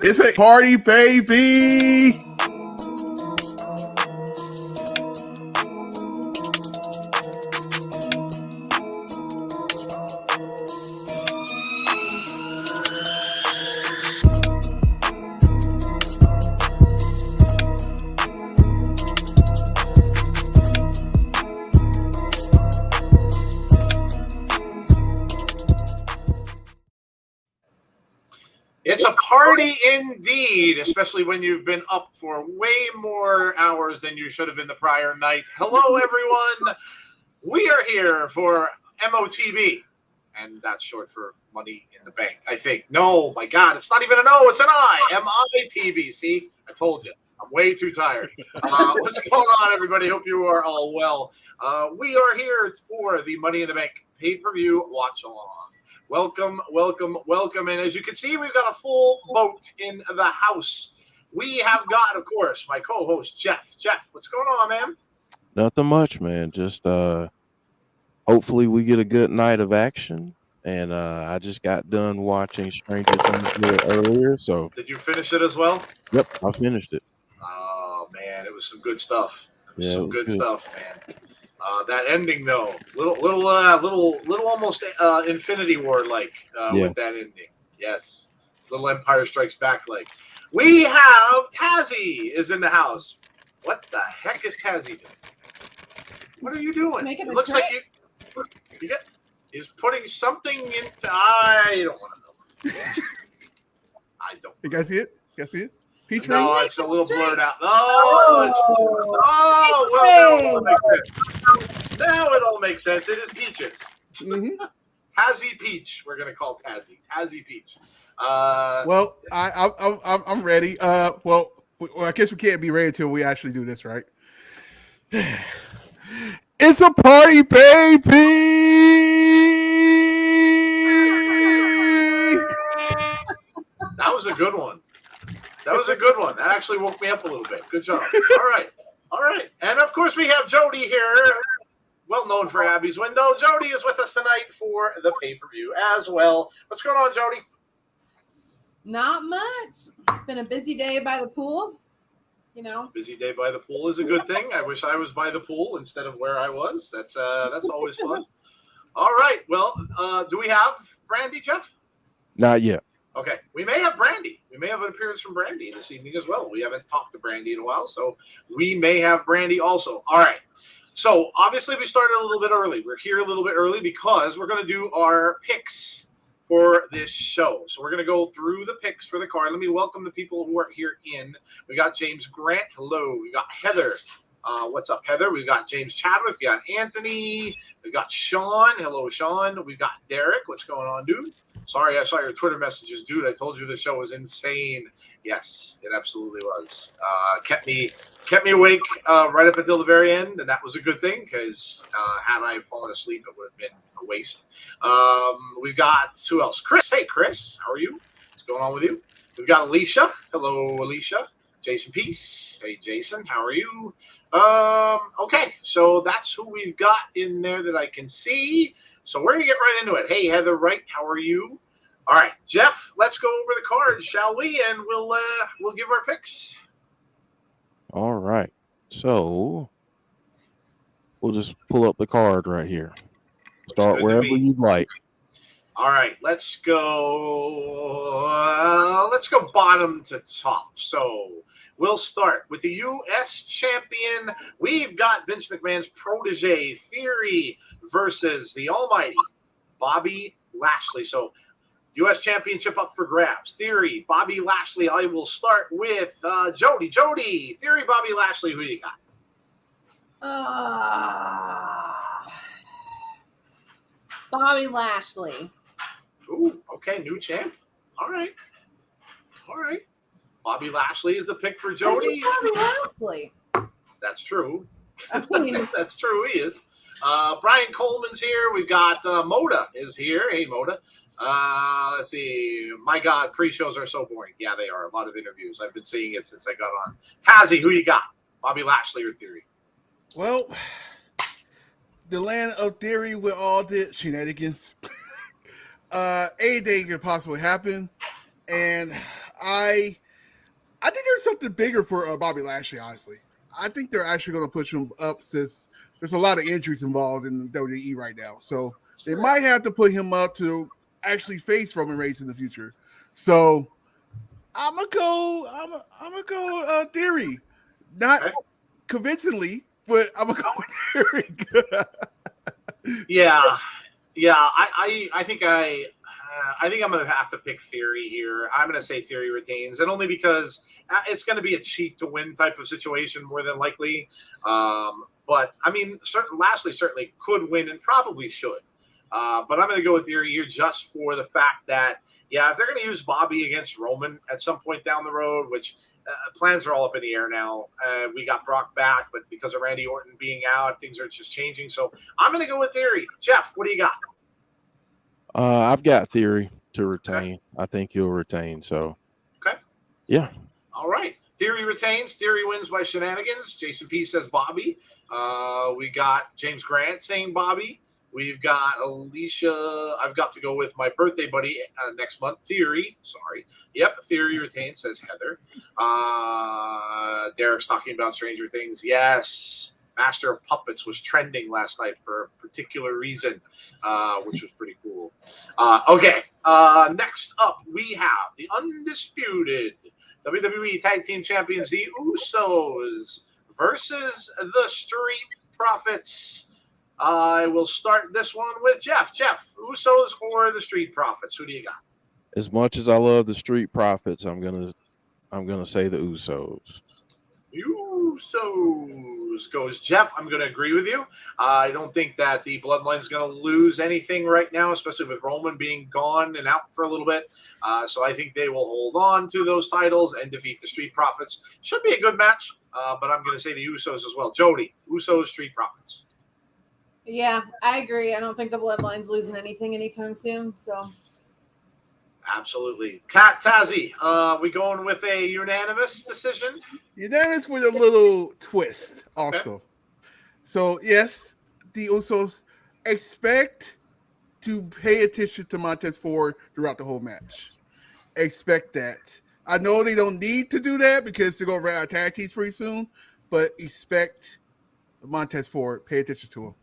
It's a party, baby. It's a party indeed, especially when you've been up for way more hours than you should have been the prior night. Hello, everyone. We are here for MOTB, and that's short for Money in the Bank, I think. No, my God, it's not even an O, it's an I. MITB. See, I told you. I'm way too tired. What's going on, everybody? Hope you are all well. We are here for the Money in the Bank pay-per-view watch-along. Welcome, welcome, welcome. And as you can see, we've got a full boat in the house. We have got, of course, my co-host, Jeff. Jeff, what's going on, man? Nothing much, man. Just hopefully we get a good night of action. And I just got done watching Stranger Things earlier. So did you finish it as well? Yep, I finished it. Oh, man, it was some good stuff. It was some good stuff, man. That ending, though, little almost Infinity War like with that ending. Yes, little Empire Strikes Back like. We have Tazzy is in the house. What the heck is Tazzy doing? What are you doing? It looks like he's putting something into. I don't want to know. I don't. You guys see it? You guys see it? Peach no, ring? it's a little blurred out. Well, now it all makes sense. Now it all makes sense. It is peaches. Mm-hmm. Tazzy Peach. We're gonna call Tazzy. Tazzy Peach. Well, I'm ready. Well, I guess we can't be ready until we actually do this, right? It's a party, baby. That was a good one. That was a good one. That actually woke me up a little bit. Good job. All right. And of course, we have Jody here, well known for Abby's Window. Jody is with us tonight for the pay-per-view as well. What's going on, Jody? Not much. Been a busy day by the pool. Busy day by the pool is a good thing. I wish I was by the pool instead of where I was. That's always fun. All right. Well, do we have Brandy, Jeff? Not yet. Okay. We may have Brandy. We may have an appearance from Brandy this evening as well. We haven't talked to Brandy in a while, so we may have Brandy also. All right. So obviously we started a little bit early. We're here a little bit early because we're going to do our picks for this show. So we're going to go through the picks for the card. Let me welcome the people who are here in. We got James Grant. Hello. We got Heather. What's up, Heather? We've got James Chadwick. We got Anthony. We got Sean. Hello, Sean. We got Derek. What's going on, dude? Sorry, I saw your Twitter messages, dude. I told you the show was insane. Yes, it absolutely was. Kept me awake right up until the very end, and that was a good thing because had I fallen asleep, it would have been a waste. We've got who else? Chris. Hey, Chris. How are you? What's going on with you? We've got Alicia. Hello, Alicia. Jason Peace. Hey, Jason. How are you? Okay, so that's who we've got in there that I can see. So we're going to get right into it. Hey, Heather Wright, how are you? All right, Jeff, let's go over the cards, shall we? And we'll give our picks. All right. So we'll just pull up the card right here. Start wherever you'd like. All right, let's go bottom to top. So we'll start with the U.S. champion. We've got Vince McMahon's protege, Theory, versus the almighty Bobby Lashley. So U.S. championship up for grabs. Theory, Bobby Lashley. I will start with Jody. Jody, Theory, Bobby Lashley. Who do you got? Bobby Lashley. Ooh, okay, new champ. All right. Bobby Lashley is the pick for Jody. Bobby Lashley. That's true. I mean, That's true. He is. Brian Coleman's here. We've got Moda is here. Hey, Moda. Let's see. My God, pre-shows are so boring. Yeah, they are. A lot of interviews. I've been seeing it since I got on. Tazzy, who you got? Bobby Lashley or Theory? Well, the land of Theory with all the shenanigans. Anything could possibly happen, and I think there's something bigger for Bobby Lashley. Honestly, I think they're actually going to push him up since there's a lot of injuries involved in WWE right now. So they might have to put him up to actually face Roman Reigns in the future. So I'm gonna go Theory, not convincingly, but I'm gonna go with Theory. Yeah. I think I'm going to have to pick Theory here. I'm going to say Theory retains, and only because it's going to be a cheat to win type of situation more than likely. But I mean, Lashley certainly could win and probably should. But I'm going to go with Theory here just for the fact that, if they're going to use Bobby against Roman at some point down the road, which plans are all up in the air now. We got Brock back, but because of Randy Orton being out, things are just changing. So I'm going to go with Theory. Jeff, what do you got? I've got Theory to retain. Okay. I think he'll retain. So, okay. Yeah. All right. Theory retains. Theory wins by shenanigans. Jason P says Bobby. We got James Grant saying Bobby. We've got Alicia. I've got to go with my birthday buddy next month. Theory. Sorry. Yep. Theory retains, says Heather. Derek's talking about Stranger Things. Yes. Master of Puppets was trending last night for a particular reason, which was pretty cool. Okay. Next up, we have the undisputed WWE Tag Team Champions, the Usos, versus the Street Profits. I will start this one with Jeff. Jeff, Usos or the Street Profits? Who do you got? As much as I love the Street Profits, I'm gonna say the Usos. Usos goes Jeff. I'm going to agree with you. I don't think that the Bloodline is going to lose anything right now, especially with Roman being gone and out for a little bit. So I think they will hold on to those titles and defeat the Street Profits. Should be a good match, but I'm going to say the Usos as well. Jody, Usos, Street Profits. Yeah, I agree. I don't think the Bloodline's losing anything anytime soon. So Absolutely. Kat Tazzy, we going with a unanimous decision? Unanimous with a little twist Okay. also. So, yes, the Usos expect to pay attention to Montez Ford throughout the whole match. Expect that. I know they don't need to do that because they're going to run out of tag teams pretty soon, but expect Montez Ford. Pay attention to him.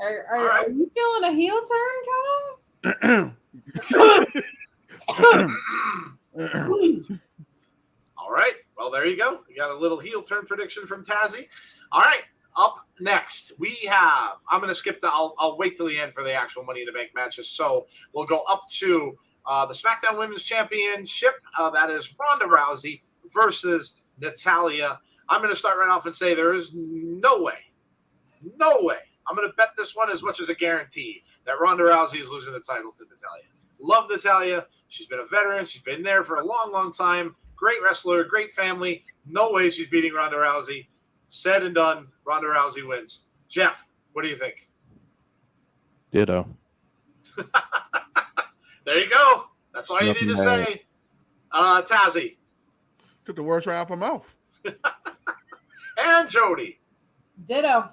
Are you feeling a heel turn, All right. Well, there you go. You got a little heel turn prediction from Tazzy. All right. Up next, we have. I'm going to skip the. I'll wait till the end for the actual Money in the Bank matches. So we'll go up to the SmackDown Women's Championship. That is Ronda Rousey versus Natalya. I'm going to start right off and say there is no way. I'm going to bet this one as much as a guarantee that Ronda Rousey is losing the title to Natalya. Love Natalya. She's been a veteran. She's been there for a long, long time. Great wrestler, great family. No way she's beating Ronda Rousey. Said and done. Ronda Rousey wins. Jeff, what do you think? Ditto. There you go. That's all you Nothing need to bad. say. Tazzy. Took the words right out of my mouth. And Jody. Ditto.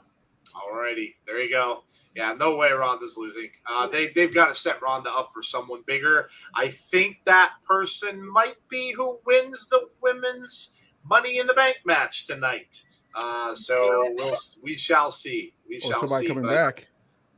Alrighty, there you go. Yeah, no way Ronda's losing. They've got to set Ronda up for someone bigger. I think that person might be who wins the women's Money in the Bank match tonight. So we shall see. We shall Somebody see. coming But back.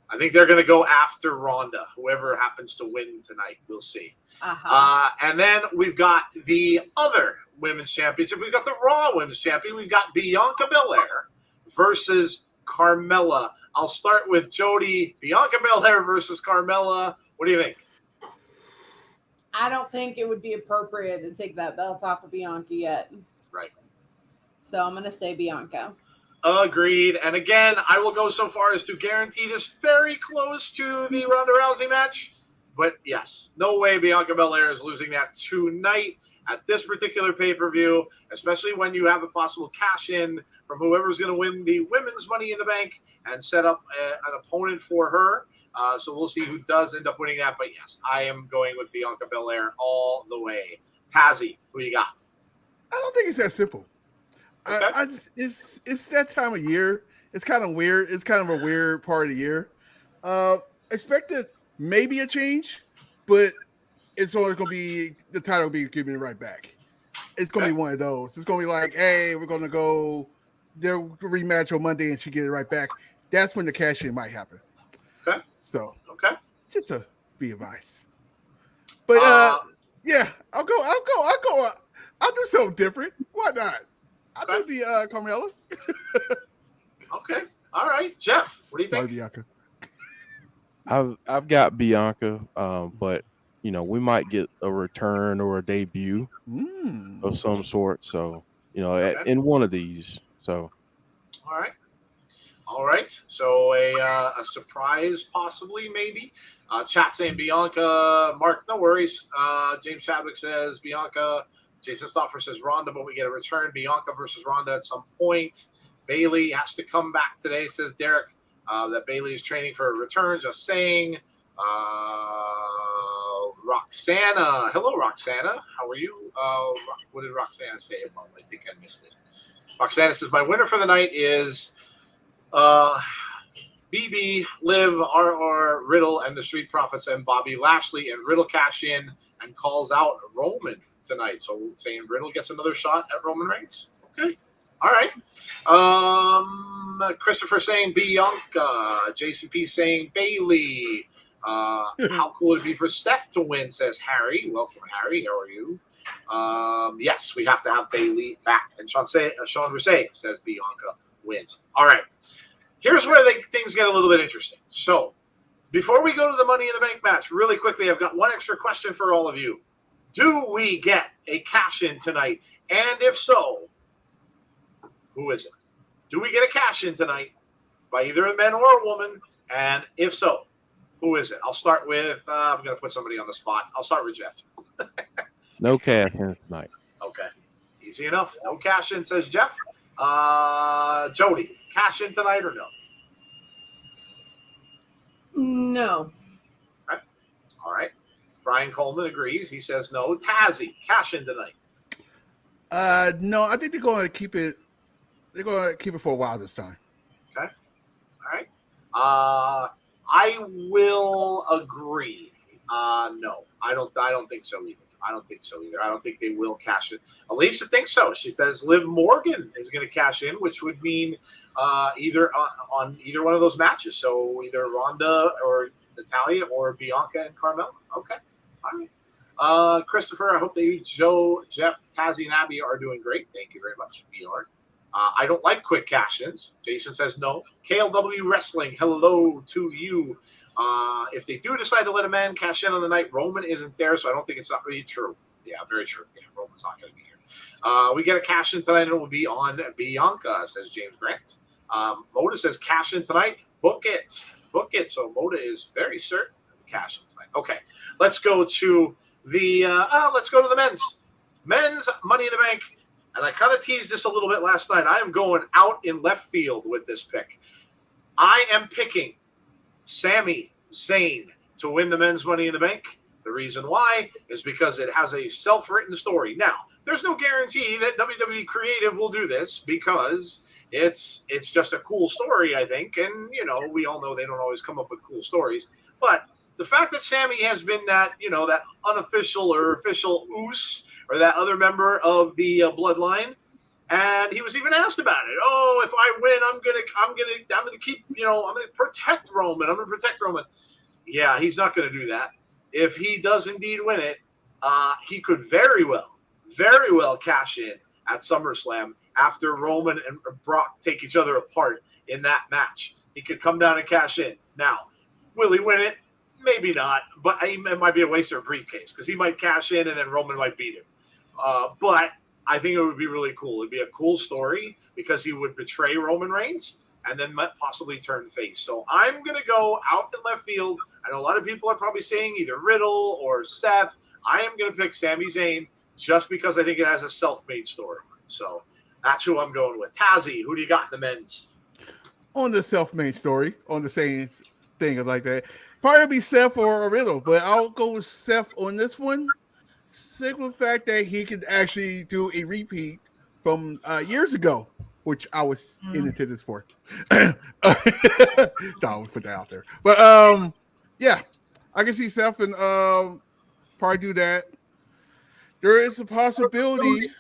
I think they're going to go after Ronda. Whoever happens to win tonight, we'll see. And then we've got the other women's championship. We've got the Raw women's champion. We've got Bianca Belair versus Carmella. I'll start with Jody. Bianca Belair versus Carmella. What do you think? I don't think it would be appropriate to take that belt off of Bianca yet. Right. So I'm going to say Bianca. Agreed. And again, I will go so far as to guarantee this very close to the Ronda Rousey match. But yes, no way Bianca Belair is losing that tonight at this particular pay-per-view, especially when you have a possible cash-in from whoever's going to win the women's Money in the Bank and set up an opponent for her. So we'll see who does end up winning that. But yes, I am going with Bianca Belair all the way. Tazzy, who you got? I don't think it's that simple. Okay. It's that time of year. It's kind of weird. It's kind of a weird part of the year. Expected maybe a change, but it's always going to be the title will be giving it right back. It's going to be one of those. It's going to be like, hey, we're going to go their rematch on Monday and she get it right back. That's when the cash in might happen. Okay. So just to be advised. But yeah, I'll go. I'll do something different. Why not? I'll do the Carmella. Okay. All right. Jeff, what do you think? Bianca. I've got Bianca, but we might get a return or a debut of some sort. So in one of these. So all right. So a surprise, possibly, maybe. Chat saying Bianca. Mark, no worries. James Chadwick says Bianca. Jason Stoffer says Ronda, but we get a return. Bianca versus Ronda at some point. Bailey has to come back today, says Derek. That Bailey is training for a return. Just saying. Roxana. Hello, Roxana. How are you? What did Roxana say about it? I think I missed it. Roxana says, my winner for the night is BB, Liv, RR, Riddle, and the Street Profits, and Bobby Lashley. And Riddle cash in and calls out Roman tonight. So saying Riddle gets another shot at Roman Reigns. Okay. All right. Christopher saying Bianca. Jason P saying Bailey. How cool would it be for Seth to win, says Harry. Welcome, Harry. How are you? Yes, we have to have Bailey back. And Sean Rousseau says Bianca wins. All right. Here's where things get a little bit interesting. So before we go to the Money in the Bank match, really quickly, I've got one extra question for all of you. Do we get a cash-in tonight? And if so, who is it? Do we get a cash-in tonight by either a man or a woman? And if so, who is it? I'll start with, I'm going to put somebody on the spot. I'll start with Jeff. no cash-in tonight. Okay. Easy enough. No cash-in, says Jeff. Jody, cash-in tonight or no? No. Okay. All right. Brian Coleman agrees. He says no. Tazzy, cash in tonight. No, I think they're going to keep it. They're going to keep it for a while this time. Okay. All right. I will agree. No, I don't think so either. I don't think they will cash it. Alicia thinks so. She says Liv Morgan is going to cash in, which would mean either on either one of those matches. So either Ronda or Natalya or Bianca and Carmella. Okay. All right. Christopher, I hope that you, Joe, Jeff, Tazzy, and Abby are doing great. Thank you very much, BR. I don't like quick cash-ins. Jason says no. KLW Wrestling, hello to you. If they do decide to let a man cash in on the night, Roman isn't there, so I don't think it's not really true. Yeah, very true. Yeah, Roman's not going to be here. We get a cash in tonight, and it will be on Bianca, says James Grant. Moda says cash in tonight. Book it. So Moda is very certain of the cash in tonight. Okay, let's go to the men's Money in the Bank. And I kind of teased this a little bit last night. I am going out in left field with this pick. I am picking Sami Zayn to win the men's Money in the Bank. The reason why is because it has a self-written story. Now, there's no guarantee that WWE Creative will do this because it's just a cool story, I think. And, we all know they don't always come up with cool stories. But the fact that Sami has been that unofficial or official Usos, or that other member of the bloodline, and he was even asked about it. Oh, if I win, I'm gonna keep, I'm gonna protect Roman. Yeah, he's not gonna do that. If he does indeed win it, he could very well cash in at SummerSlam after Roman and Brock take each other apart in that match. He could come down and cash in. Now, will he win it? Maybe not, but it might be a waste of a briefcase because he might cash in and then Roman might beat him. But I think it would be really cool. It'd be a cool story because he would betray Roman Reigns and then might possibly turn face. So I'm going to go out in left field. I know a lot of people are probably saying either Riddle or Seth. I am going to pick Sami Zayn just because I think it has a self-made story. So that's who I'm going with. Tazzy, who do you got in the men's? On the self-made story, on the same thing like that. Probably be Seth or Riddle, but I'll go with Seth on this one. Simple fact that he could actually do a repeat from years ago, which I was in attendance for. I would put that out there. But yeah, I can see Seth and probably do that. There is a possibility,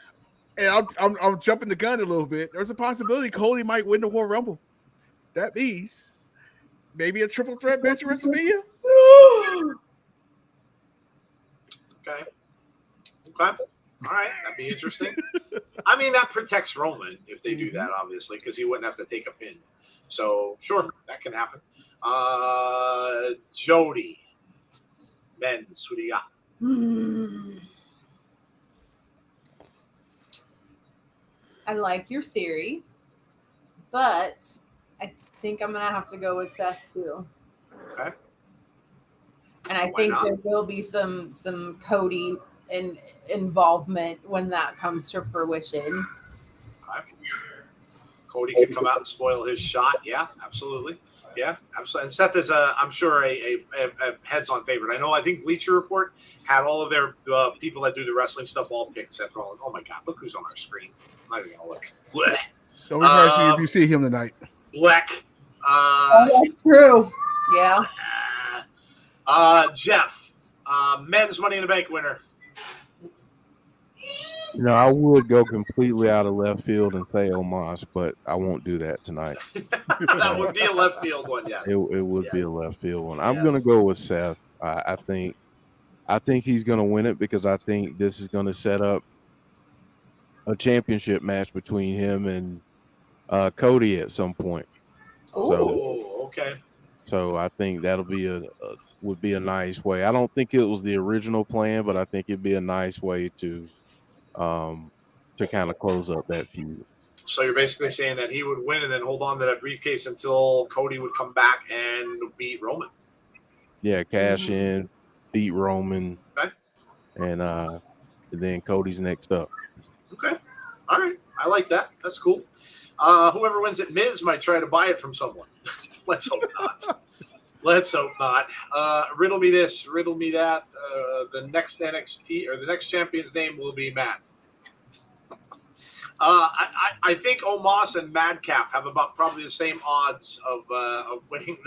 and I'm jumping the gun a little bit. There's a possibility Cody might win the Royal Rumble. That means maybe a triple threat match at WrestleMania. Okay. All right. That'd be interesting. I mean, that protects Roman if they do that, obviously, because he wouldn't have to take a pin. So, sure, that can happen. Jody. Men's, who do you got? I like your theory, but I think I'm going to have to go with Seth, too. Okay. And I think there will be some Cody involvement when that comes to fruition. Okay. Cody could come out and spoil his shot. Yeah, absolutely. Yeah, absolutely. And Seth is, I'm sure, a heads-on favorite. I think Bleacher Report had all of their people that do the wrestling stuff all picked Seth Rollins. Oh, my God. Look who's on our screen. I'm not even going to look. Blech. Don't be surprised if you see him tonight. Black. That's true. Yeah. Jeff, men's Money in the Bank winner. I would go completely out of left field and say Omos, but I won't do that tonight. That would be a left field one, yes. It would be a left field one. I'm going to go with Seth. I think he's going to win it because I think this is going to set up a championship match between him and Cody at some point. Oh, okay. So I think that'll be would be a nice way. I don't think it was the original plan, but I think it'd be a nice way to kind of close up that feud. So you're basically saying that he would win and then hold on to that briefcase until Cody would come back and beat Roman. Yeah, cash in, beat Roman, okay, and then Cody's next up. Okay, all right, I like that. That's cool. Whoever wins it, Miz might try to buy it from someone. Let's hope not. Let's hope not. Riddle me this, riddle me that. The next NXT or the next champion's name will be Matt. I think Omos and Madcap have about probably the same odds of winning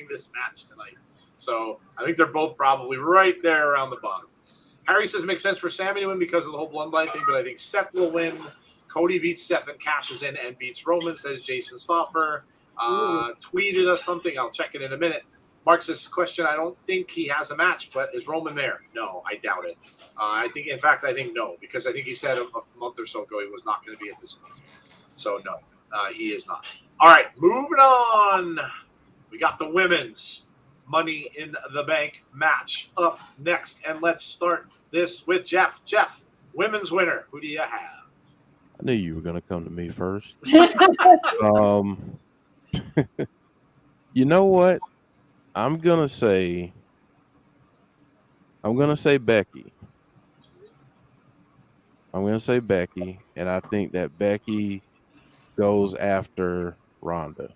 this match tonight. So I think they're both probably right there around the bottom. Harry says it makes sense for Sammy to win because of the whole bloodline thing, but I think Seth will win. Cody beats Seth and cashes in and beats Roman, says Jason Stoffer. Tweeted us something. I'll check it in a minute. Mark says, question, I don't think he has a match, but is Roman there? No, I doubt it. I think no, because I think he said a month or so ago he was not going to be at this event. So, no, he is not. All right, moving on. We got the women's Money in the Bank match up next, and let's start this with Jeff. Jeff, women's winner, who do you have? I knew you were going to come to me first. You know what? I'm gonna say Becky. And I think that Becky goes after Ronda.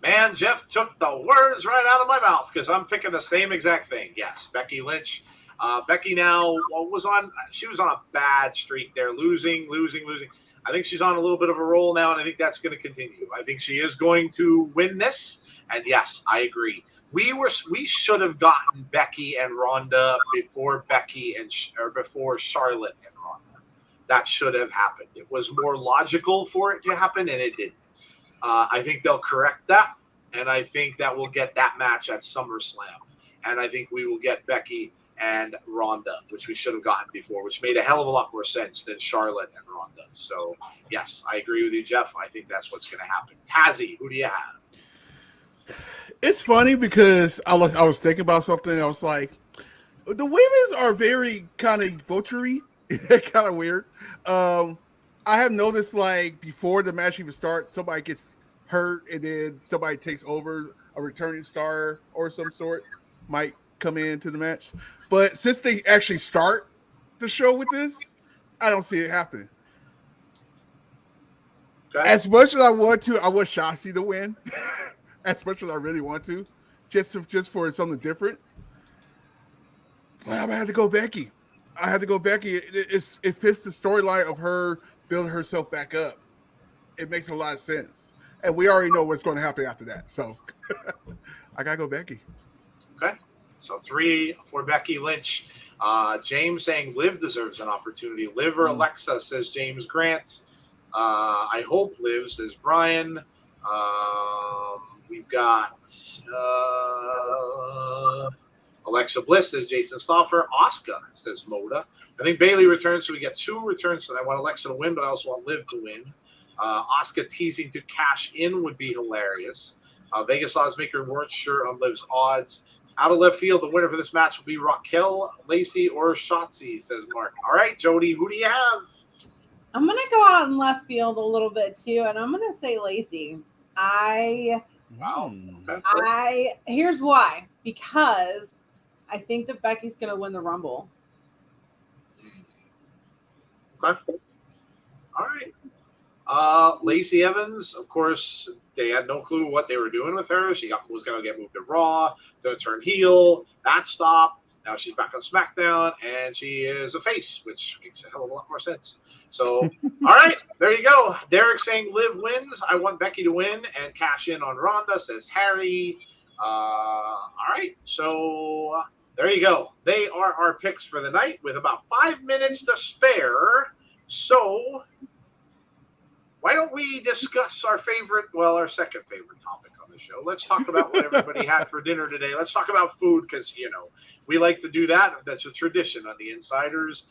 Man, Jeff took the words right out of my mouth because I'm picking the same exact thing. Yes, Becky Lynch. Becky now was on a bad streak there, losing. I think she's on a little bit of a roll now, and I think that's going to continue. I think she is going to win this. And yes, I agree. We should have gotten Becky and Ronda before before Charlotte and Ronda. That should have happened. It was more logical for it to happen, and it didn't. I think they'll correct that, and I think that we'll get that match at SummerSlam. And I think we will get Becky and Ronda, which we should have gotten before, which made a hell of a lot more sense than Charlotte and Ronda. So, yes, I agree with you, Jeff. I think that's what's going to happen. Tazzy, who do you have? It's funny because I was thinking about something. I was like, the women's are very kind of vulture-y. Kind of weird. I have noticed, like, before the match even starts, somebody gets hurt and then somebody takes over, a returning star or some sort might come into the match. But since they actually start the show with this, I don't see it happening. Okay. As much as I want Shotzi to win, as much as I really want to, just for something different. But I had to go Becky. It fits the storyline of her building herself back up. It makes a lot of sense. And we already know what's going to happen after that. So I got to go Becky. Okay. So 3 for Becky Lynch. James saying Liv deserves an opportunity. Liv or Alexa, says James Grant. I hope Liv, says Brian. We've got Alexa Bliss, says Jason Stoffer. Asuka, says Moda. I think Bayley returns, so we get 2 returns. So I want Alexa to win, but I also want Liv to win. Asuka teasing to cash in would be hilarious. Vegas odds maker weren't sure on Liv's odds. Out of left field, the winner for this match will be Raquel, Lacey, or Shotzi, says Mark. All right, Jody, who do you have? I'm going to go out in left field a little bit, too, and I'm going to say Lacey. Here's why. Because I think that Becky's going to win the Rumble. Okay. All right. Lacey Evans, of course, they had no clue what they were doing with her. She was going to get moved to Raw, going to turn heel. That stopped. Now she's back on SmackDown, and she is a face, which makes a hell of a lot more sense. So, all right, there you go. Derek saying Liv wins. I want Becky to win and cash in on Ronda, says Harry. All right, so there you go. They are our picks for the night with about 5 minutes to spare. So why don't we discuss our second favorite topic on the show? Let's talk about what everybody had for dinner today. Let's talk about food because, we like to do that. That's a tradition on the Insiders.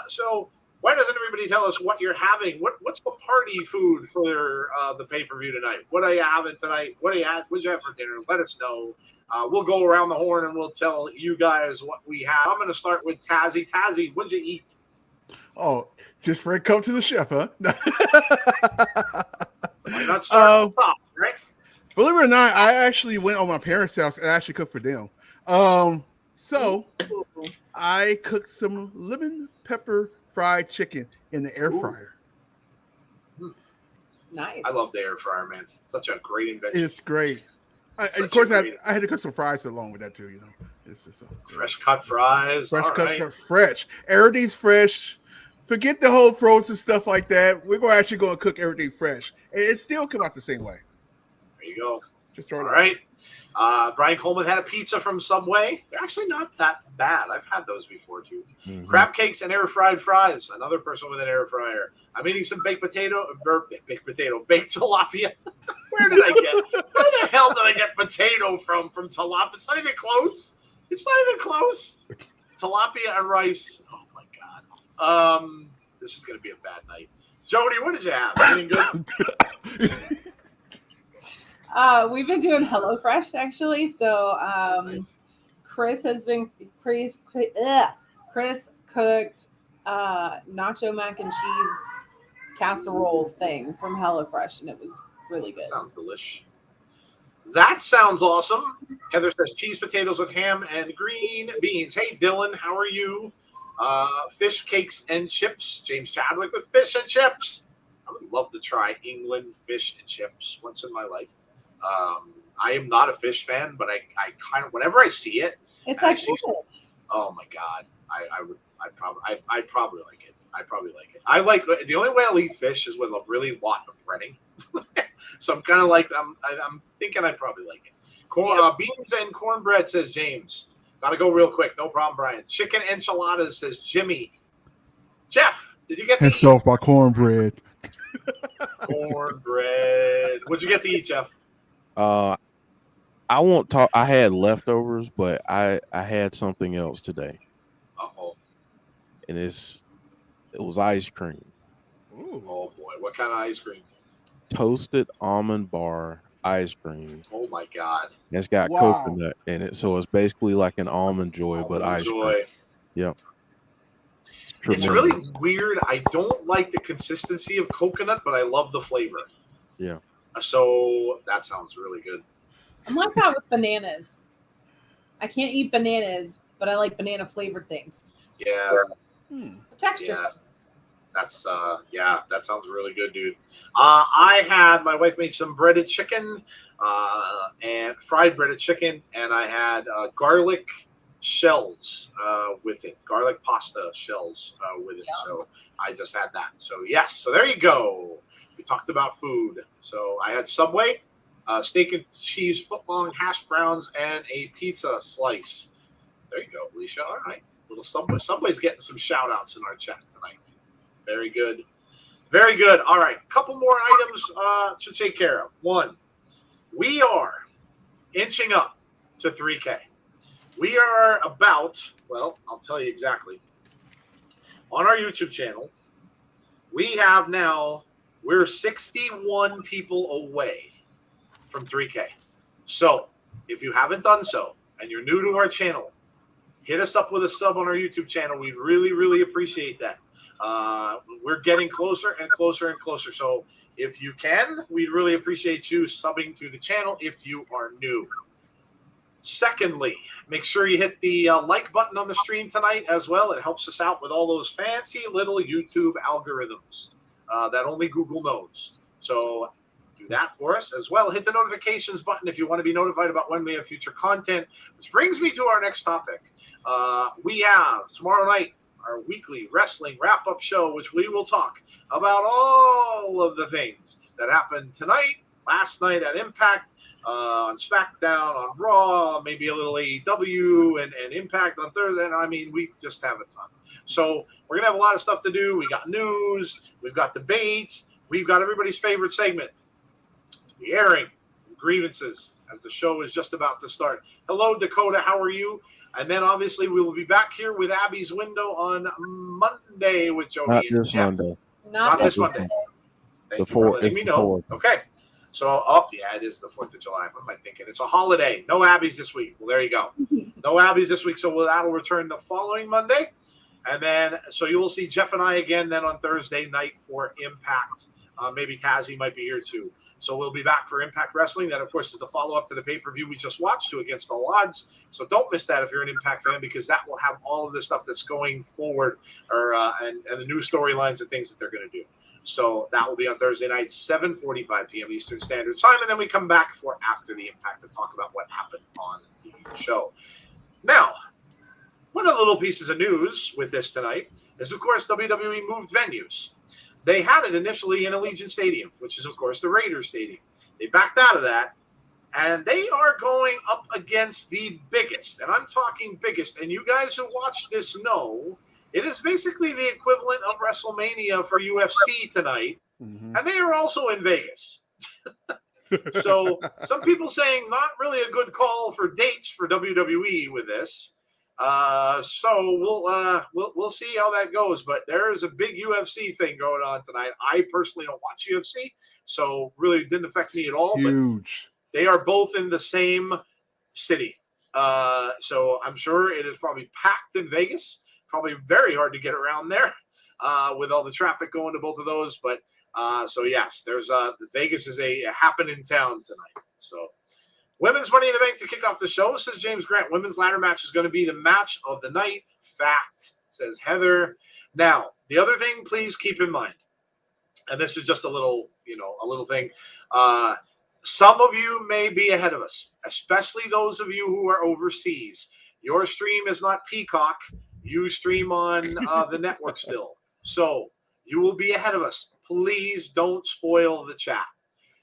So why doesn't everybody tell us what you're having? What's the party food for the pay-per-view tonight? What are you having tonight? What'd you have for dinner? Let us know. We'll go around the horn and we'll tell you guys what we have. I'm going to start with Tazzy. Tazzy, what'd you eat? Oh, just for a come to the chef, huh? Why not start at the top, right? Believe it or not, I actually went on my parents' house and I actually cooked for them. So I cooked some lemon pepper fried chicken in the air fryer. Nice. I love the air fryer, man. Such a great invention. It's great. Of course, I had to cut some fries along with that too. You know, it's just fresh cut fries. Fresh. Everything's fresh. Forget the whole frozen stuff like that. We're actually going to cook everything fresh, and it still come out the same way. There you go. Just throw it all right. Brian Coleman had a pizza from Subway. They're actually not that bad. I've had those before too. Mm-hmm. Crab cakes and air fried fries. Another person with an air fryer. I'm eating some baked tilapia. Where the hell did I get potato from tilapia? It's not even close. Tilapia and rice. Oh my God. This is going to be a bad night. Jody, what did you have? Anything good? We've been doing HelloFresh actually. So Nice. Chris cooked nacho mac and cheese casserole thing from HelloFresh, and it was really good. Sounds delish. That sounds awesome. Heather says cheese potatoes with ham and green beans. Hey Dylan, how are you? Fish cakes and chips. James Chadwick with fish and chips. I would love to try England fish and chips once in my life. I am not a fish fan, but I kind of, whenever I see it, it's like oh my God, I'd probably like it. I like the only way I'll eat fish is with a really lot of breading. So I'm kind of like I'm thinking I'd probably like it. Beans and cornbread, says James. Gotta go real quick. No problem, Brian. Chicken enchiladas, says Jimmy. Jeff, did you get to eat? Off my cornbread. Cornbread. What'd you get to eat, Jeff? I won't talk. I had leftovers, but I had something else today. Uh-oh. And it was ice cream. Ooh. Oh boy, what kind of ice cream? Toasted almond bar ice cream. Oh my God. It's got coconut in it, so it's basically like an almond joy, but ice cream. Yep. It's really weird. I don't like the consistency of coconut, but I love the flavor. Yeah. So that sounds really good. I'm like that with bananas. I can't eat bananas, but I like banana flavored things. Yeah. It's a texture. Yeah. That's that sounds really good, dude. My wife made some breaded chicken, and fried breaded chicken, and I had garlic shells with it, garlic pasta shells with it. Yeah. So I just had that. So yes, so there you go. We talked about food. So I had Subway, steak and cheese footlong, hash browns, and a pizza slice. There you go, Alicia. All right, little Subway. Subway's getting some shout outs in our chat tonight. Very good. Very good. All right. A couple more items to take care of. One, we are inching up to 3K. We are about, well, I'll tell you exactly. On our YouTube channel, we have now, we're 61 people away from 3K. So if you haven't done so and you're new to our channel, hit us up with a sub on our YouTube channel. We'd really, really appreciate that. We're getting closer and closer and closer. So if you can, we'd really appreciate you subbing to the channel if you are new. Secondly, make sure you hit the like button on the stream tonight as well. It helps us out with all those fancy little YouTube algorithms that only Google knows. So do that for us as well. Hit the notifications button if you want to be notified about when we have future content. Which brings me to our next topic. We have tomorrow night our weekly wrestling wrap-up show, which we will talk about all of the things that happened tonight, last night at Impact, on SmackDown, on Raw, maybe a little AEW and Impact on Thursday. And I mean, we just have a ton. So we're going to have a lot of stuff to do. We got news. We've got debates. We've got everybody's favorite segment, the airing of grievances, as the show is just about to start. Hello, Dakota. How are you? And then, obviously, we will be back here with Abby's Window on Monday with Jody and Jeff. Not this Monday. Thank you for letting me know. Okay. So, it is the 4th of July. What am I thinking? It's a holiday. No Abby's this week. Well, there you go. No Abby's this week. So, that'll return the following Monday. And then, so you will see Jeff and I again then on Thursday night for Impact. Maybe Tazzy might be here too. So we'll be back for Impact Wrestling. That, of course, is the follow-up to the pay-per-view we just watched to Against All Odds. So don't miss that if you're an Impact fan, because that will have all of the stuff that's going forward and the new storylines and things that they're going to do. So that will be on Thursday night, 7:45 p.m. Eastern Standard Time. And then we come back for After the Impact to talk about what happened on the show. Now, one of the little pieces of news with this tonight is, of course, WWE moved venues. They had it initially in Allegiant Stadium, which is, of course, the Raiders Stadium. They backed out of that, and they are going up against the biggest, and I'm talking biggest, and you guys who watch this know, it is basically the equivalent of WrestleMania for UFC tonight, and they are also in Vegas. So some people saying not really a good call for dates for WWE with this. So we'll see how that goes. But there is a big UFC thing going on tonight. I personally don't watch UFC, so really didn't affect me at all. Huge. But they are both in the same city, so I'm sure it is probably packed in Vegas. Probably very hard to get around there with all the traffic going to both of those. But so yes, there's Vegas is a happening town tonight. So. Women's Money in the Bank to kick off the show, says James Grant. Women's ladder match is going to be the match of the night. Fact, says Heather. Now, the other thing, please keep in mind, and this is just a little thing. Some of you may be ahead of us, especially those of you who are overseas. Your stream is not Peacock. You stream on the network still. So you will be ahead of us. Please don't spoil the chat.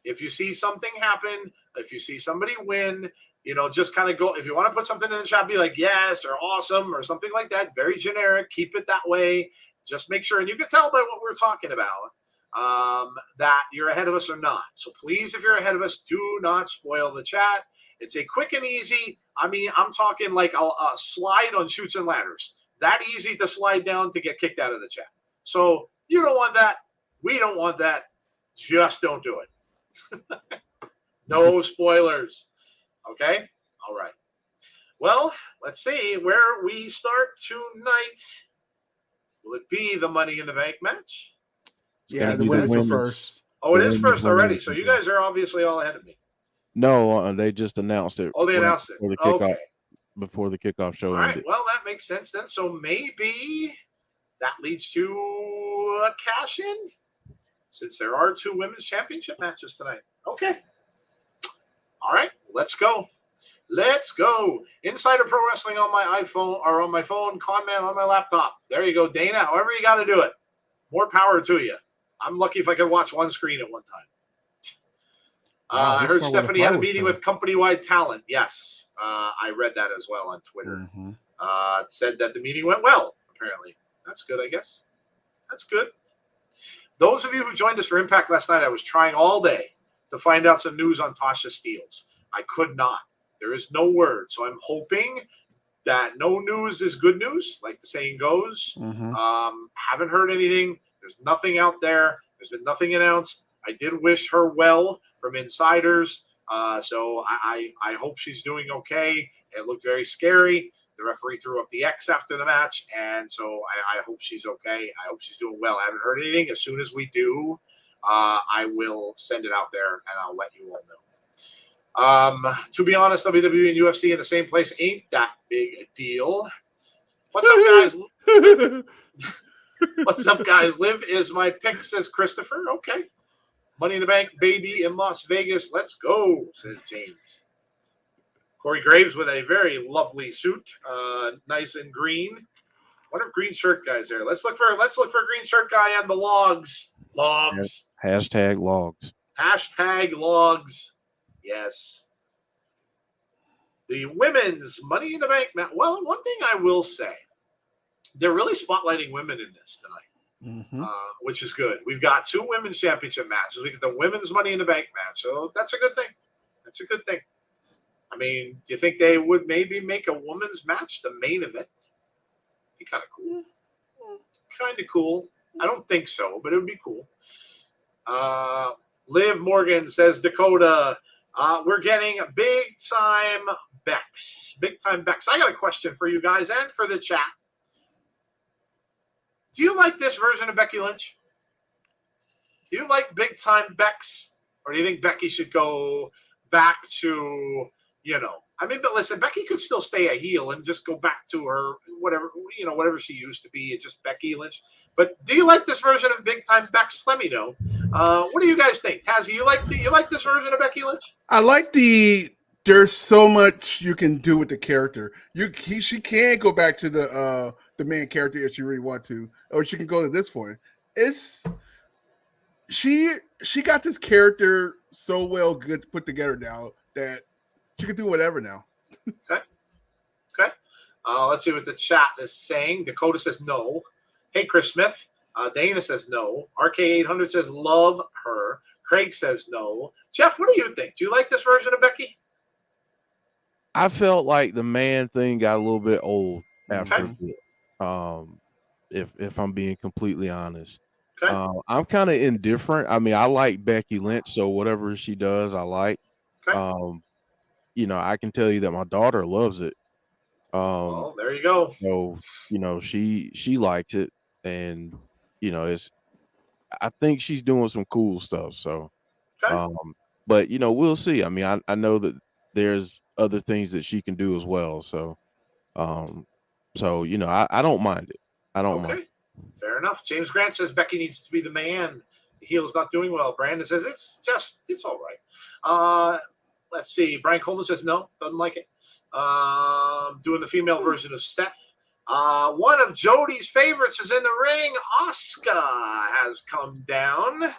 If you see something happen, if you see somebody win, just kind of go. If you want to put something in the chat, be like, yes, or awesome, or something like that. Very generic. Keep it that way. Just make sure, and you can tell by what we're talking about, that you're ahead of us or not. So please, if you're ahead of us, do not spoil the chat. It's a quick and easy. I mean, I'm talking like a slide on Chutes and Ladders. That easy to slide down to get kicked out of the chat. So you don't want that. We don't want that. Just don't do it. No spoilers. Okay? All right. Well, let's see where we start tonight. Will it be the Money in the Bank match? Yeah, the women's are first. Oh, it is first already. So you guys are obviously all ahead of me. No, they just announced it. Oh, they announced it. Okay. Before the kickoff show all right. ended. Well, that makes sense then. So maybe that leads to a cash in, since there are 2 women's championship matches tonight. Okay. All right. Let's go. Let's go. Insider Pro Wrestling on my iPhone or on my phone, Conman on my laptop. There you go, Dana. However you got to do it. More power to you. I'm lucky if I could watch one screen at one time. Wow, I heard Stephanie had a meeting with company-wide talent. Yes. I read that as well on Twitter. It said that the meeting went well, apparently. That's good, I guess. That's good. Those of you who joined us for Impact last night, I was trying all day to find out some news on Tasha Steelz. I could not. There is no word. So I'm hoping that no news is good news, like the saying goes. Haven't heard anything. There's nothing out there. There's been nothing announced. I did wish her well from insiders. So I hope she's doing okay. It looked very scary. The referee threw up the X after the match, and so I hope she's okay. I hope she's doing well. I haven't heard anything. As soon as we do, I will send it out there, and I'll let you all know. To be honest, WWE and UFC in the same place ain't that big a deal. What's up, guys? What's up, guys? Liv is my pick, says Christopher. Okay. Money in the Bank, baby, in Las Vegas. Let's go, says James. Corey Graves with a very lovely suit, nice and green. Wonder if green shirt guy's there. Let's look for green shirt guy on the logs. Logs. Hashtag logs. Hashtag logs. Yes. The women's Money in the Bank match. Well, one thing I will say, they're really spotlighting women in this tonight, which is good. We've got 2 women's championship matches. We get the women's Money in the Bank match, so that's a good thing. That's a good thing. I mean, do you think they would maybe make a women's match the main event? Be kind of cool. Kind of cool. I don't think so, but it would be cool. Liv Morgan says, Dakota, we're getting big time Bex. Big time Bex. I got a question for you guys and for the chat. Do you like this version of Becky Lynch? Do you like big time Bex? Or do you think Becky should go back to, I mean, but listen, Becky could still stay a heel and just go back to her whatever she used to be. It's just Becky Lynch. But do you like this version of Big Time Bex? Let me know. What do you guys think, Tazzy? You like this version of Becky Lynch? I like there's so much you can do with the character. She can go back to the main character if she really want to, or she can go to this point. She got this character so well good put together now that she can do whatever now. Okay. Let's see what the chat is saying. Dakota says no. Hey, Chris Smith. Dana says no. RK800 says love her. Craig says no. Jeff, what do you think? Do you like this version of Becky? I felt like the man thing got a little bit old after if I'm being completely honest. Okay. I'm kind of indifferent. I mean, I like Becky Lynch, so whatever she does, I like. Okay. I can tell you that my daughter loves it. Well, there you go. So, she likes it, and I think she's doing some cool stuff. So, but we'll see. I mean, I know that there's other things that she can do as well. So, I don't mind it. I don't mind. Fair enough. James Grant says Becky needs to be the man. The heel is not doing well. Brandon says it's all right. Let's see. Brian Coleman says no, doesn't like it. Doing the female version of Seth. One of Jody's favorites is in the ring. Asuka has come down. I'm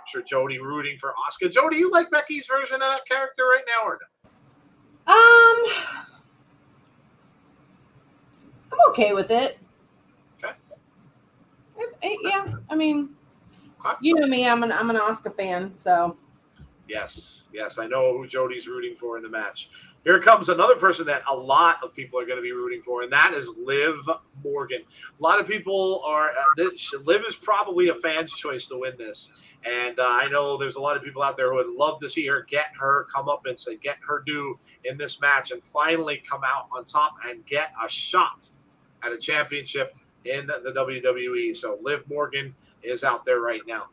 sure Jody rooting for Asuka. Jody, you like Becky's version of that character right now or no? I'm okay with it. Okay. Yeah, I mean, you know me, I'm an Asuka fan, so. Yes, I know who Jody's rooting for in the match. Here comes another person that a lot of people are going to be rooting for, and that is Liv Morgan. A lot of people are Liv is probably a fan's choice to win this, and I know there's a lot of people out there who would love to see her get her due in this match and finally come out on top and get a shot at a championship in the WWE. So Liv Morgan is out there right now.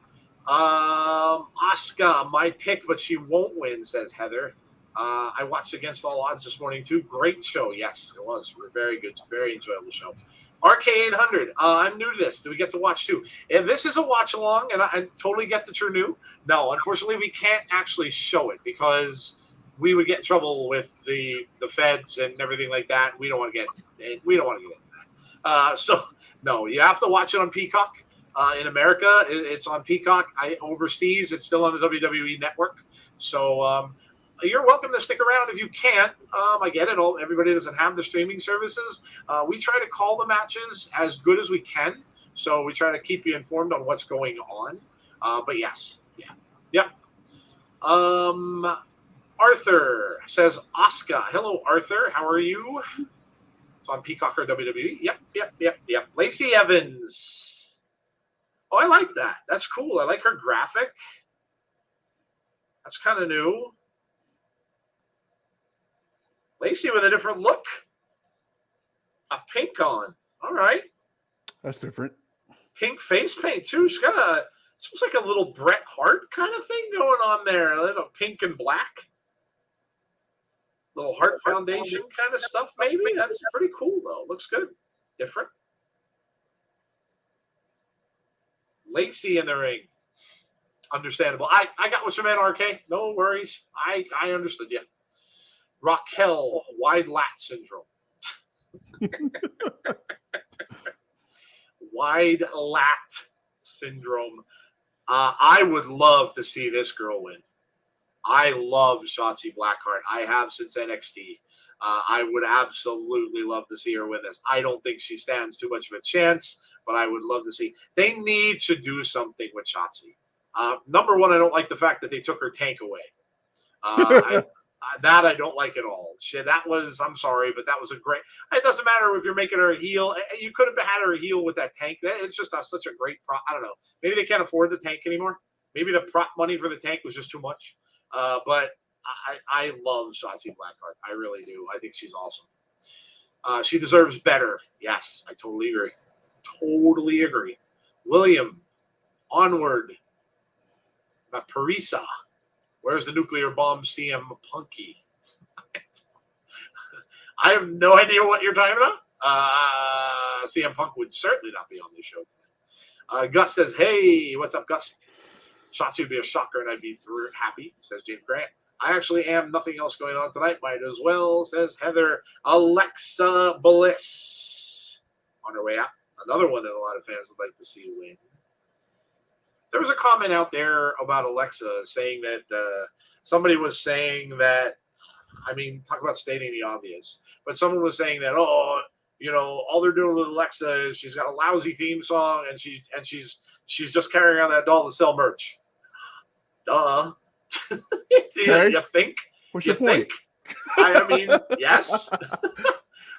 Asuka, my pick, but she won't win, says Heather. I watched Against All Odds this morning too. Great show. Yes, it was. Very good. Very enjoyable show. RK800. I'm new to this. Do we get to watch too? And this is a watch along, and I totally get that you're new. No, unfortunately, we can't actually show it because we would get in trouble with the feds and everything like that. We don't want to get into that. So no, you have to watch it on Peacock. In America, it's on Peacock. Overseas, it's still on the WWE network. So you're welcome to stick around if you can't. I get it. Everybody doesn't have the streaming services. We try to call the matches as good as we can. So we try to keep you informed on what's going on. But yes. Yeah. Yep. Arthur says, Asuka. Hello, Arthur. How are you? It's on Peacock or WWE. Yep. Lacey Evans. Oh, I like that. That's cool. I like her graphic. That's kind of new. Lacey with a different look. A pink on. All right. That's different. Pink face paint, too. She's got seems like a little Bret Hart kind of thing going on there. A little pink and black. Little Hart Foundation kind of stuff, maybe. That's pretty cool, though. Looks good. Different. Lacey in the ring. Understandable. I got what you meant, RK. No worries. I understood you. Raquel, wide lat syndrome. Wide lat syndrome. I would love to see this girl win. I love Shotzi Blackheart. I have since NXT. I would absolutely love to see her win this. I don't think she stands too much of a chance, but I would love to see. They need to do something with Shotzi. Number one, I don't like the fact that they took her tank away. That I don't like at all. Shit, I'm sorry, but that was a great. It doesn't matter if you're making her a heel. You could have had her a heel with that tank. It's just such a great prop. I don't know. Maybe they can't afford the tank anymore. Maybe the prop money for the tank was just too much. But I love Shotzi Blackheart. I really do. I think she's awesome. She deserves better. Yes, I totally agree. Totally agree. William, onward. Parisa. Where's the nuclear bomb CM Punky? I have no idea what you're talking about. CM Punk would certainly not be on this show tonight. Gus says, hey, what's up, Gus? Shotzi would be a shocker, and I'd be happy, says James Grant. I actually am. Nothing else going on tonight. Might as well, says Heather. Alexa Bliss on her way out. Another one that a lot of fans would like to see win. There was a comment out there about Alexa saying that somebody was saying that, I mean, talk about stating the obvious, but someone was saying that, all they're doing with Alexa is she's got a lousy theme song and she's just carrying around that doll to sell merch. Duh. You think? What's your point? I mean, yes.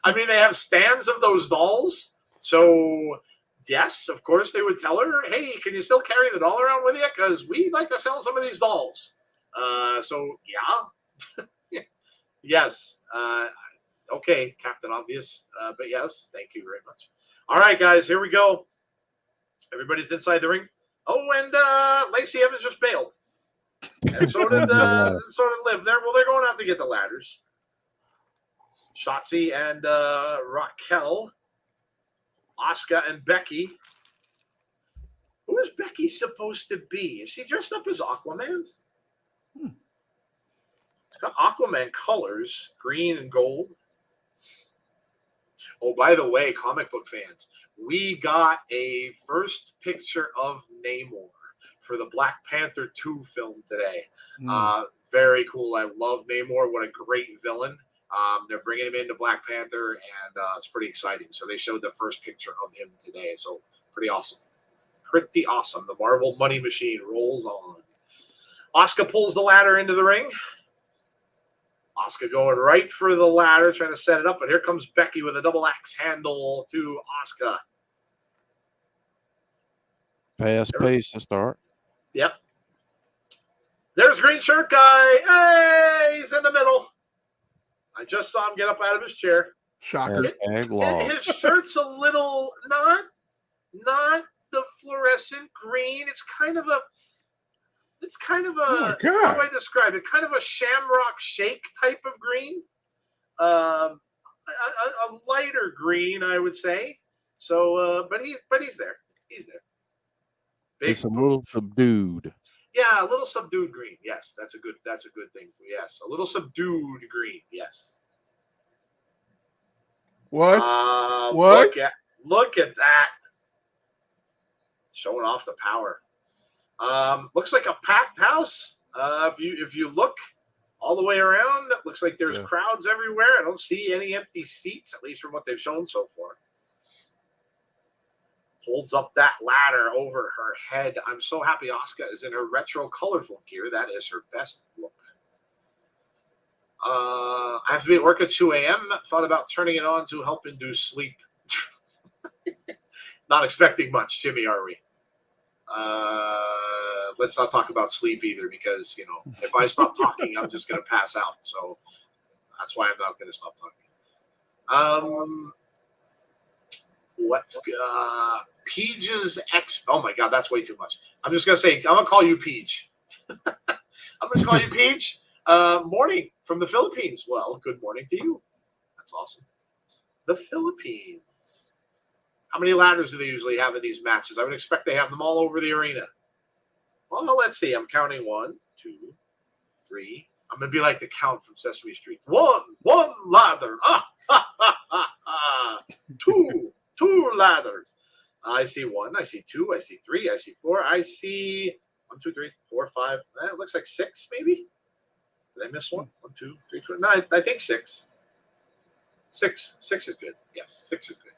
I mean, they have stands of those dolls. So, yes, of course, they would tell her, hey, can you still carry the doll around with you? Because we'd like to sell some of these dolls. So, yeah. Yes. Okay, Captain Obvious. But yes, thank you very much. All right, guys, here we go. Everybody's inside the ring. Oh, and Lacey Evans just bailed. And so did Liv. They're going out to get the ladders. Shotzi and Raquel, Asuka and Becky. Who is Becky supposed to be? Is she dressed up as Aquaman? It's got Aquaman colors, green and gold. Oh, by the way, comic book fans, we got a first picture of Namor for the Black Panther 2 film today. Very cool. I love Namor. What a great villain. They're bringing him into Black Panther, and it's pretty exciting. So they showed the first picture of him today. So pretty awesome. Pretty awesome. The Marvel money machine rolls on. Asuka pulls the ladder into the ring. Asuka going right for the ladder, trying to set it up. But here comes Becky with a double axe handle to Asuka. Fast pace to start. Yep. There's green shirt guy. Hey, he's in the middle. I just saw him get up out of his chair. Shocker. His shirt's a little not the fluorescent green. It's kind of a how do I describe it? Kind of a shamrock shake type of green. A lighter green, I would say. So but he's there. He's there. It's a little subdued. Yeah, a little subdued green. Yes, that's a good thing. Yes, a little subdued green. Yes. What? What? Look at that. Showing off the power. Looks like a packed house. If you look all the way around, it looks like there's crowds everywhere. I don't see any empty seats, at least from what they've shown so far. Holds up that ladder over her head. I'm so happy Asuka is in her retro colorful gear. That is her best look. I have to be at work at 2 a.m. Thought about turning it on to help induce sleep. Not expecting much, Jimmy, are we? Let's not talk about sleep either, because, if I stop talking, I'm just going to pass out. So that's why I'm not going to stop talking. What's Peage's ex? Oh my God, that's way too much. I'm just gonna say, I'm gonna call you Peach. I'm gonna call you Peach. Morning from the Philippines. Well, good morning to you. That's awesome. The Philippines. How many ladders do they usually have in these matches? I would expect they have them all over the arena. Well, let's see. I'm counting 1, 2, 3. I'm gonna be like the Count from Sesame Street. One ladder. Two ladders. I see 1. I see 2. I see 3. I see 4. I see 1, 2, 3, 4, 5. It looks like 6, maybe. Did I miss 1? 1, 2, 3, 4. No, I think 6. 6 is good. Yes, 6 is good.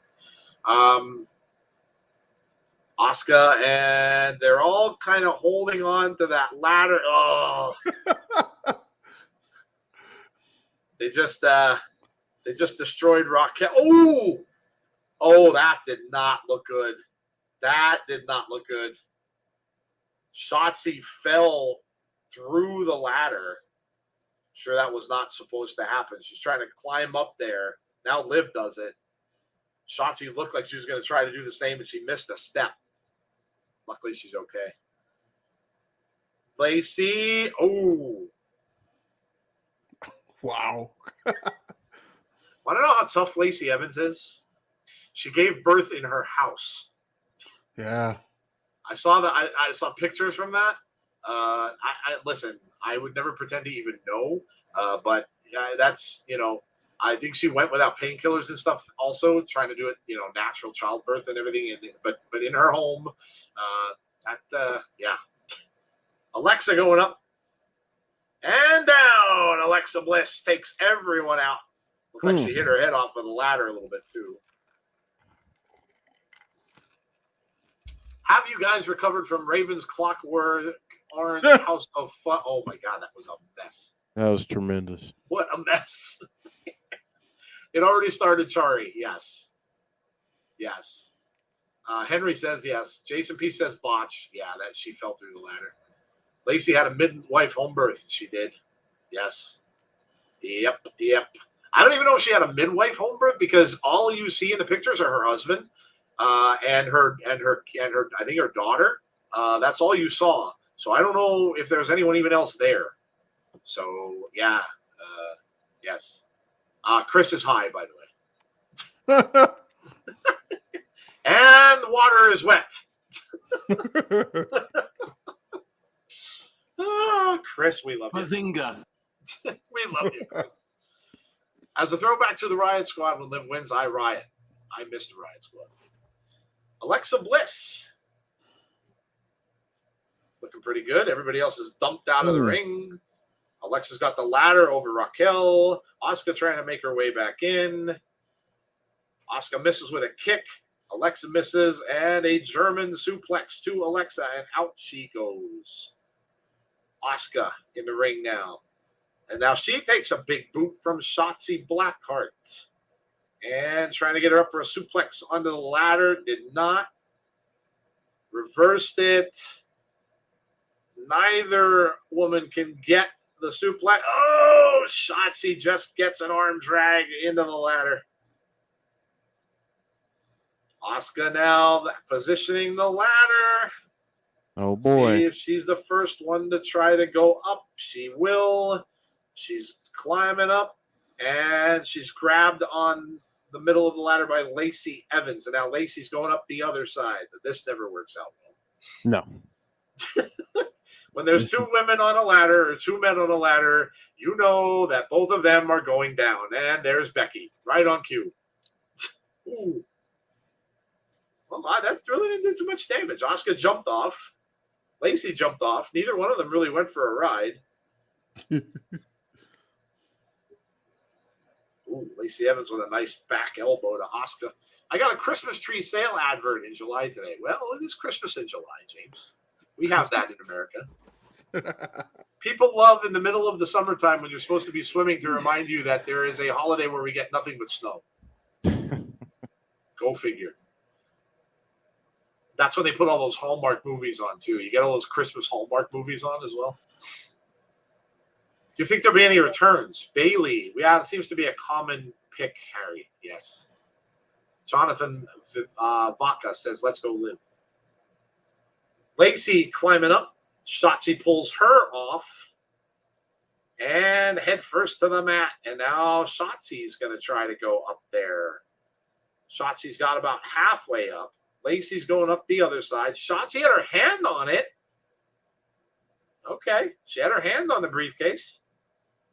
Asuka, and they're all kind of holding on to that ladder. Oh, they just destroyed Raquel. Oh, that did not look good. That did not look good. Shotzi fell through the ladder. Sure, that was not supposed to happen. She's trying to climb up there. Now Liv does it. Shotzi looked like she was going to try to do the same, and she missed a step. Luckily, she's okay. Lacey. Oh. Wow. Want to know how tough Lacey Evans is? She gave birth in her house. Yeah. I saw that. I saw pictures from that. I listen. I would never pretend to even know. But that's, I think she went without painkillers and stuff. Also trying to do it, natural childbirth and everything. But in her home, yeah. Alexa going up and down. Alexa Bliss takes everyone out. Looks like she hit her head off of the ladder a little bit too. Have you guys recovered from Raven's Clockwork Orange House of Fun? Oh my God, that was a mess. That was tremendous. What a mess. It already started, Chari. Yes. Yes. Henry says yes. Jason P says botch. Yeah, that she fell through the ladder. Lacey had a midwife home birth. She did. Yes. Yep. I don't even know if she had a midwife home birth because all you see in the pictures are her husband and her I think her daughter. That's all you saw. So I don't know if there's anyone even else there. So yeah. Yes. Chris is high, by the way. And the water is wet. Oh, Chris, we love you. Bazinga. We love you, Chris. As a throwback to the Riot Squad, when Liv wins, I riot. I miss the Riot Squad. Alexa Bliss. Looking pretty good. Everybody else is dumped out of the ring. Alexa's got the ladder over Raquel. Asuka trying to make her way back in. Asuka misses with a kick. Alexa misses, and a German suplex to Alexa, and out she goes. Asuka in the ring now. And now she takes a big boot from Shotzi Blackheart. And trying to get her up for a suplex onto the ladder. Did not. Reversed it. Neither woman can get the suplex. Oh, Shotzi just gets an arm drag into the ladder. Asuka now positioning the ladder. Oh, boy. See if she's the first one to try to go up. She will. She's climbing up, and she's grabbed on the middle of the ladder by Lacey Evans. And now Lacey's going up the other side. But this never works out well. No. When there's two women on a ladder or two men on a ladder, you know that both of them are going down. And there's Becky, right on cue. Ooh. Well, that really didn't do too much damage. Asuka jumped off. Lacey jumped off. Neither one of them really went for a ride. Ooh, Lacey Evans with a nice back elbow to Asuka. I got a Christmas tree sale advert in July today. Well, it is Christmas in July, James. We have that in America. People love in the middle of the summertime when you're supposed to be swimming to remind you that there is a holiday where we get nothing but snow. Go figure. That's when they put all those Hallmark movies on, too. You get all those Christmas Hallmark movies on as well. Do you think there'll be any returns? Bailey. Yeah, it seems to be a common pick, Harry. Yes. Jonathan Vaca says, let's go Liv. Lacey climbing up. Shotzi pulls her off. And head first to the mat. And now Shotzi's going to try to go up there. Shotzi's got about halfway up. Lacey's going up the other side. Shotzi had her hand on it. Okay. She had her hand on the briefcase.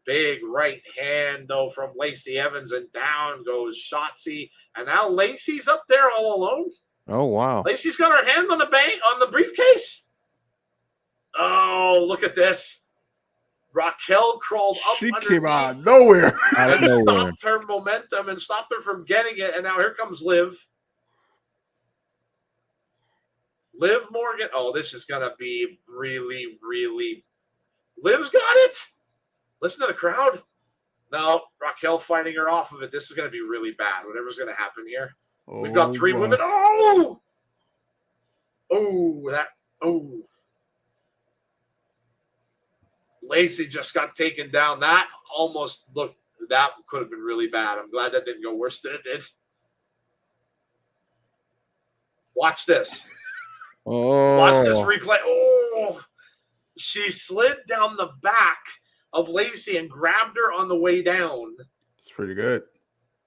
Big right hand, though, from Lacey Evans. And down goes Shotzi. And now Lacey's up there all alone. Oh, wow. Lacey's got her hand on the briefcase. Oh, look at this. Raquel crawled up. She came out of nowhere. And stopped her momentum and stopped her from getting it. And now here comes Liv. Liv Morgan. Oh, this is going to be really, really. Liv's got it. Listen to the crowd. No, Raquel fighting her off of it. This is going to be really bad. Whatever's going to happen here. Oh, we've got three women. Oh! Oh. Lacey just got taken down. That could have been really bad. I'm glad that didn't go worse than it did. Watch this. Oh. Watch this replay. Oh, she slid down the back of Lacey and grabbed her on the way down. It's pretty good.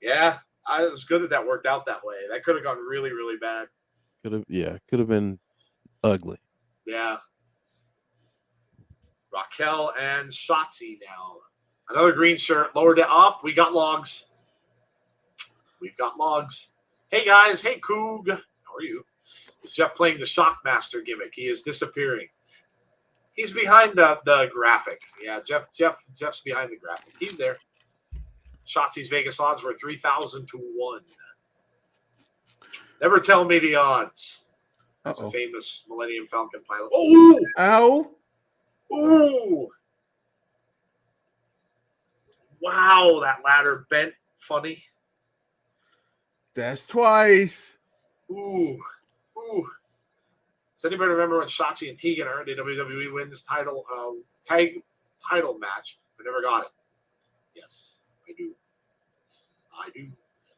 Yeah, it was good that worked out that way. That could have gone really, really bad. Could have been ugly. Yeah. Raquel and Shotzi now. Another green shirt. Lowered it up. We got logs. We've got logs. Hey, guys. Hey, Coog. How are you? Is Jeff playing the Shockmaster gimmick? He is disappearing. He's behind the graphic. Yeah, Jeff's behind the graphic. He's there. Shotzi's Vegas odds were 3,000 to 1. Never tell me the odds. That's a famous Millennium Falcon pilot. Oh! Ow! Ooh! Wow, that ladder bent funny. That's twice. Ooh. Does anybody remember when Shotzi and Tegan earned a WWE Women's title tag title match? I never got it. Yes, I do.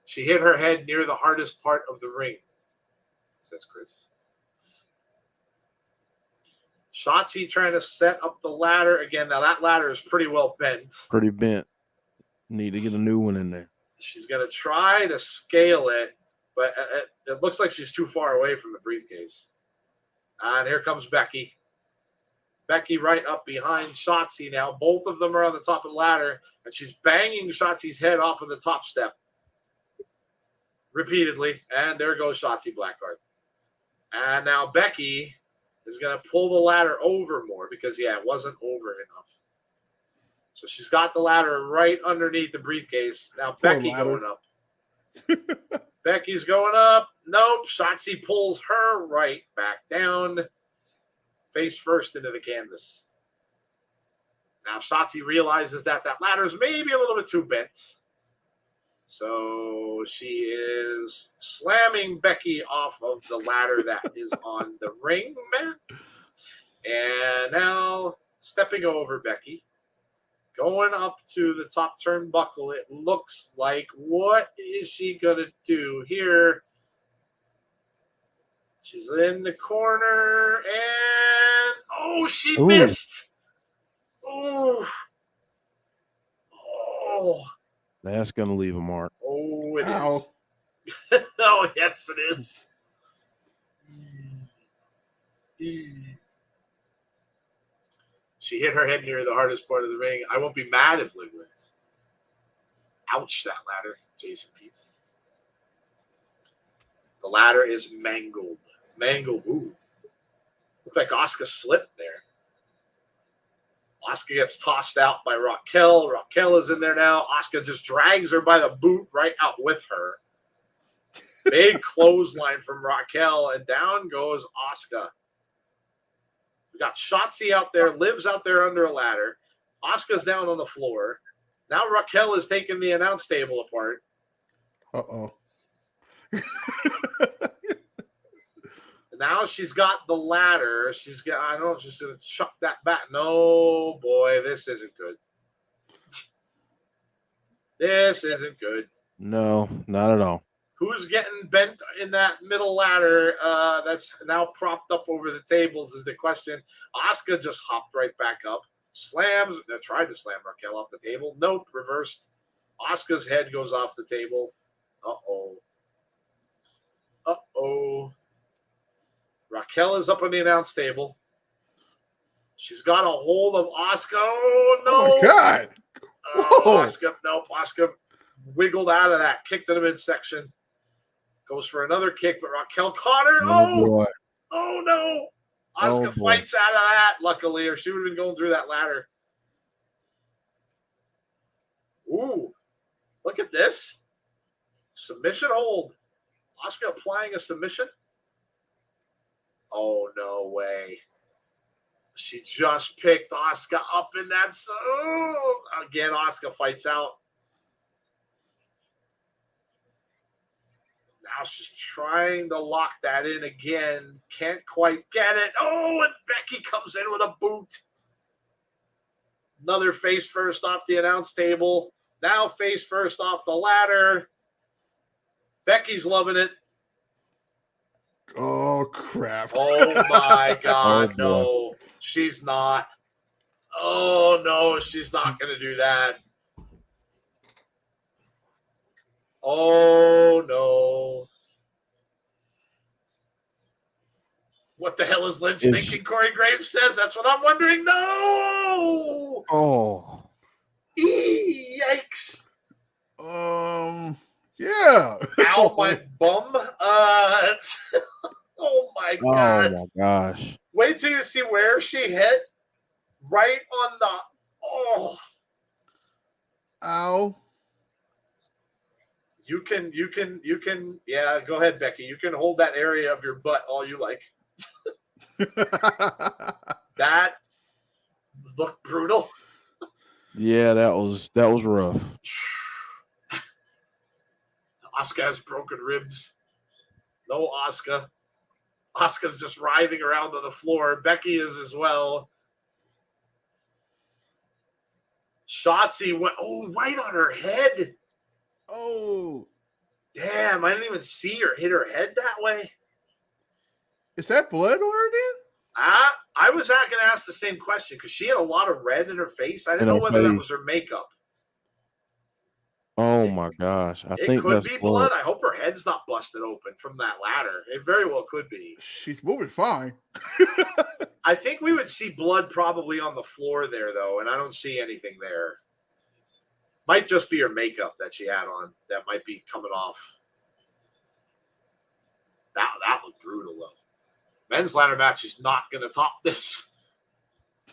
She hit her head near the hardest part of the ring, says Chris. Shotzi trying to set up the ladder again. Now that ladder is pretty well bent. Pretty bent. Need to get a new one in there. She's going to try to scale it, but it looks like she's too far away from the briefcase. And here comes Becky. Becky right up behind Shotzi now. Both of them are on the top of the ladder, and she's banging Shotzi's head off of the top step repeatedly. And there goes Shotzi Blackheart. And now Becky is going to pull the ladder over more because, it wasn't over enough. So she's got the ladder right underneath the briefcase. Now Becky going up. Becky's going up. Nope. Shotzi pulls her right back down. Face first into the canvas. Now Shotzi realizes that ladder's maybe a little bit too bent. So she is slamming Becky off of the ladder that is on the ring mat. And now stepping over Becky. Going up to the top turnbuckle, it looks like. What is she going to do here? She's in the corner, and, she missed. Oh. That's going to leave a mark. Oh, it is. Oh, yes, it is. She hit her head near the hardest part of the ring. I won't be mad if Liv wins. Ouch, that ladder, Jason Peace. The ladder is mangled. Ooh. Looks like Asuka slipped there. Asuka gets tossed out by Raquel. Raquel is in there now. Asuka just drags her by the boot right out with her. Big clothesline from Raquel, and down goes Asuka. We got Shotzi out there, Liv's out there under a ladder. Asuka's down on the floor. Now Raquel is taking the announce table apart. Now she's got the ladder. I don't know if she's going to chuck that back. No, boy, this isn't good. This isn't good. No, not at all. Who's getting bent in that middle ladder that's now propped up over the tables is the question. Asuka just hopped right back up. Tried to slam Raquel off the table. Nope, reversed. Asuka's head goes off the table. Uh-oh. Raquel is up on the announce table. She's got a hold of Asuka. Oh, no. Oh, my God. Asuka. Nope, Asuka wiggled out of that. Kicked to the midsection. Goes for another kick, but Raquel caught her. Boy. Oh, no. Asuka fights out of that, luckily, or she would have been going through that ladder. Ooh. Look at this. Submission hold. Asuka applying a submission. Oh, no way. She just picked Asuka up in that. Again, Asuka fights out. Now she's trying to lock that in again. Can't quite get it. Oh, and Becky comes in with a boot. Another face first off the announce table. Now face first off the ladder. Becky's loving it. Oh, crap. Oh, my God. No, she's not. Oh, no, she's not going to do that. Oh, no. What the hell is Lynch thinking? Corey Graves says. That's what I'm wondering. No! Oh. Yikes. Yeah. Ow, my bum. Oh, my God. Oh, my gosh. Wait till you see where she hit. Right on the... Oh. Ow. You can, yeah, go ahead, Becky. You can hold that area of your butt all you like. That looked brutal. Yeah, that was rough. Asuka has broken ribs. No Asuka. Asuka's just writhing around on the floor. Becky is as well. Shotzi went, right on her head. Oh. Damn, I didn't even see her hit her head that way. Is that blood on her then? I was not going to ask the same question because she had a lot of red in her face. I didn't know whether that was her makeup. Oh, my gosh. I think could that's be blood. I hope her head's not busted open from that ladder. It very well could be. She's moving fine. I think we would see blood probably on the floor there, though, and I don't see anything there. Might just be her makeup that she had on that might be coming off. That looked brutal, though. Men's ladder match is not going to top this.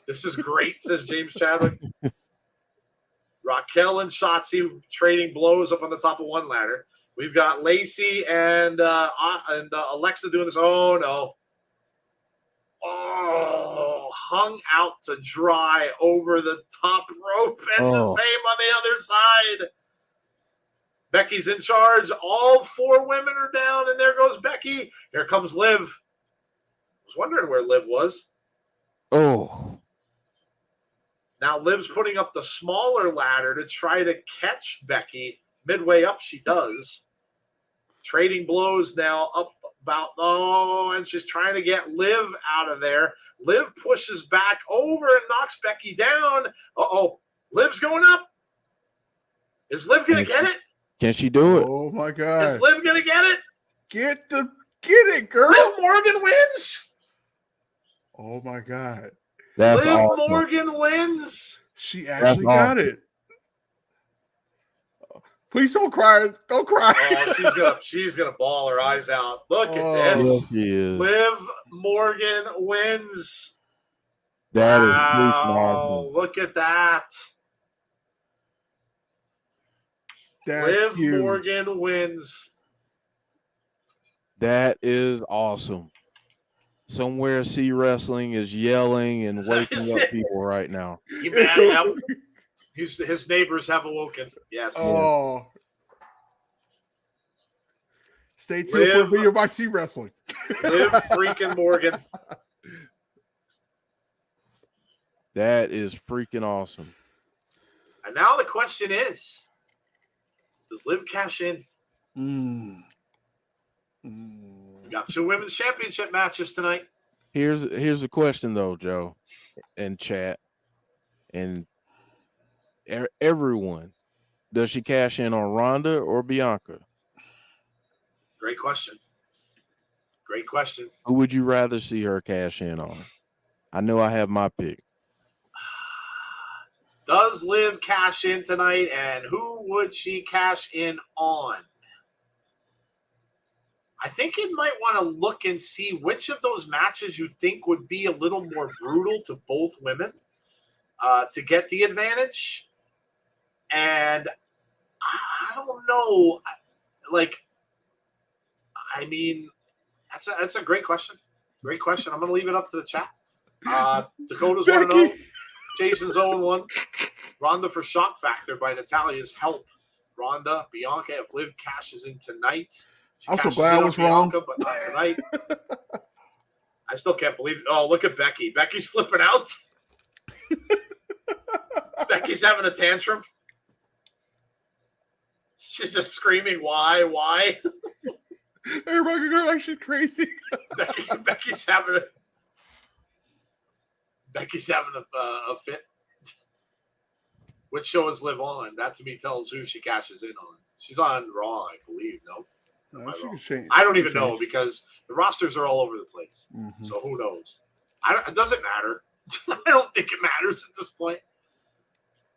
This is great, says James Chadwick. Raquel and Shotzi trading blows up on the top of one ladder. We've got Lacey and Alexa doing this. Oh, no. Oh, hung out to dry over the top rope and the same on the other side. Becky's in charge. All 4 women are down, and there goes Becky. Here comes Liv. I was wondering where Liv was. Oh. Now Liv's putting up the smaller ladder to try to catch Becky. Midway up, she does. Trading blows now up about, and she's trying to get Liv out of there. Liv pushes back over and knocks Becky down. Liv's going up. Is Liv going to get it? Can she do it? Oh, my God. Is Liv going to get it? Get it, girl. Liv Morgan wins. Oh, my God. That's Liv awesome. Morgan wins. She actually got it. Please don't cry. Don't cry. Oh, she's gonna bawl her eyes out. Look at this. Yes, she is. Liv Morgan wins. That is awesome. Look at that. That's Liv huge. Morgan wins. That is awesome. Somewhere C Wrestling is yelling and waking up people right now. His neighbors have awoken. Yes. Oh. Stay tuned for a video by C Wrestling. Liv freaking Morgan. That is freaking awesome. And now the question is, does Liv cash in? We got 2 women's championship matches tonight. Here's the question though, Joe, and chat, and everyone. Does she cash in on Ronda or Bianca? Great question. Great question. Who would you rather see her cash in on? I know I have my pick. Does Liv cash in tonight, and who would she cash in on? I think you might want to look and see which of those matches you think would be a little more brutal to both women to get the advantage. And I don't know. That's a great question. Great question. I'm going to leave it up to the chat. Dakota's want to know. Jason's own one. Ronda for shock factor by Natalya's help. Ronda, Bianca, if Liv cashes in tonight. I'm so glad I was wrong. But not tonight. I still can't believe it. Oh, look at Becky. Becky's flipping out. Becky's having a tantrum. She's just screaming, why? Everybody go like she's crazy. Becky's having a fit. Which show is Liv on? That to me tells who she cashes in on. She's on Raw, I believe. No, She can change. I don't even know because the rosters are all over the place. Mm-hmm. So who knows? It doesn't matter. I don't think it matters at this point.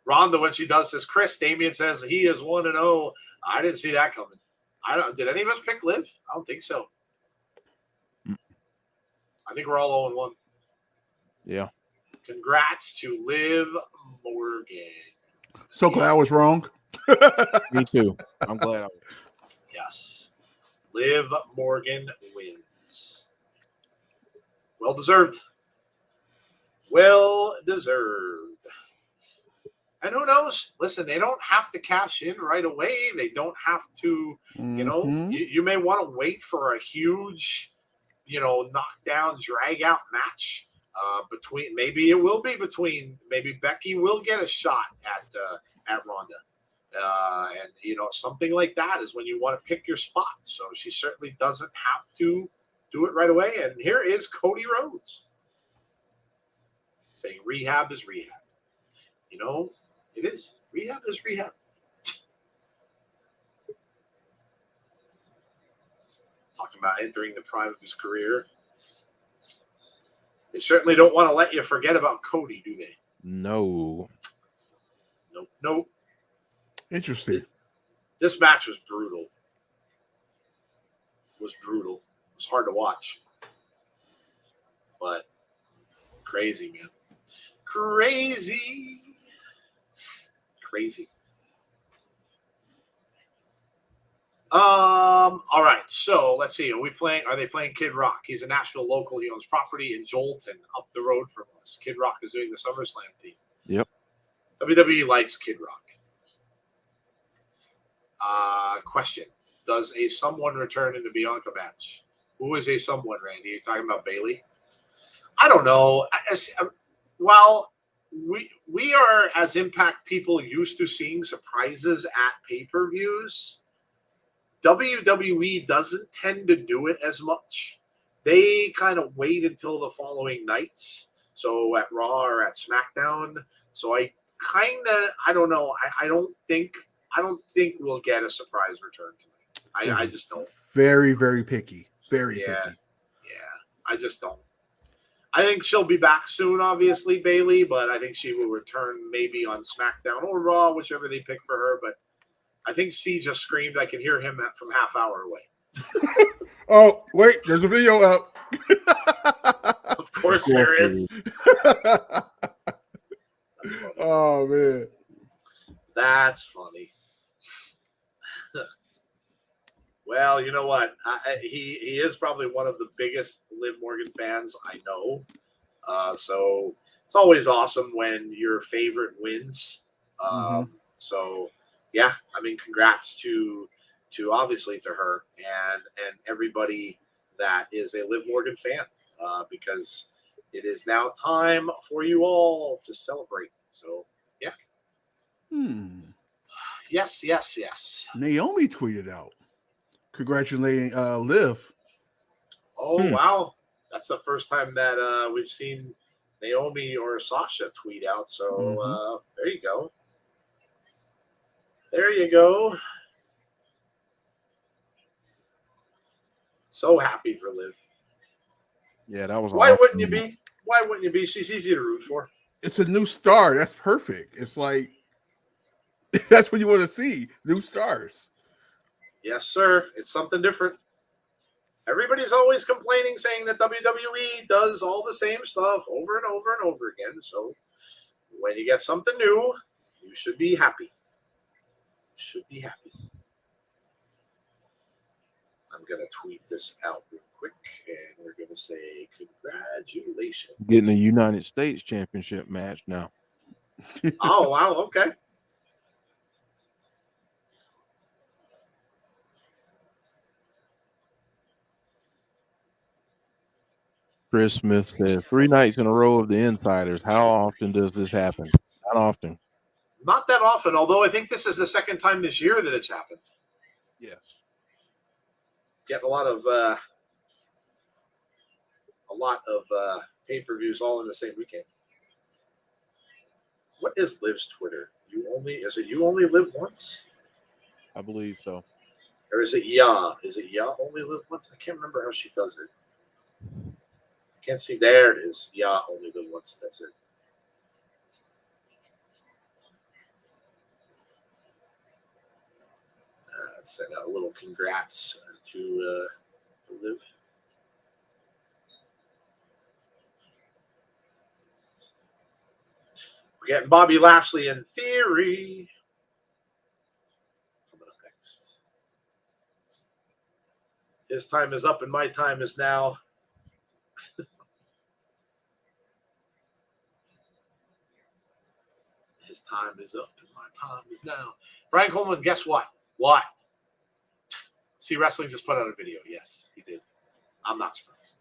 Ronda, when she does, says, Chris, Damian says he is 1-0. I didn't see that coming. Did any of us pick Liv? I don't think so. I think we're all 0-1. Yeah. Congrats to Liv Morgan. So glad I was wrong. Me too. I'm glad I was. Yes. Liv Morgan wins. Well deserved. Well deserved. And who knows? Listen, they don't have to cash in right away. They don't have to, you may want to wait for a huge, knockdown, drag out match maybe Becky will get a shot at Ronda. And something like that is when you want to pick your spot. So she certainly doesn't have to do it right away. And here is Cody Rhodes saying rehab is rehab. It is. Rehab is rehab. Talking about entering the prime of his career. They certainly don't want to let you forget about Cody, do they? No. Nope. Interesting. This match was brutal. It was hard to watch. But crazy, man. Crazy. All right, so let's see. Are they playing Kid Rock? He's a Nashville local. He owns property in Jolton up the road from us. Kid Rock is doing the SummerSlam theme. Yep. WWE likes Kid Rock. Question. Does a someone return in the Bianca match? Who is a someone, Randy? Are you talking about Bayley? I don't know. We are, as Impact people, used to seeing surprises at pay-per-views. WWE doesn't tend to do it as much. They kind of wait until the following nights. So at Raw or at SmackDown. So I don't know. I don't think we'll get a surprise return tonight. I just don't. Very, very picky. Very picky. Yeah. I just don't. I think she'll be back soon, obviously, Bayley, but I think she will return maybe on SmackDown or Raw, whichever they pick for her. But I think C just screamed. I can hear him from half hour away. Oh, wait, there's a video up. Of course there is. Oh, man. That's funny. Well, you know what? He is probably one of the biggest Liv Morgan fans I know. So it's always awesome when your favorite wins. So, yeah, I mean, congrats to obviously to her and everybody that is a Liv Morgan fan because it is now time for you all to celebrate. So, yeah. Yes. Naomi tweeted out, congratulating Liv. Oh, wow. That's the first time that we've seen Naomi or Sasha tweet out. So there you go. There you go. So happy for Liv. Yeah, that was Why awesome. wouldn't you be? Why wouldn't you be? She's easy to root for. It's a new star. That's perfect. It's like, that's what you want to see. New stars. Yes, sir. It's something different. Everybody's always complaining, saying that WWE does all the same stuff over and over and over again. So when you get something new, you should be happy. I'm going to tweet this out real quick, and we're going to say congratulations. Getting a United States Championship match now. Oh, wow. Okay. Chris Smith says 3 nights in a row of the Insiders. How often does this happen? Not often. Not that often, although I think this is the second time this year that it's happened. Yes. Getting a lot of pay-per-views all in the same weekend. What is Liv's Twitter? You only live once? I believe so. Or is it Ya? Is it Ya only live once? I can't remember how she does it. I can't see. There it is. Ya only live once. That's it. Send out a little congrats to Liv. We're getting Bobby Lashley in Theory. Coming up next. His time is up and my time is now. His time is up and my time is now. Brian Coleman, guess what? What? See, Wrestling just put out a video. Yes, he did. I'm not surprised.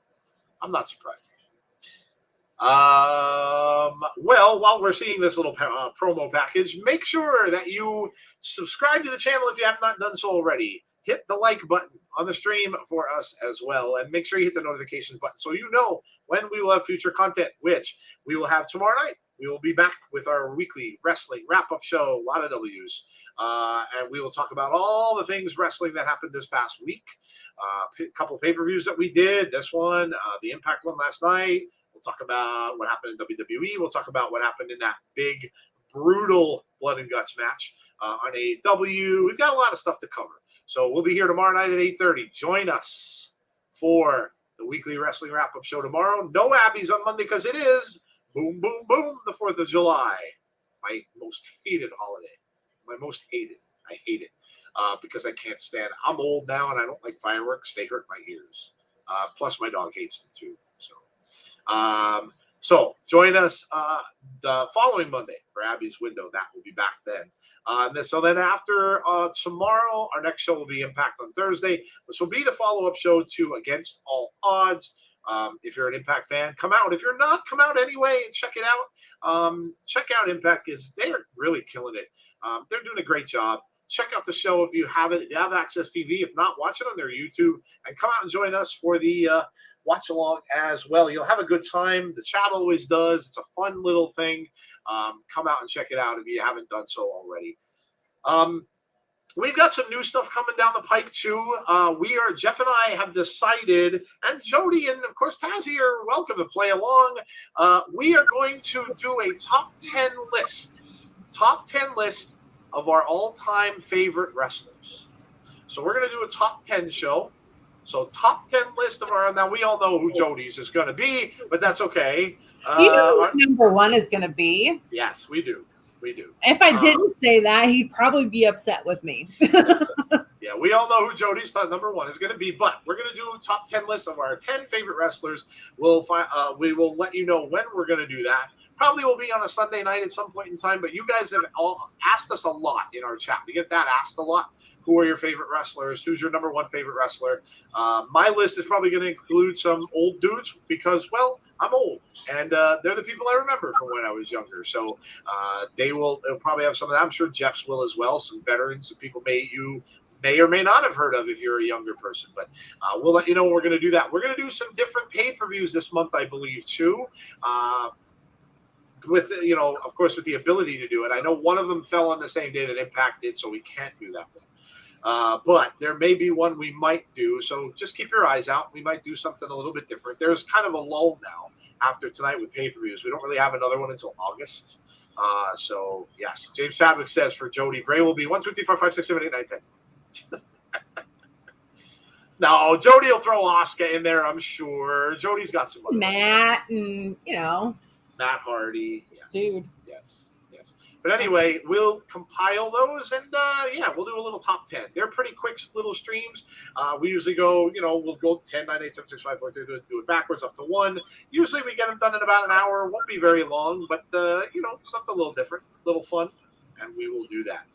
Well, while we're seeing this little promo package, make sure that you subscribe to the channel if you have not done so already. Hit the like button on the stream for us as well. And make sure you hit the notification button so you know when we will have future content, which we will have tomorrow night. We will be back with our weekly wrestling wrap-up show, a lot of W's. And we will talk about all the things wrestling that happened this past week. A couple of pay-per-views that we did. This one, the Impact one last night. We'll talk about what happened in WWE. We'll talk about what happened in that big, brutal blood and guts match on AEW. We've got a lot of stuff to cover. So we'll be here tomorrow night at 8:30. Join us for the weekly wrestling wrap-up show tomorrow. No Abby's on Monday because it is boom, boom, boom, the 4th of July. My most hated holiday. My most hated. I hate it because I can't stand it. I'm old now and I don't like fireworks. They hurt my ears. Plus my dog hates them too. So join us the following Monday for Abby's Window. That will be back then. So then after tomorrow, our next show will be Impact on Thursday, which will be the follow-up show to Against All Odds. If you're an Impact fan, come out. If you're not, come out anyway and check it out. Check out Impact because they're really killing it. They're doing a great job. Check out the show if you have it. If you have Access TV. If not, watch it on their YouTube and come out and join us for the watch along as well. You'll have a good time. The chat always does. It's a fun little thing. Come out and check it out if you haven't done so already. We've got some new stuff coming down the pike too. Jeff and I have decided, and Jody and of course Tazzy are welcome to play along. We are going to do a top 10 list of our all-time favorite wrestlers. So we're going to do a top 10 show. So top 10 list of our, now we all know who Jody's is going to be, but that's okay. You know who number one is going to be? Yes, we do. If I didn't say that, he'd probably be upset with me. Yeah, we all know who Jody's number one is going to be, but we're going to do top 10 lists of our 10 favorite wrestlers. We will let you know when we're going to do that. Probably will be on a Sunday night at some point in time, but you guys have all asked us a lot in our chat. We get that asked a lot. Who are your favorite wrestlers? Who's your number one favorite wrestler? My list is probably going to include some old dudes because, well, I'm old, and they're the people I remember from when I was younger. So they'll probably have some of that. I'm sure Jeff's will as well. Some veterans, some people you may or may not have heard of if you're a younger person. But we'll let you know when we're going to do that. We're going to do some different pay-per-views this month, I believe, too. With, of course, with the ability to do it. I know one of them fell on the same day that Impact did, so we can't do that one. But there may be one we might do, so just keep your eyes out. We might do something a little bit different. There's kind of a lull now after tonight with pay-per-views. We don't really have another one until August. So, yes, James Chadwick says for Jody, Bray will be 1, 2, 3, 4, 5, 6, 7, 8, 9, 10. No, Jody will throw Asuka in there, I'm sure. Jody's got some other Matt and, Matt Hardy. Yes. Dude. Yes. But anyway, we'll compile those and, we'll do a little top 10. They're pretty quick little streams. We usually go, we'll go 10, 9, 8, 7, 6, 5, 4, 3, do it backwards up to 1. Usually we get them done in about an hour. Won't be very long, but, something a little different, a little fun, and we will do that.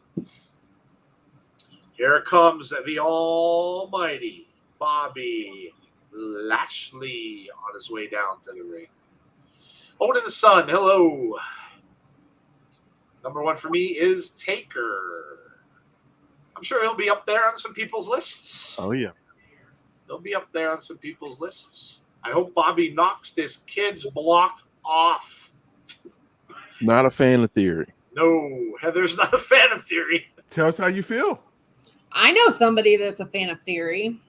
Here comes the almighty Bobby Lashley on his way down to the ring. Owen in the Sun, hello. Number one for me is Taker. I'm sure he'll be up there on some people's lists. Oh, yeah. He'll be up there on some people's lists. I hope Bobby knocks this kid's block off. Not a fan of Theory. No, Heather's not a fan of Theory. Tell us how you feel. I know somebody that's a fan of Theory.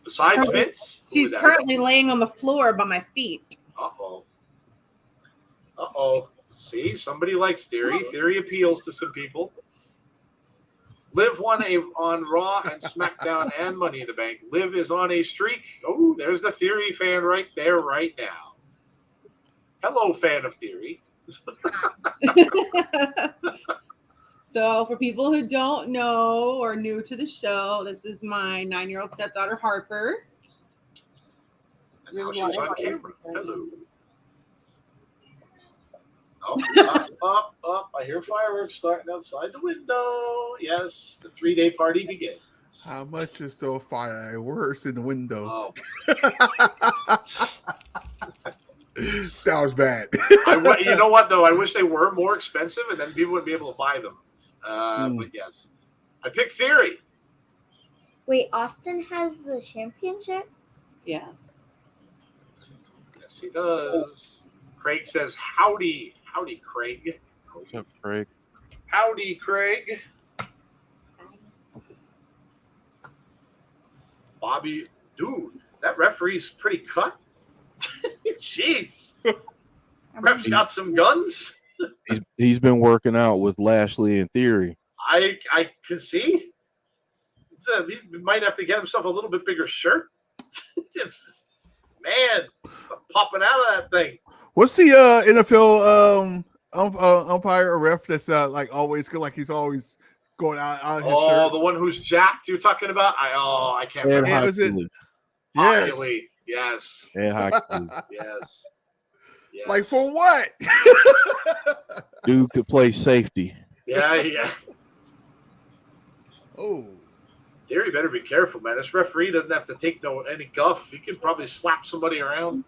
Besides Vince? She's currently laying on the floor by my feet. Uh-oh. See, somebody likes Theory. Theory appeals to some people. Liv won on Raw and SmackDown and Money in the Bank. Liv is on a streak. Oh, there's the Theory fan right there right now. Hello, fan of Theory. So for people who don't know or new to the show, this is my 9-year-old stepdaughter, Harper. And now she's on camera. Hello. Up. I hear fireworks starting outside the window. Yes, the 3-day party begins. How much is those fireworks in the window? That was bad. You know what, though? I wish they were more expensive, and then people would be able to buy them. But yes, I picked Theory. Wait, Austin has the championship? Yes. Yes, he does. Craig says, howdy. Howdy, Craig. What's up, Craig? Howdy, Craig. Bobby, dude, that referee's pretty cut. Jeez. Ref's got some guns. He's been working out with Lashley and Theory. I can see. He might have to get himself a little bit bigger shirt. Man, popping out of that thing. What's the NFL umpire or ref that's like always good? Like he's always going out of his shirt? The one who's jacked you're talking about? I can't remember. Hockey. Yes. Yes. Like for what? Dude could play safety. Yeah. Oh. Theory better be careful, man. This referee doesn't have to take any guff. He can probably slap somebody around.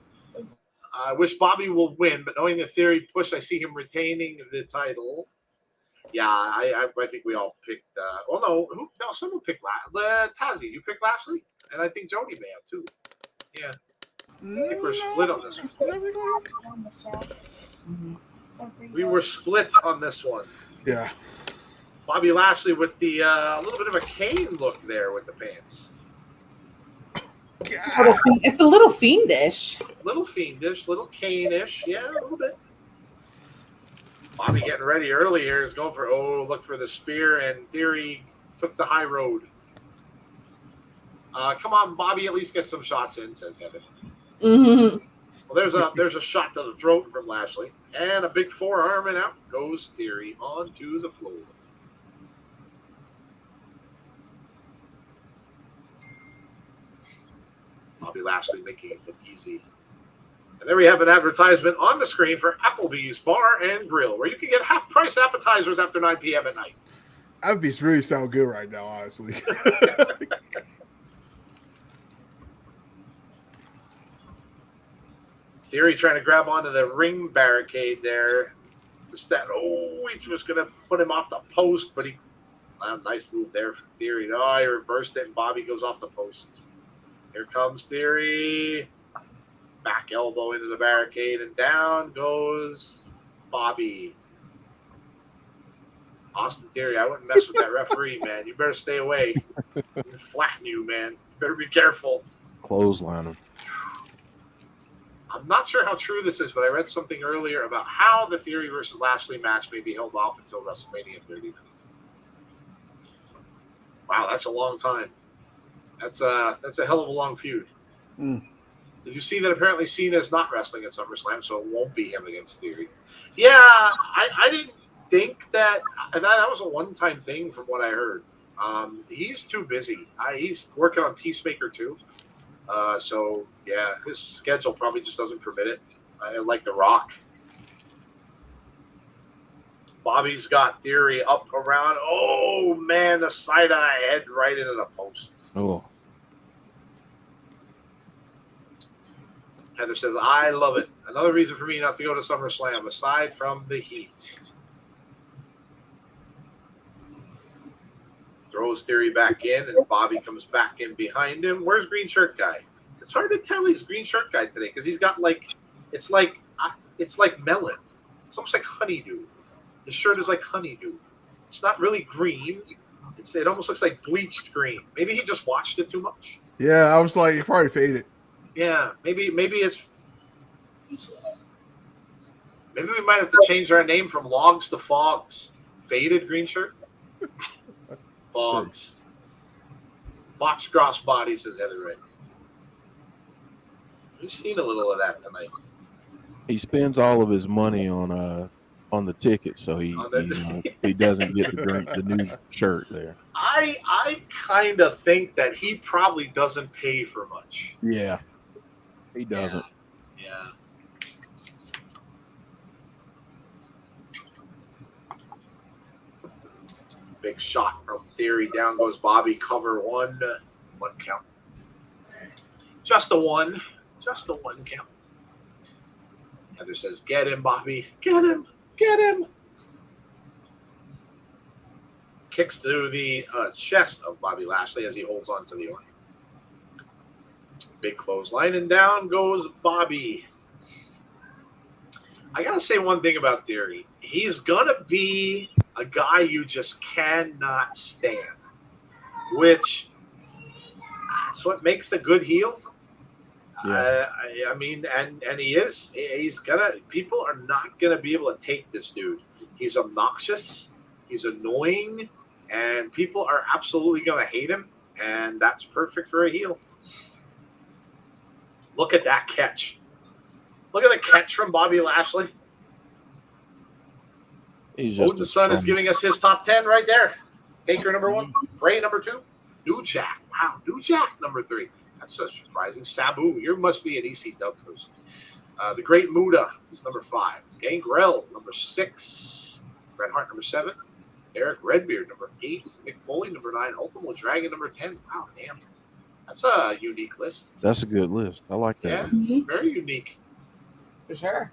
I wish Bobby will win, but knowing the Theory push, I see him retaining the title. Yeah, I think we all picked. Someone picked Tazzy. You picked Lashley, and I think Jody may have too. Yeah, I think we're split on this one. We were split on this one. Yeah. Bobby Lashley with the little bit of a Kane look there with the pants. It's a little fiendish. Little Kane-ish. Yeah, a little bit. Bobby getting ready early here is going for, look for the spear, and Theory took the high road. Come on, Bobby, at least get some shots in, says Evan. Mm-hmm. Well, there's a shot to the throat from Lashley, and a big forearm, and out goes Theory onto the floor. Bobby Lashley making it look easy. And there we have an advertisement on the screen for Applebee's Bar and Grill, where you can get half-price appetizers after 9 p.m. at night. Applebee's really sound good right now, honestly. Theory trying to grab onto the ring barricade there. He was going to put him off the post, but nice move there from Theory. He reversed it, and Bobby goes off the post. Here comes Theory. Back elbow into the barricade, and down goes Bobby. Austin Theory, I wouldn't mess with that referee, man. You better stay away. He'll flatten you, man. You better be careful. Clothesline him. I'm not sure how true this is, but I read something earlier about how the Theory versus Lashley match may be held off until WrestleMania 39. Wow, that's a long time. That's a hell of a long feud. Did you see that apparently Cena's not wrestling at SummerSlam, so it won't be him against Theory? Yeah, I didn't think that, and that was a one-time thing from what I heard. He's too busy. He's working on Peacemaker too. So, yeah, his schedule probably just doesn't permit it. Like The Rock. Bobby's got Theory up around. Oh, man, the side-eye head right into the post. Oh. Heather says, I love it. Another reason for me not to go to SummerSlam, aside from the heat. Throws Theory back in, and Bobby comes back in behind him. Where's Green Shirt Guy? It's hard to tell he's Green Shirt Guy today because he's got it's like melon. It's almost like honeydew. His shirt is like honeydew. It's not really green. It almost looks like bleached green. Maybe he just watched it too much. Yeah, I was like, it probably faded. Yeah, maybe it's. Maybe we might have to change our name from Logs to Fogs. Faded green shirt. Fogs. Botched cross body, says Heather Ray. We've seen a little of that tonight. He spends all of his money on the ticket, so he doesn't get the new shirt there. I kind of think that he probably doesn't pay for much. Yeah, he doesn't. Yeah. Big shot from Theory. Down goes Bobby. Cover one. One count. Just a one. Just a one count. Heather says, get him, Bobby. Get him. Get him. Kicks to the chest of Bobby Lashley as he holds on to the arm. Big clothesline, and down goes Bobby. I got to say one thing about Theory. He's going to be a guy you just cannot stand, which that's what makes a good heel. Yeah. I mean, and he is. He's gonna. People are not gonna be able to take this dude. He's obnoxious. He's annoying, and people are absolutely gonna hate him. And that's perfect for a heel. Look at that catch. Look at the catch from Bobby Lashley. Odin the Sun is giving us his top 10 right there. Taker number 1, Bray number 2, New Jack. Wow, New Jack number 3. That's so surprising. Sabu, you must be an ECW person. The Great Muda is number 5. Gangrel number 6. Bret Hart number 7. Eric Redbeard number 8. Mick Foley number 9. Ultimo Dragon number 10. Wow, damn. That's a unique list. That's a good list. I like that. Yeah, very unique. For sure.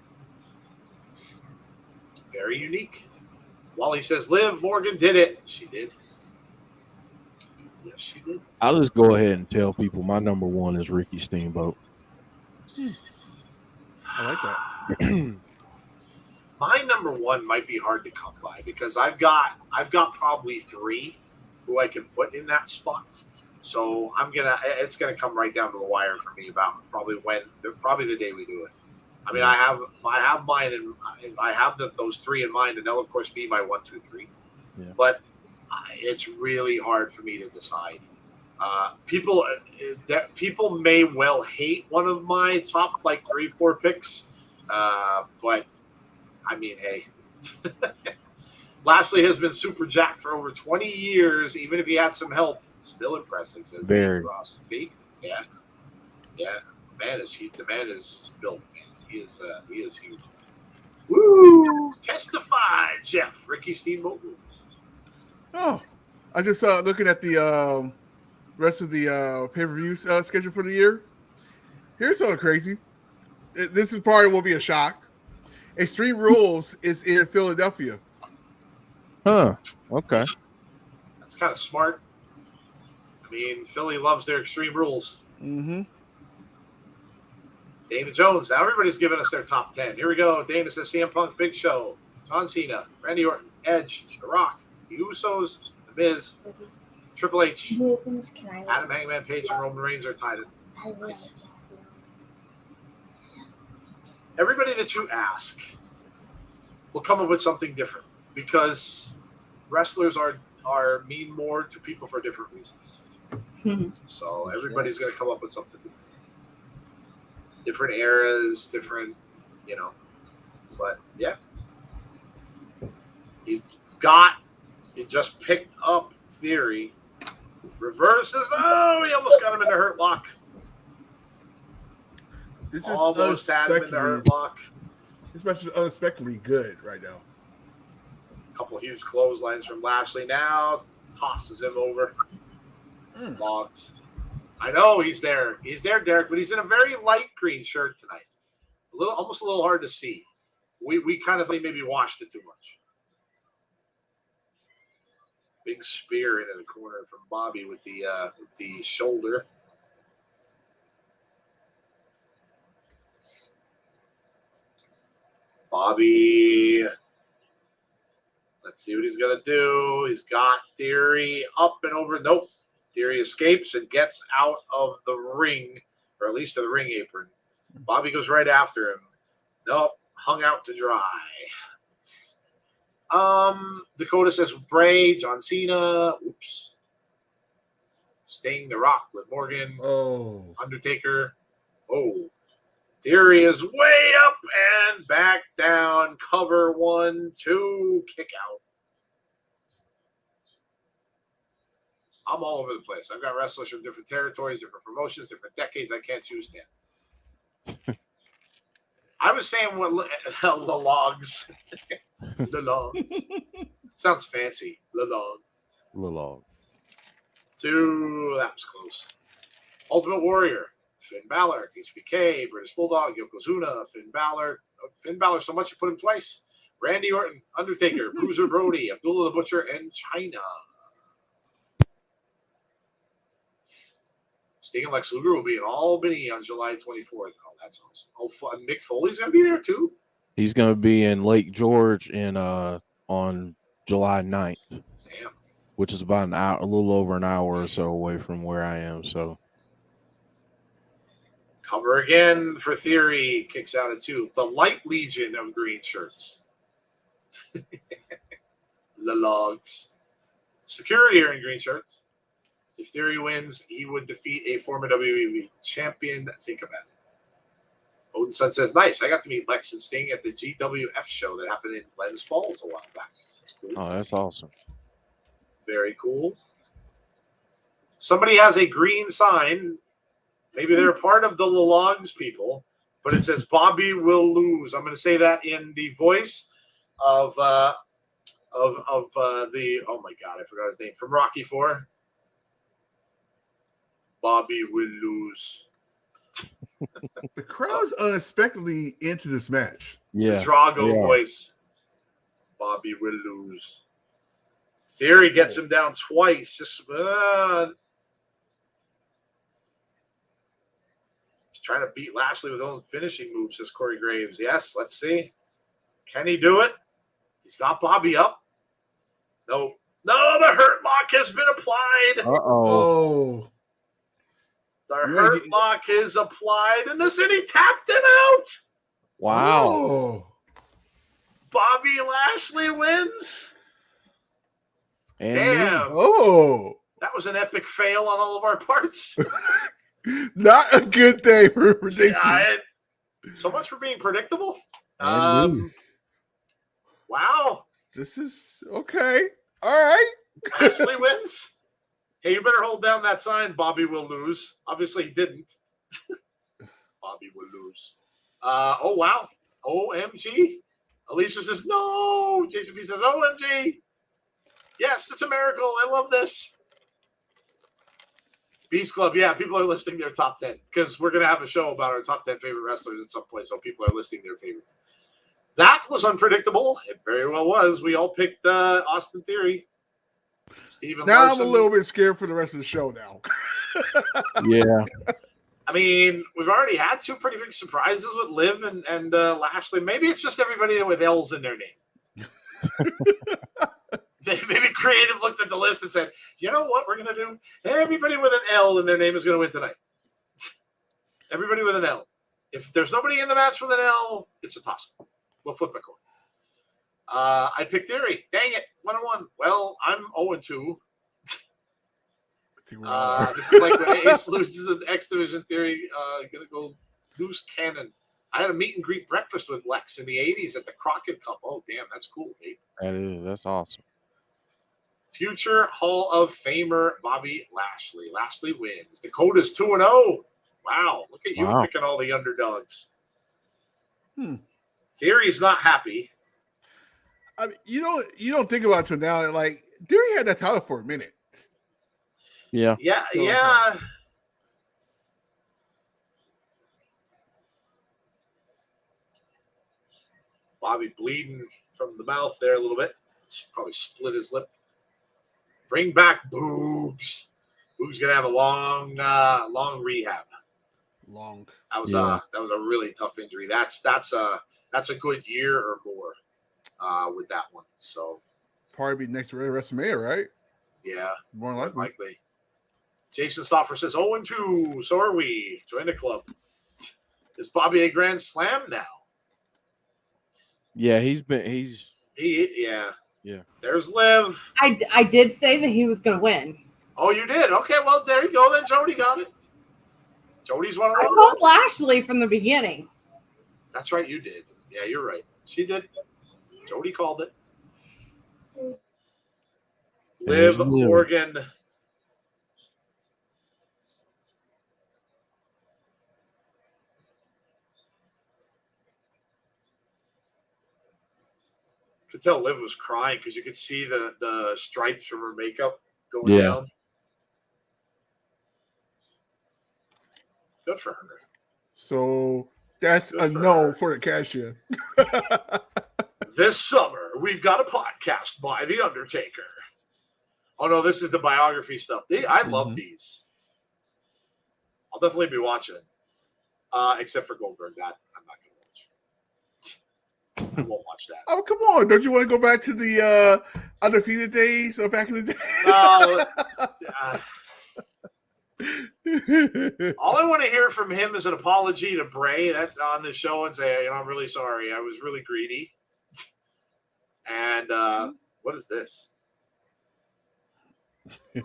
Very unique. Wally says, Liv Morgan did it. She did. Yes, she did. I'll just go ahead and tell people my number 1 is Ricky Steamboat. I like that. My number 1 might be hard to come by because I've got probably 3 who I can put in that spot. So it's gonna come right down to the wire for me about probably the day we do it. I mean, I have mine, and I have those 3 in mind, and they'll of course be my 1, 2, 3. Yeah. But it's really hard for me to decide. People may well hate one of my top 3, 4 picks, but I mean, hey. Lashley has been super jacked for over 20 years. Even if he had some help, still impressive. Says Very. Ross. Yeah. The man is built. He is huge. Woo! Testify, Jeff. Ricky Steamboat moves. Oh, I just looking at the rest of the pay-per-view schedule for the year. Here's something crazy. This is probably will be a shock. Extreme Rules is in Philadelphia. Huh. Okay. That's kind of smart. I mean, Philly loves their Extreme Rules. Mm-hmm. Dana Jones. Now everybody's giving us their top 10. Here we go. Dana says CM Punk, Big Show, John Cena, Randy Orton, Edge, The Rock, The Usos, The Miz, Triple H, Adam Hangman Page, and Roman Reigns are tied in. Nice. Everybody that you ask will come up with something different because wrestlers are mean more to people for different reasons. So everybody's going to come up with something different. Different eras, different, but yeah. He just picked up Theory. Reverses. Oh, he almost got him in the hurt lock. Almost had him in the hurt lock. This match is unexpectedly good right now. A couple huge clotheslines from Lashley now. Tosses him over. Logs. I know he's there. He's there, Derek, but he's in a very light green shirt tonight. Almost a little hard to see. We kind of maybe washed it too much. Big spear into the corner from Bobby with the shoulder. Bobby. Let's see what he's going to do. He's got Theory up and over. Nope. Theory escapes and gets out of the ring, or at least to the ring apron. Bobby goes right after him. Nope. Hung out to dry. Dakota says Bray, John Cena. Oops. Sting, The Rock, Liv Morgan. Oh. Undertaker. Oh. Theory is way up and back down. Cover 1, 2, kick out. I'm all over the place. I've got wrestlers from different territories, different promotions, different decades. I can't choose 10. I was saying the logs. The logs. Sounds fancy. The log. The log. 2. That was close. Ultimate Warrior. Finn Balor, HBK, British Bulldog, Yokozuna, Finn Balor so much you put him twice. Randy Orton, Undertaker, Bruiser Brody, Abdullah the Butcher, and China. Sting and Lex Luger will be in Albany on July 24th. Oh, that's awesome. Oh, fun. Mick Foley's going to be there too? He's going to be in Lake George on July 9th. Damn. Which is about an hour, a little over an hour or so away from where I am, so. Cover again for Theory. Kicks out at 2. The Light Legion of green shirts. The logs. Security are in green shirts. If Theory wins, he would defeat a former WWE champion. Think about it. Odin Sun says, nice. I got to meet Lex and Sting at the GWF show that happened in Glens Falls a while back. That's cool. Oh, that's awesome. Very cool. Somebody has a green sign. Maybe they're part of the Logs people, but it says Bobby will lose. I'm going to say that in the voice of the oh my God, I forgot his name, from Rocky IV. Bobby will lose. The crowd's unexpectedly into this match. Yeah. The Drago voice. Bobby will lose. Theory gets him down twice. Just trying to beat Lashley with his own finishing moves, says Corey Graves. Yes, let's see. Can he do it? He's got Bobby up. No, the hurt lock has been applied. Oh. The hurt lock is applied, and then he tapped him out. Wow. Oh. Bobby Lashley wins. And damn. Oh. That was an epic fail on all of our parts. Not a good day for predicting. So much for being predictable. Wow. This is okay. All right. Lashley wins. Hey, you better hold down that sign. Bobby will lose. Obviously, he didn't. Bobby will lose. Oh, wow. OMG. Alicia says, no. Jason P says, OMG. Yes, it's a miracle. I love this. Beast Club. Yeah, people are listing their top 10 because we're going to have a show about our top 10 favorite wrestlers at some point. So people are listing their favorites. That was unpredictable. It very well was. We all picked Austin Theory. Steven now Larson. I'm a little bit scared for the rest of the show now. Yeah. I mean, we've already had 2 pretty big surprises with Liv and Lashley. Maybe it's just everybody with L's in their name. Maybe Creative looked at the list and said, you know what we're going to do? Everybody with an L in their name is going to win tonight. Everybody with an L. If there's nobody in the match with an L, it's a toss-up. We'll flip a coin. I picked Theory. Dang it. 1-1. Well, I'm 0-2. This is like when Ace loses the X Division. Theory going to go loose cannon. I had a meet and greet breakfast with Lex in the 80s at the Crockett Cup. Oh, damn. That's cool, Abe. That's awesome. Future Hall of Famer Bobby Lashley. Lashley wins. Dakota's 2-0. Wow. Look at you picking all the underdogs. Theory's not happy. I mean, you don't think about it now. Like, Theory had that title for a minute. Yeah. Yeah. Bobby bleeding from the mouth there a little bit. Probably split his lip. Bring back Boogs. Boogs gonna have a long rehab. That was a really tough injury. That's a good year or more with that one. So probably be next WrestleMania, right? Yeah, More likely. Jason Stoffer says 0-2. So are we. Join the club. Is Bobby a Grand Slam now? Yeah, Yeah. Yeah. There's Liv. I did say that he was going to win. Oh, you did? Okay, well, there you go. Then Jody got it. Jody's 1-1. I called Lashley from the beginning. That's right, you did. Yeah, you're right. She did. Jody called it. Liv Morgan. Could tell Liv was crying because you could see the stripes from her makeup going down. Good for her. So that's a no for the cashier. This summer, we've got a podcast by The Undertaker. Oh, no, this is the biography stuff. I love these. I'll definitely be watching. Except for Goldberg. That I'm not going to watch. I won't watch that. Oh, come on. Don't you want to go back to the undefeated days or back in the day? No. All I want to hear from him is an apology to Bray on the show and say, I'm really sorry. I was really greedy. And what is this?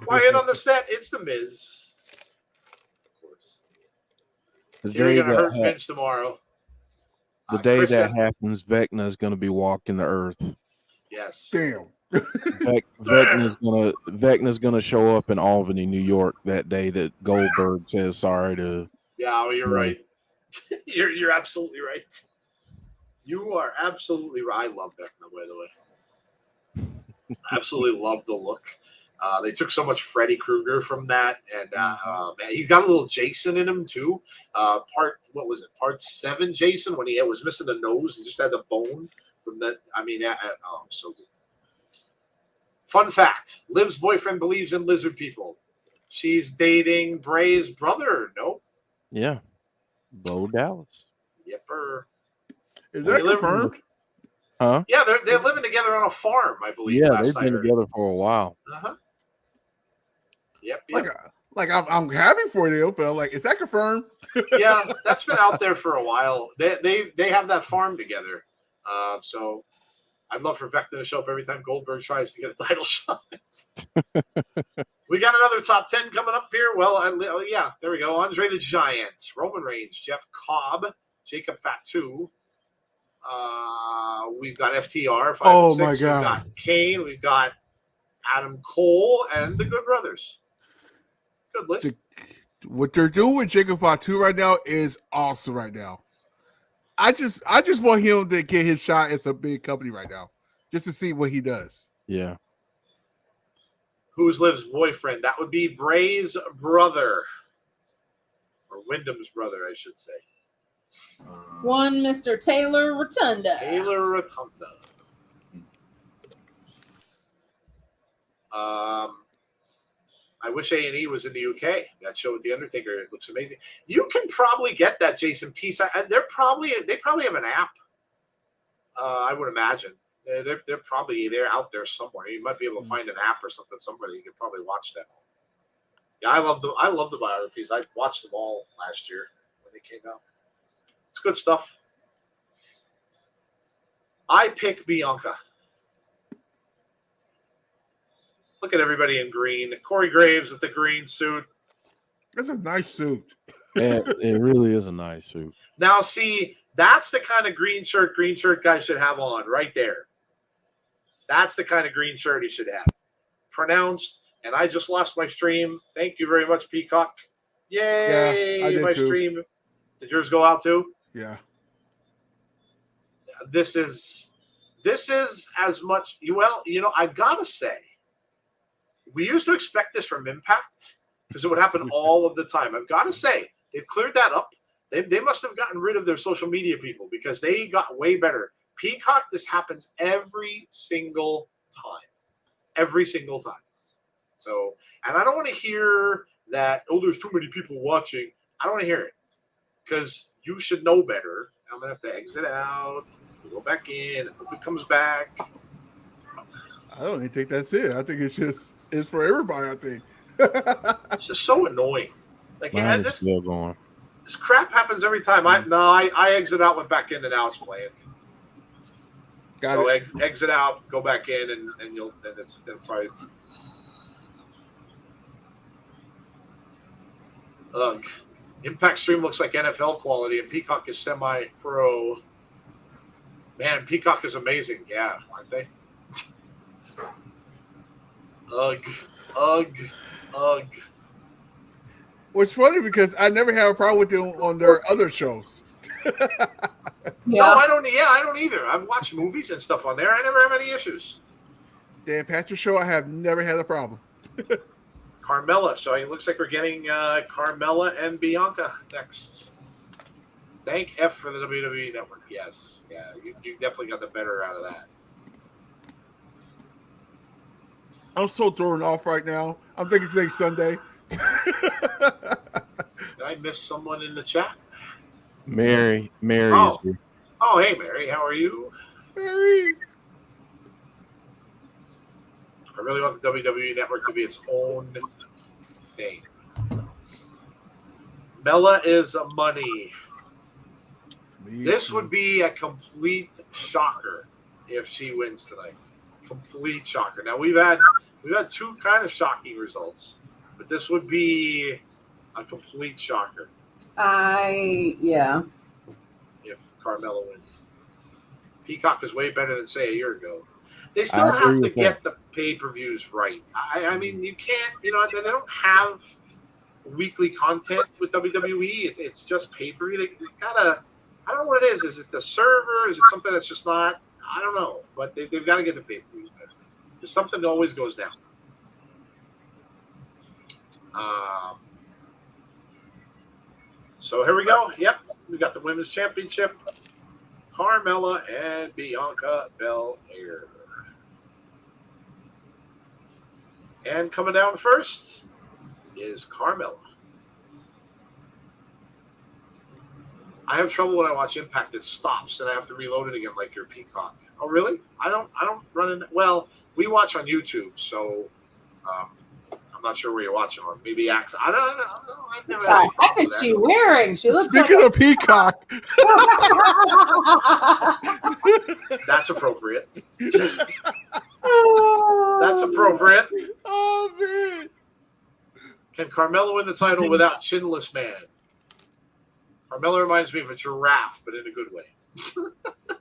Quiet on the set. It's The Miz. Of course. You're going to hurt Vince tomorrow. The day that happens, Vecna is going to be walking the earth. Yes. Damn. Vecna's going to show up in Albany, New York that day that Goldberg says sorry to. Yeah, well, you're right. You're absolutely right. You are absolutely right. I love Vecna, by the way. Absolutely love the look. They took so much Freddy Krueger from that, and man, he's got a little Jason in him too. Part 7 Jason, when he was missing the nose and just had the bone from that. I mean, so good. Fun fact: Liv's boyfriend believes in lizard people. She's dating Bray's brother. Nope. Yeah, Bo Dallas. Yepper. Is that confirmed? Huh? Yeah, they're living together on a farm, I believe. Yeah, they've been together for a while. Yep. Like I'm happy for them, but like, is that confirmed? Yeah, that's been out there for a while. They have that farm together. So I'd love for Vecna to show up every time Goldberg tries to get a title shot. We got another top 10 coming up here. Well, yeah, there we go. Andre the Giant, Roman Reigns, Jeff Cobb, Jacob Fatu. We've got FTR. 5 and 6. My God. We've got Kane. We've got Adam Cole and the Good Brothers. Good list. What they're doing with Jacob Fatu right now is awesome right now. I just want him to get his shot at some big company right now, just to see what he does. Yeah. Who's Liv's boyfriend? That would be Bray's brother, or Wyndham's brother, I should say. One Mr. Taylor Rotunda. Taylor Rotunda. I wish A&E was in the UK. That show with The Undertaker, it looks amazing. You can probably get that Jason piece. They probably have an app. I would imagine they're out there somewhere. You might be able to find an app or something somewhere that you could probably watch that on. Yeah, I love the biographies. I watched them all last year when they came out. It's good stuff. I pick Bianca. Look at everybody in green. Corey Graves with the green suit. That's a nice suit. Yeah, it really is a nice suit. Now, see, that's the kind of green shirt guy should have on right there. That's the kind of green shirt he should have. Pronounced, and I just lost my stream. Thank you very much, Peacock. Yay, I did my too. stream. Did yours go out too? Yeah. This is as much, well, I've got to say, we used to expect this from Impact because it would happen all of the time. I've got to say, they've cleared that up. They must have gotten rid of their social media people because they got way better. Peacock, this happens every single time. Every single time. So, and I don't want to hear that, there's too many people watching. I don't want to hear it because you should know better. I'm going to have to exit out, to go back in, and hope it comes back. I don't even think that's it. I think it's for everybody. I think It's just so annoying. Like, Mine is still going. This crap happens every time. I exit out, went back in, and now it's playing. Exit out, go back in, and it'll probably. Ugh. Impact Stream looks like NFL quality, and Peacock is semi-pro. Man, Peacock is amazing. Yeah, aren't they? Ugh. Which is funny because I never have a problem with them on their other shows. No, I don't. Yeah, I don't either. I've watched movies and stuff on there. I never have any issues. Dan Patrick show, I have never had a problem. Carmella. So it looks like we're getting Carmella and Bianca next. Thank F for the WWE Network. Yes. Yeah, you definitely got the better out of that. I'm so thrown off right now. I'm thinking today's Sunday. Did I miss someone in the chat? Mary Oh. is here. Oh, hey, Mary. How are you? Mary. I really want the WWE Network to be its own thing. Mella is money. This would be a complete shocker if she wins tonight. Complete shocker. Now we've had two kind of shocking results, but this would be a complete shocker. If Carmella wins. Peacock is way better than say a year ago. They still have to get the pay-per-views right. I mean, you can't, they don't have weekly content with WWE. It's just pay-per-view. They gotta, I don't know what it is. Is it the server? Is it something that's just not, I don't know. But they've got to get the pay-per-views better. Because something always goes down. So here we go. Yep, we got the Women's Championship. Carmella and Bianca Belair. And coming down first is Carmella. I have trouble when I watch Impact. It stops and I have to reload it again like your Peacock. Oh, really? I don't run in. Well, we watch on YouTube, so I'm not sure where you're watching on. Maybe access. I don't know. I've never. What is she wearing? She looks Speaking of Peacock. That's appropriate. That's appropriate. Oh, man. Can Carmella win the title without Chinless Man? Carmella reminds me of a giraffe, but in a good way.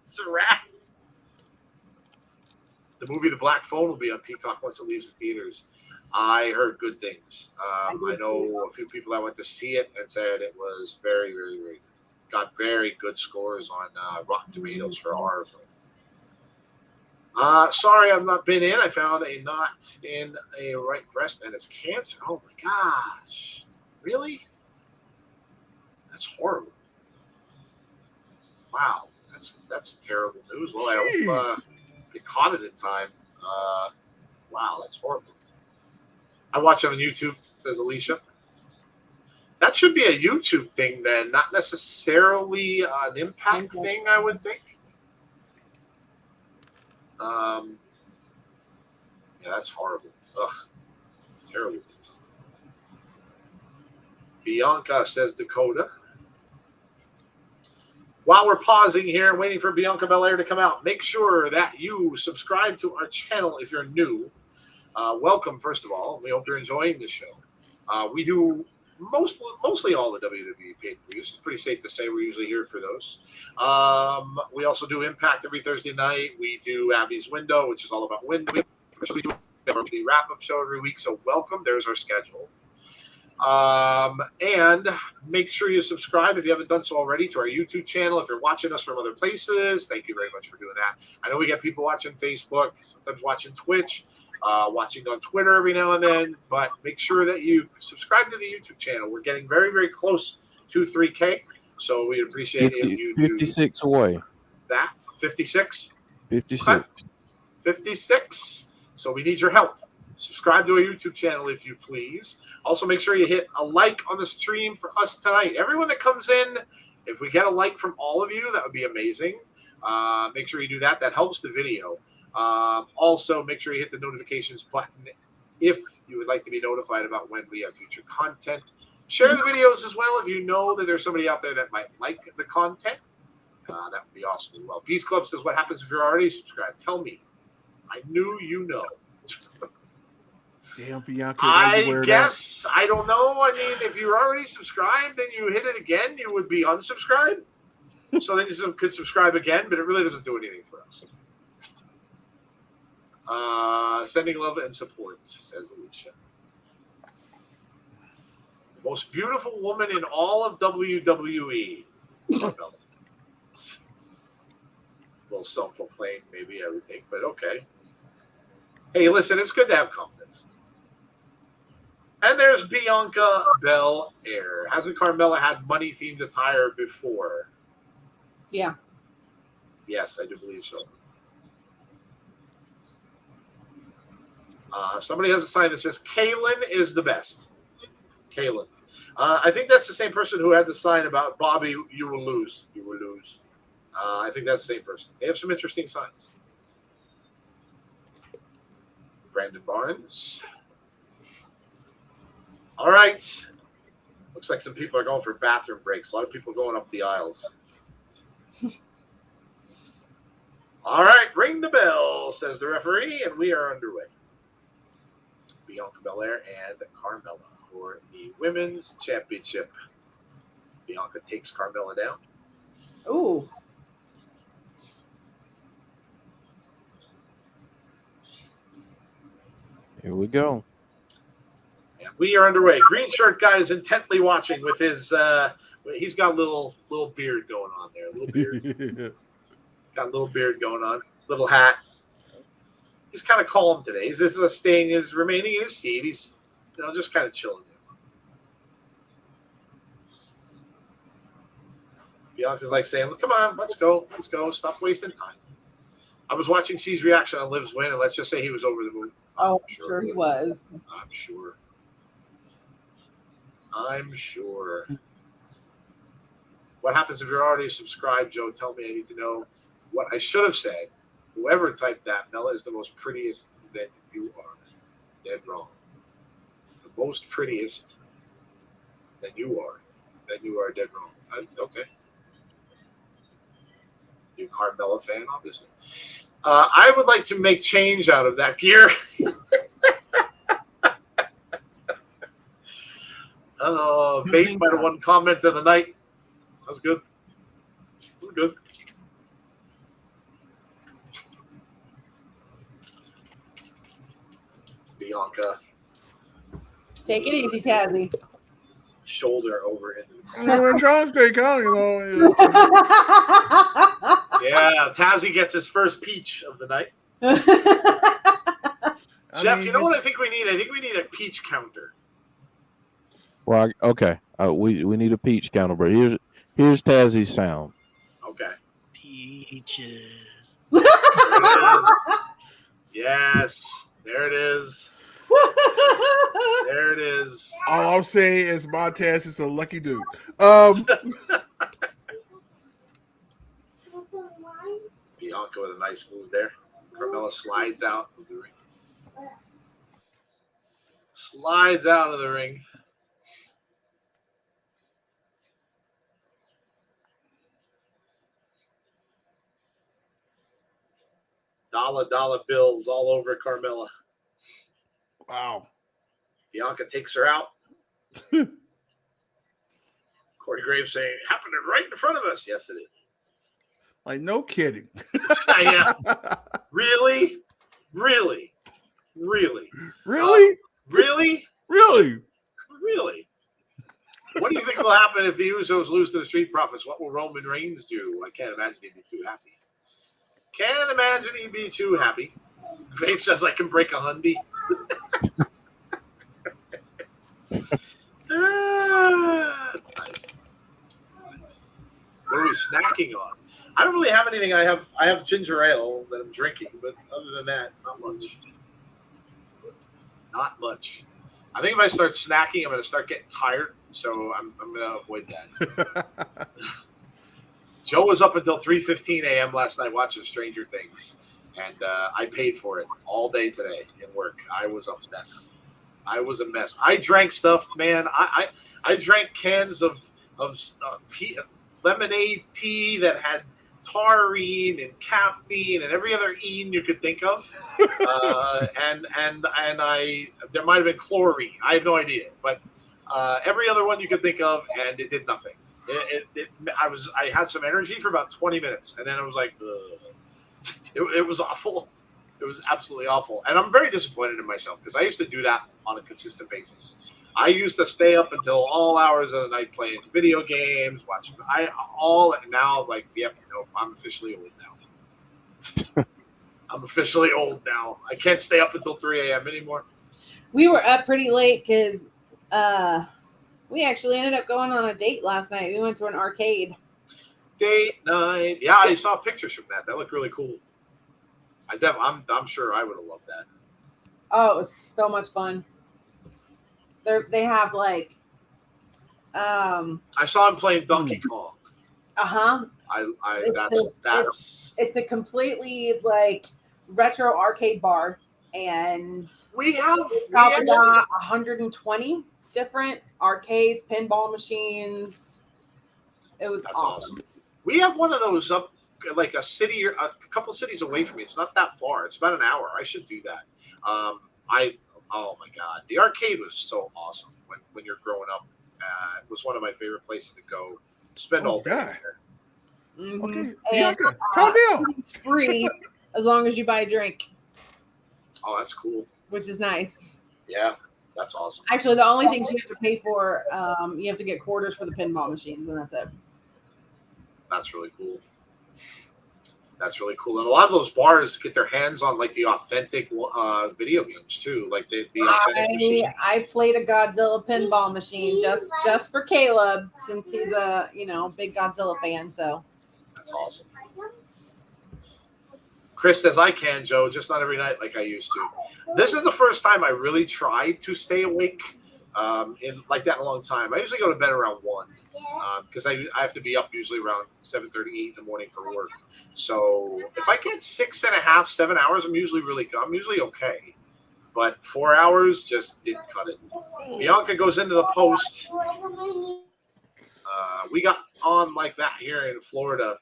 Giraffe. The movie The Black Phone will be on Peacock once it leaves the theaters. I heard good things. I know a few people that went to see it and said it was very, very, very good. Got very good scores on Rotten Tomatoes for a horror film. Sorry, I've not been in. I found a knot in a right breast and it's cancer. Oh my gosh. Really? That's horrible. Wow. That's terrible news. Well, I hope you caught it in time. Wow, that's horrible. I watch it on YouTube, says Alicia. That should be a YouTube thing then, not necessarily an Impact thing, I would think. Yeah, that's horrible. Ugh. Terrible news. Bianca, says Dakota. While we're pausing here and waiting for Bianca Belair to come out, make sure that you subscribe to our channel if you're new. Welcome, first of all. We hope you're enjoying the show. We do mostly all the WWE pay-per-views. It's pretty safe to say we're usually here for those. We also do Impact every Thursday night. We do Abby's Window, which is all about window. We do a wrap-up show every week, so welcome. There's our schedule. And make sure you subscribe if you haven't done so already to our YouTube channel. If you're watching us from other places, thank you very much for doing that. I know we get people watching Facebook, sometimes watching Twitch, watching on Twitter every now and then, but make sure that you subscribe to the YouTube channel. We're getting very, very close to 3K, so we'd appreciate it if you 56 away. That 56? 56. Okay. 56. So we need your help. Subscribe to our YouTube channel if you please. Also, make sure you hit a like on the stream for us tonight. Everyone that comes in, if we get a like from all of you, that would be amazing. Make sure you do that. That helps the video. Also, make sure you hit the notifications button if you would like to be notified about when we have future content. Share the videos as well if you know that there's somebody out there that might like the content. That would be awesome as well. Beast Club says, what happens if you're already subscribed? Tell me. I knew you know. Damn, Bianca. I guess. I don't know. I mean, if you're already subscribed and you hit it again, you would be unsubscribed. So then you could subscribe again, but it really doesn't do anything for us. Sending love and support, says Alicia. The most beautiful woman in all of WWE. A little self-proclaimed, maybe, I would think, but okay. Hey, listen, it's good to have confidence. And there's Bianca Belair. Hasn't Carmella had money-themed attire before? Yeah. Yes, I do believe so. Somebody has a sign that says, Kaylin is the best. Kaylin. I think that's the same person who had the sign about Bobby, you will lose. You will lose. I think that's the same person. They have some interesting signs. Brandon Barnes. All right. Looks like some people are going for bathroom breaks. A lot of people going up the aisles. All right. Ring the bell, says the referee, and we are underway. Bianca Belair and Carmella for the Women's Championship. Bianca takes Carmella down. Ooh. Here we go. And we are underway. Green shirt guy is intently watching with his he's got a little beard going on there. Little beard. Got a little beard going on. Little hat. He's kind of calm today. He's just remaining in his seat. He's just kind of chilling there. Bianca's like saying, come on, let's go. Stop wasting time. I was watching C's reaction on Liv's win, and let's just say he was over the moon. I'm sure he was. I'm sure. What happens if you're already subscribed, Joe? Tell me. I need to know what I should have said. Whoever typed that, Mella is the most prettiest that you are. Dead wrong. The most prettiest that you are. That you are dead wrong. Okay. You Carmella fan, obviously. I would like to make change out of that gear. Vape might have one comment of the night. That was good. Good. Bianca. Take it easy, Tazzy. Shoulder over into the Yeah, Tazzy gets his first peach of the night. Jeff, you know what I think we need? I think we need a peach counter. Well, okay. We need a peach counter, but here's Tazzy's sound. Okay. Peaches. There it is. Yes, there it is. There it is. All I'm saying is Montez is a lucky dude. Bianca with a nice move there. Carmella slides out of the ring. Slides out of the ring. Dollar bills all over Carmella. Wow. Bianca takes her out. Corey Graves saying, happened right in front of us. Yes, it is. Like, no kidding. Yeah. Really? Really? Really? Really? Really? Really? Really? What do you think will happen if the Usos lose to the Street Profits? What will Roman Reigns do? I can't imagine he'd be too happy. Can't imagine he'd be too happy. Vape says I can break a hundy. Nice. What are we snacking on? I don't really have anything. I have ginger ale that I'm drinking, but other than that, not much. Not much. I think if I start snacking, I'm going to start getting tired, so I'm going to avoid that. Joe was up until 3:15 a.m. last night watching Stranger Things, and I paid for it all day today in work. I was a mess. I drank stuff, man. I drank cans of lemonade tea that had taurine and caffeine and every other "ine" you could think of, and there might have been chlorine. I have no idea, but every other one you could think of, and it did nothing. I had some energy for about 20 minutes, and then I was like, it was awful. It was absolutely awful, and I'm very disappointed in myself because I used to do that on a consistent basis. I used to stay up until all hours of the night playing video games, watching. Now, like, yep, no, I'm officially old now. I'm officially old now. I can't stay up until 3 a.m. anymore. We were up pretty late because we actually ended up going on a date last night. We went to an arcade. Date night. Yeah, I saw pictures from that. That looked really cool. I'm sure I would have loved that. Oh, it was so much fun. They have like I saw him playing Donkey Kong. Uh-huh. It's a completely like retro arcade bar, and we have 120 different arcades, pinball machines. It was awesome. We have one of those up like a city or a couple cities away from me. It's not that far. It's about an hour. I should do that. Oh my God, the arcade was so awesome when you're growing up. It was one of my favorite places to go spend all day there. Mm-hmm. Okay, Bianca, calm down. It's free as long as you buy a drink. Oh, that's cool. Which is nice. Yeah, that's awesome. Actually, the only things you have to pay for, you have to get quarters for the pinball machines, and that's it. That's really cool. That's really cool. And a lot of those bars get their hands on like the authentic video games too, like the authentic machines. I played a Godzilla pinball machine just for Caleb, since he's a big Godzilla fan. So that's awesome. Chris says I can, Joe, just not every night like I used to. This is the first time I really tried to stay awake in like that in a long time. I usually go to bed around 1 because I have to be up usually around 7:30, 8 in the morning for work. So if I get 6.5, 7 hours, I'm usually okay. But 4 hours just didn't cut it. Bianca goes into the post. We got on like that here in Florida.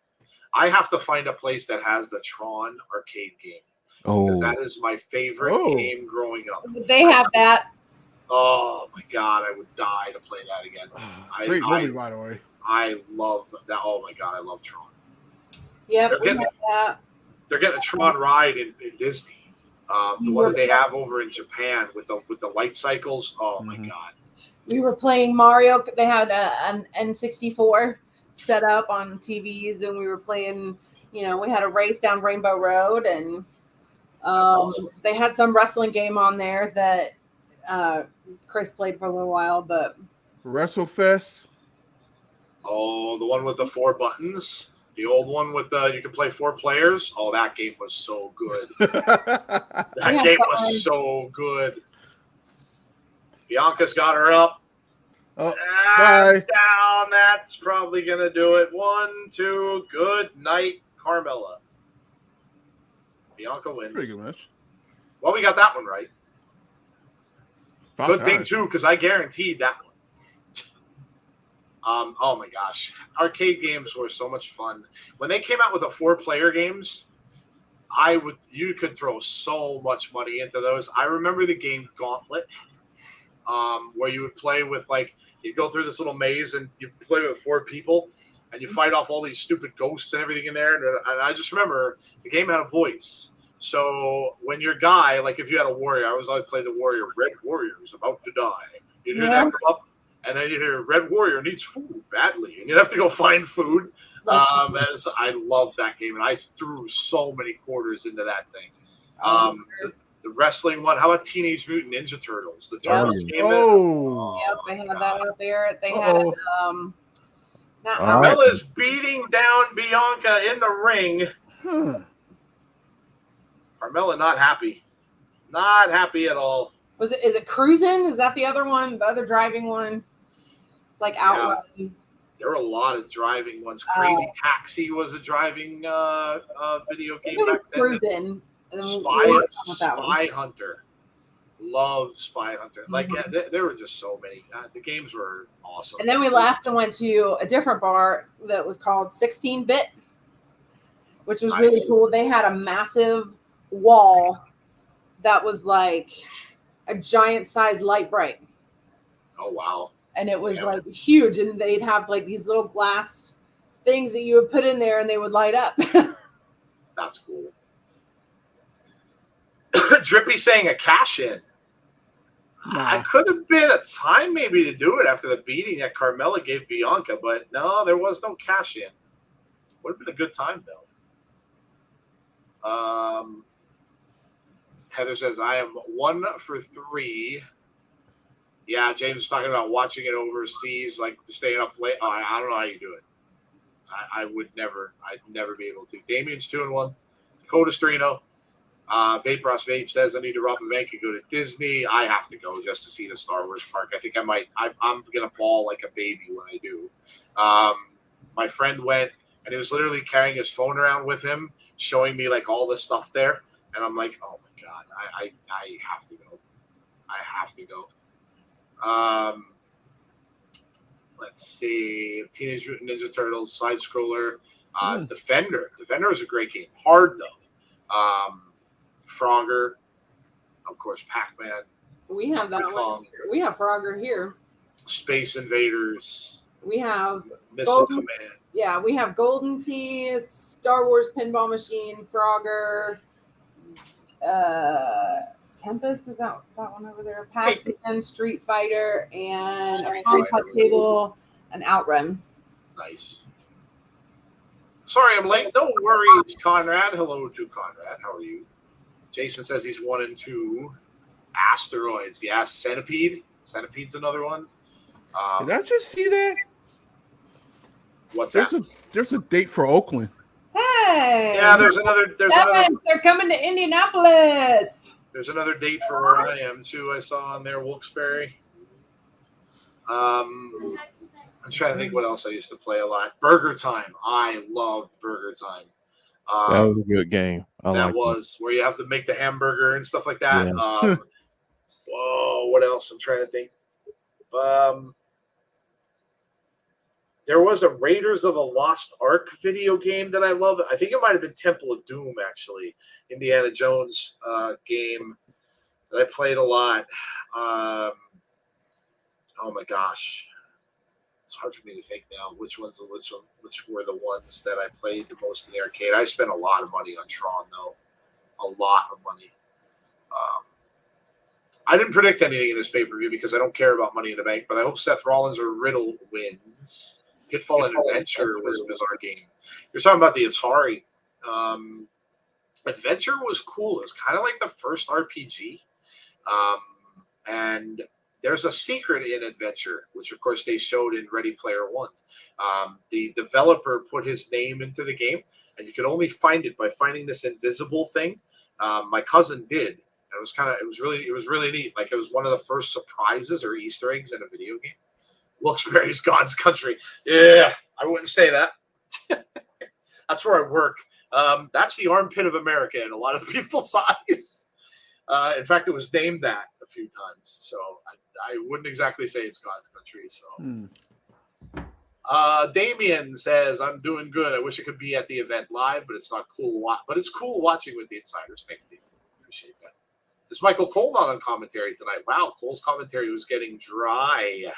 I have to find a place that has the Tron arcade game. Oh, that is my favorite game growing up. They have that. Oh my God, I would die to play that again. Great movie, by the way. I love that. Oh my God, I love Tron. Yeah, they're getting a Tron ride in Disney. The one that they have over in Japan with the light cycles. Oh my God. We were playing Mario. They had an N64 set up on TVs, and we were playing. We had a race down Rainbow Road, and awesome. They had some wrestling game on there that Chris played for a little while. But WrestleFest. Oh, the one with the 4 buttons. The old one with you can play 4 players. Oh, that game was so good. That game was so good. Bianca's got her up. Oh, bye. Down. That's probably going to do it. 1, 2. Good night, Carmella. Bianca wins. Pretty good match. Well, we got that one right. Good thing, too, because I guaranteed that one. Oh my gosh, arcade games were so much fun. When they came out with the 4-player games, you could throw so much money into those. I remember the game Gauntlet, where you would play with you go through this little maze and you play with 4 people and you fight off all these stupid ghosts and everything in there. And I just remember the game had a voice. So when your guy, like if you had a warrior, I always play the warrior. Red warrior is about to die. You'd hear that come up. And then you hear Red Warrior needs food badly, and you'd have to go find food. As I loved that game, and I threw so many quarters into that thing. The wrestling one. How about Teenage Mutant Ninja Turtles? The Turtles game. Yep, they had that out there. They had Carmella's beating down Bianca in the ring. Carmella not happy. Not happy at all. Is it Cruising? Is that the other one? The other driving one? It's like Outrun. There were a lot of driving ones. Crazy Taxi was a driving video game back then. Cruising. Spy Hunter. Loved Spy Hunter. Like, there were just so many. The games were awesome. And then we left and went to a different bar that was called 16-Bit, which was really cool. They had a massive wall that was like a giant size light bright. Oh, wow. And it was like huge. And they'd have like these little glass things that you would put in there and they would light up. That's cool. Drippy saying a cash in. I could have been a time maybe to do it after the beating that Carmella gave Bianca, but no, there was no cash in. Would have been a good time though. Heather says, I am 1 for 3. Yeah, James is talking about watching it overseas, like staying up late. Oh, I don't know how you do it. I'd never be able to. Damien's 2-1. Dakota's 3-0. Vaporos Vape says, I need to rob a bank and go to Disney. I have to go just to see the Star Wars park. I think I might. I'm going to bawl like a baby when I do. My friend went, and he was literally carrying his phone around with him, showing me like all the stuff there. And I'm like, oh my God, I have to go. I have to go. Let's see. Teenage Mutant Ninja Turtles, side scroller. Defender. Defender is a great game. Hard though. Frogger, of course, Pac-Man. We have that one. We have Frogger here. Space Invaders. We have Missile Command. Yeah, we have Golden Tee, Star Wars Pinball Machine, Frogger, Tempest, is that one over there? Pac-Man, Street Fighter, and a Cup Table, and Outrun. Nice. Sorry, I'm late. No worries, Conrad. Hello to Conrad. How are you? Jason says he's 1 and 2. Asteroids. Yeah, Centipede. Centipede's another one. Did I just see that? What's that? There's a date for Oakland. Hey. Yeah, there's another. They're coming to Indianapolis. There's another date for where I am too. I saw on there Wilkes-Barre. I'm trying to think what else I used to play a lot. Burger Time. I loved Burger Time. That was a good game. That was where you have to make the hamburger and stuff like that. Yeah. Whoa, what else? I'm trying to think. There was a Raiders of the Lost Ark video game that I love. I think it might have been Temple of Doom, actually. Indiana Jones game that I played a lot. Oh my gosh. It's hard for me to think now which were the ones that I played the most in the arcade. I spent a lot of money on Tron, though. A lot of money. I didn't predict anything in this pay-per-view because I don't care about Money in the Bank, but I hope Seth Rollins or Riddle wins. Pitfall and Adventure was a bizarre game. You're talking about the Atari. Adventure was cool. It was kind of like the first RPG. And there's a secret in Adventure, which, of course, they showed in Ready Player One. The developer put his name into the game, and you could only find it by finding this invisible thing. My cousin did. It was really neat. Like, it was one of the first surprises or Easter eggs in a video game. Wilkes-Barre's God's country. Yeah, I wouldn't say that. That's where I work. That's the armpit of America in a lot of people's eyes. In fact, it was named that a few times. So I wouldn't exactly say it's God's country. So Damien says, I'm doing good. I wish I could be at the event live, but it's not cool. But it's cool watching with the insiders. Thanks, Damien. Appreciate that. Is Michael Cole not on commentary tonight? Wow, Cole's commentary was getting dry.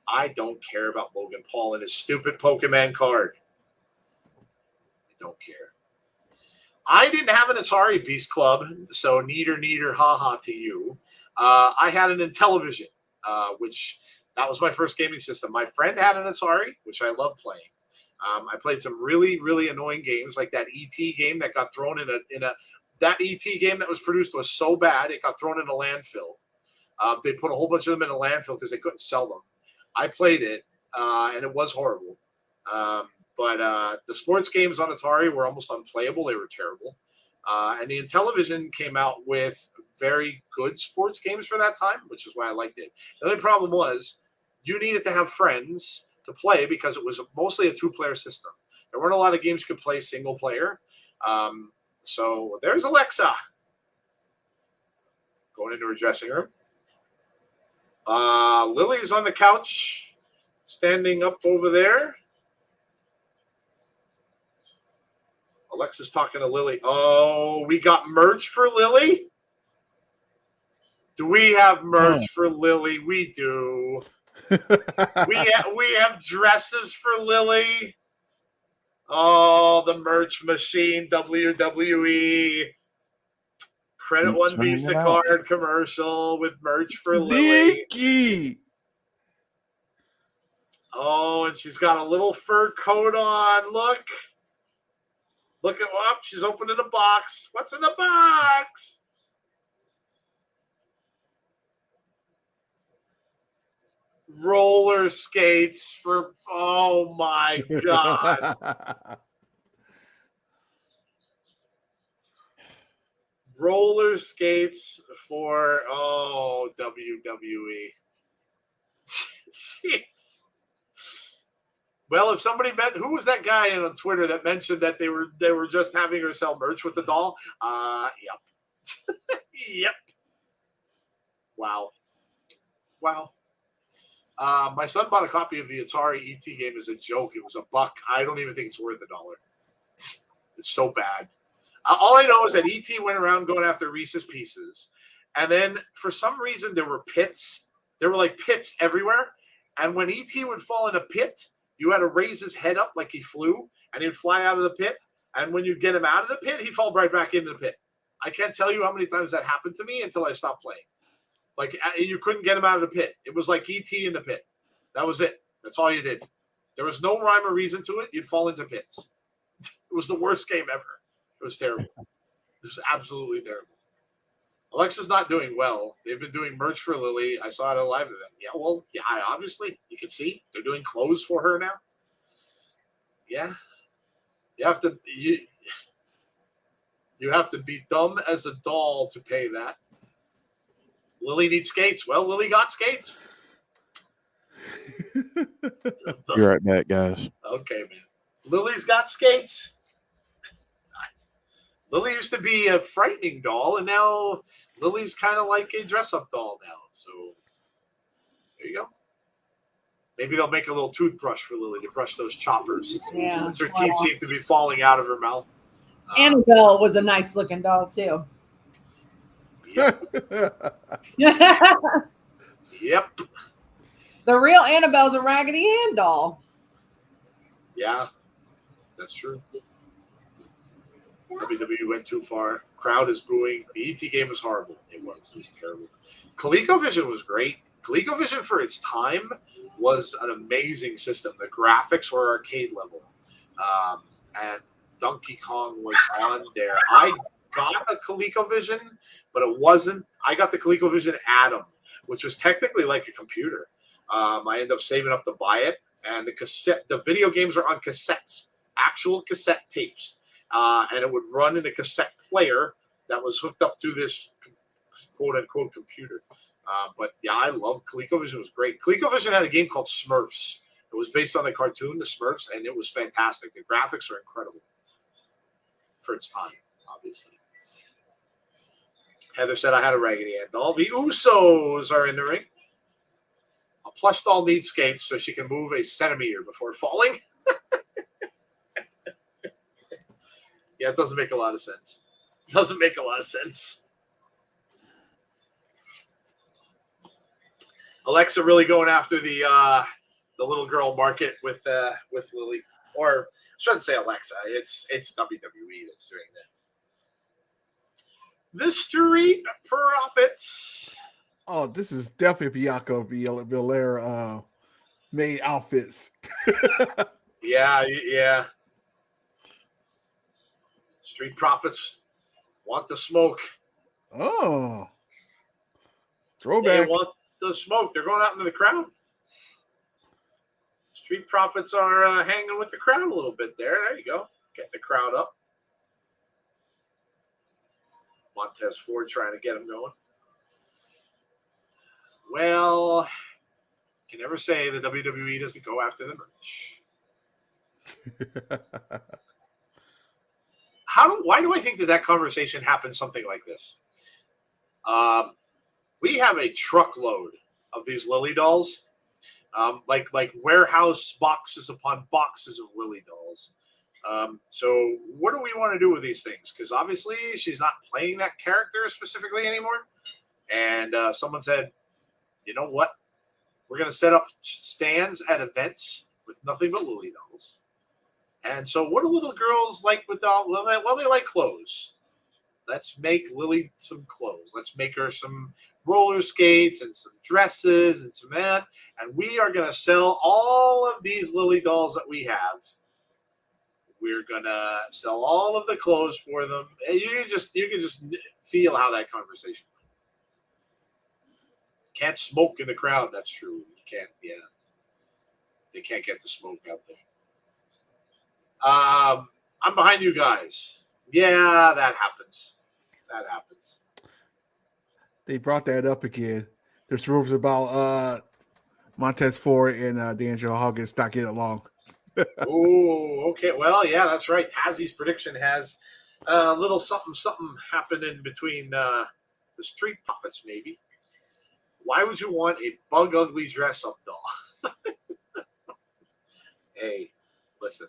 I don't care about Logan Paul and his stupid Pokemon card. I don't care. I didn't have an Atari Beast Club, so neater, haha to you. I had an Intellivision, which that was my first gaming system. My friend had an Atari, which I love playing. I played some really, really annoying games, like that ET game that got thrown in a that ET game that was produced was so bad it got thrown in a landfill. They put a whole bunch of them in a landfill because they couldn't sell them. I played it, and it was horrible. But the sports games on Atari were almost unplayable. They were terrible. And the Intellivision came out with very good sports games for that time, which is why I liked it. The only problem was you needed to have friends to play because it was mostly a two-player system. There weren't a lot of games you could play single player. So there's Alexa going into her dressing room. Lily's on the couch, standing up over there. Alexa's talking to Lily. Oh, we got merch for Lily? Do we have merch for Lily? We do. we have dresses for Lily. Oh, the merch machine, WWE. Credit One Visa card commercial with merch for Lily. Nikki. Oh, and she's got a little fur coat on. Look at what she's opening the box. What's in the box? Roller skates for, oh my God. Roller skates for, WWE. Jeez. Well, if somebody met, who was that guy on Twitter that mentioned that they were just having her sell merch with the doll? Yep. Yep. Wow. My son bought a copy of the Atari ET game as a joke. It was $1. I don't even think it's worth $1. It's so bad. All I know is that ET went around going after Reese's Pieces. And then for some reason, there were pits. There were like pits everywhere. And when ET would fall in a pit, you had to raise his head up like he flew, and he'd fly out of the pit. And when you'd get him out of the pit, he'd fall right back into the pit. I can't tell you how many times that happened to me until I stopped playing. Like, you couldn't get him out of the pit. It was like ET in the pit. That was it. That's all you did. There was no rhyme or reason to it. You'd fall into pits. It was the worst game ever. It was terrible. It was absolutely terrible. Alexa's not doing well. They've been doing merch for Lily. I saw it at a live event. Yeah, well, yeah, obviously. You can see. They're doing clothes for her now. Yeah. You have to be dumb as a doll to pay that. Lily needs skates. Well, Lily got skates. Be right back, guys. Okay, man. Lily's got skates. Lily used to be a frightening doll, and now Lily's kind of like a dress-up doll now. So there you go. Maybe they'll make a little toothbrush for Lily to brush those choppers. Yeah. Since her teeth seem to be falling out of her mouth. Annabelle was a nice looking doll too. Yep. Yep. The real Annabelle's a Raggedy Ann doll. Yeah, that's true. WWE went too far. Crowd is booing. The ET game was horrible. It was terrible. ColecoVision was great. ColecoVision for its time was an amazing system. The graphics were arcade level. And Donkey Kong was on there. I got a ColecoVision, but it wasn't. I got the ColecoVision Atom, which was technically like a computer. I ended up saving up to buy it. And the video games are on cassettes, actual cassette tapes. And it would run in a cassette player that was hooked up to this quote-unquote computer. But yeah, I love ColecoVision. It was great. ColecoVision had a game called Smurfs. It was based on the cartoon, The Smurfs, and it was fantastic. The graphics are incredible for its time, obviously. Heather said I had a Raggedy Ann doll. The Usos are in the ring. A plush doll needs skates so she can move a centimeter before falling. Yeah, it doesn't make a lot of sense. It doesn't make a lot of sense. Alexa really going after the little girl market with Lily, or I shouldn't say Alexa. It's WWE that's doing that. The Street Profits. Oh, this is definitely Bianca Belair made outfits. Yeah. Street Profits want the smoke. Oh. Throwback. They want the smoke. They're going out into the crowd. Street Profits are hanging with the crowd a little bit there. There you go. Getting the crowd up. Montez Ford trying to get him going. Well, Can never say the WWE doesn't go after the merch. Why do I think that conversation happened something like this? We have a truckload of these Lily dolls, like warehouse boxes upon boxes of Lily dolls. So what do we want to do with these things? Because obviously she's not playing that character specifically anymore. And someone said, you know what? We're going to set up stands at events with nothing but Lily dolls. And so what do little girls like with dolls? Well, they like clothes. Let's make Lily some clothes. Let's make her some roller skates and some dresses and some that. And we are going to sell all of these Lily dolls that we have. We're going to sell all of the clothes for them. And you can just feel how that conversation went. Can't smoke in the crowd. That's true. You can't. Yeah. They can't get the smoke out there. I'm behind you guys. Yeah, that happens. That happens. They brought that up again. There's rumors about Montez Ford and D'Angelo Hawkins not getting along. Oh, okay. Well, yeah, that's right. Tazzy's prediction has a little something happening between the Street Profits, maybe. Why would you want a bug ugly dress up doll? Hey, listen.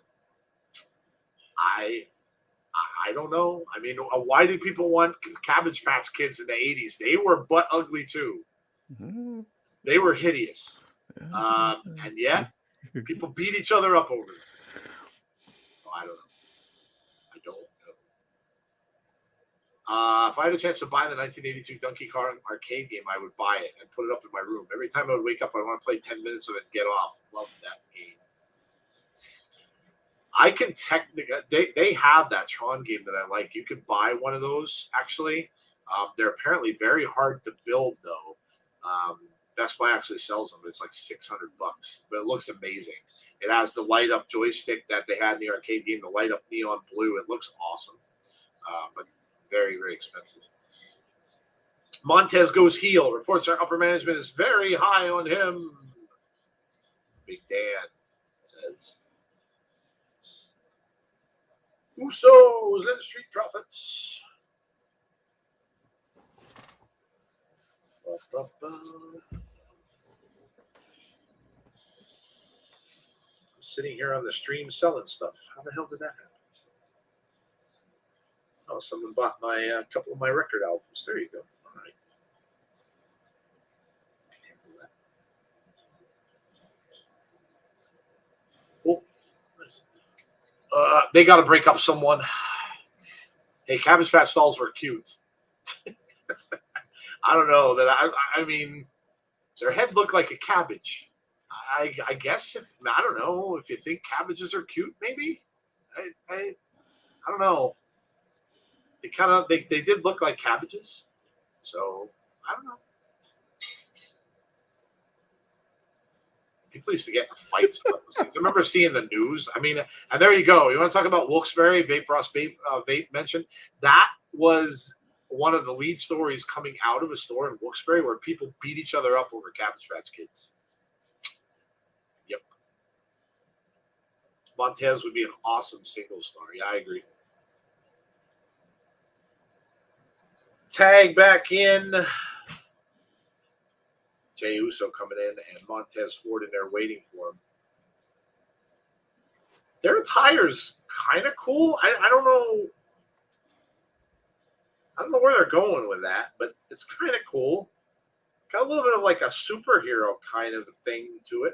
I don't know. I mean, why did people want Cabbage Patch Kids in the 80s? They were butt ugly too. Mm-hmm. They were hideous. And yet, people beat each other up over them. So I don't know. If I had a chance to buy the 1982 Donkey Kong arcade game, I would buy it and put it up in my room. Every time I would wake up, I want to play 10 minutes of it and get off. Love that game. I can technically, they have that Tron game that I like. You can buy one of those, actually. They're apparently very hard to build, though. Best Buy actually sells them. It's like $600, but it looks amazing. It has the light-up joystick that they had in the arcade game, the light-up neon blue. It looks awesome, but very, very expensive. Montez goes heel. Reports our upper management is very high on him. Big Dan says. Usos and Street Profits. I'm sitting here on the stream selling stuff. How the hell did that happen? Oh, someone bought my couple of my record albums. There you go. All right. Cool. Nice. They got to break up someone. Hey, Cabbage Patch dolls were cute. I don't know that. I mean, their head looked like a cabbage. I guess I don't know if you think cabbages are cute. Maybe I don't know. They did look like cabbages, so I don't know. People used to get in fights about those things. I remember seeing the news. I mean, and there you go. You want to talk about Wilkes-Barre, Vape Ross Vape mentioned? That was one of the lead stories coming out of a store in Wilkes-Barre where people beat each other up over Cabbage Patch Kids. Yep. Montez would be an awesome single star. Yeah, I agree. Tag back in. Jey Uso coming in and Montez Ford in there waiting for him. Their attire's kind of cool. I don't know. I don't know where they're going with that, but it's kind of cool. Got a little bit of like a superhero kind of thing to it.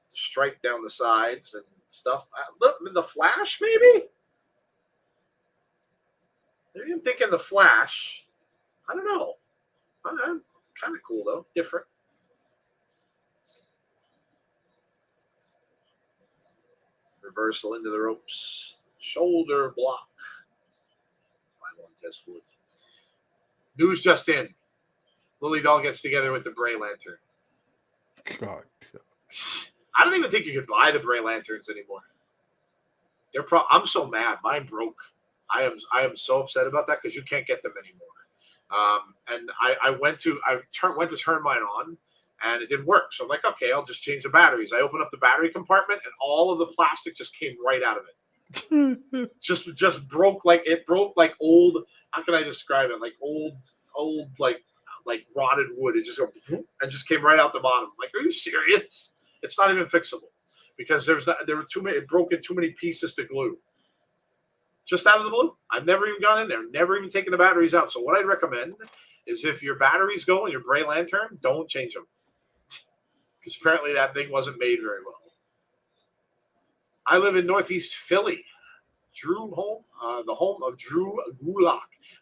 Stripe down the sides and stuff. The Flash, maybe? Maybe I'm thinking the Flash. I don't know. Kind of cool, though. Different. Reversal into the ropes. Shoulder block. By Montez Ford. News just in. Lily Doll gets together with the Bray Lantern. God. I don't even think you could buy the Bray Lanterns anymore. I'm so mad. Mine broke. I am so upset about that because you can't get them anymore. And I went to turn mine on, and it didn't work. So I'm like, okay, I'll just change the batteries. I opened up the battery compartment, and all of the plastic just came right out of it. just broke like old. How can I describe it? Like old like rotted wood. It just and just came right out the bottom. Like, are you serious? It's not even fixable because there were too many. It broke in too many pieces to glue. Just out of the blue. I've never even gone in there. Never even taken the batteries out. So what I'd recommend is if your batteries go in your Bray Lantern, don't change them. Because apparently that thing wasn't made very well. I live in Northeast Philly. The home of Drew Gulak.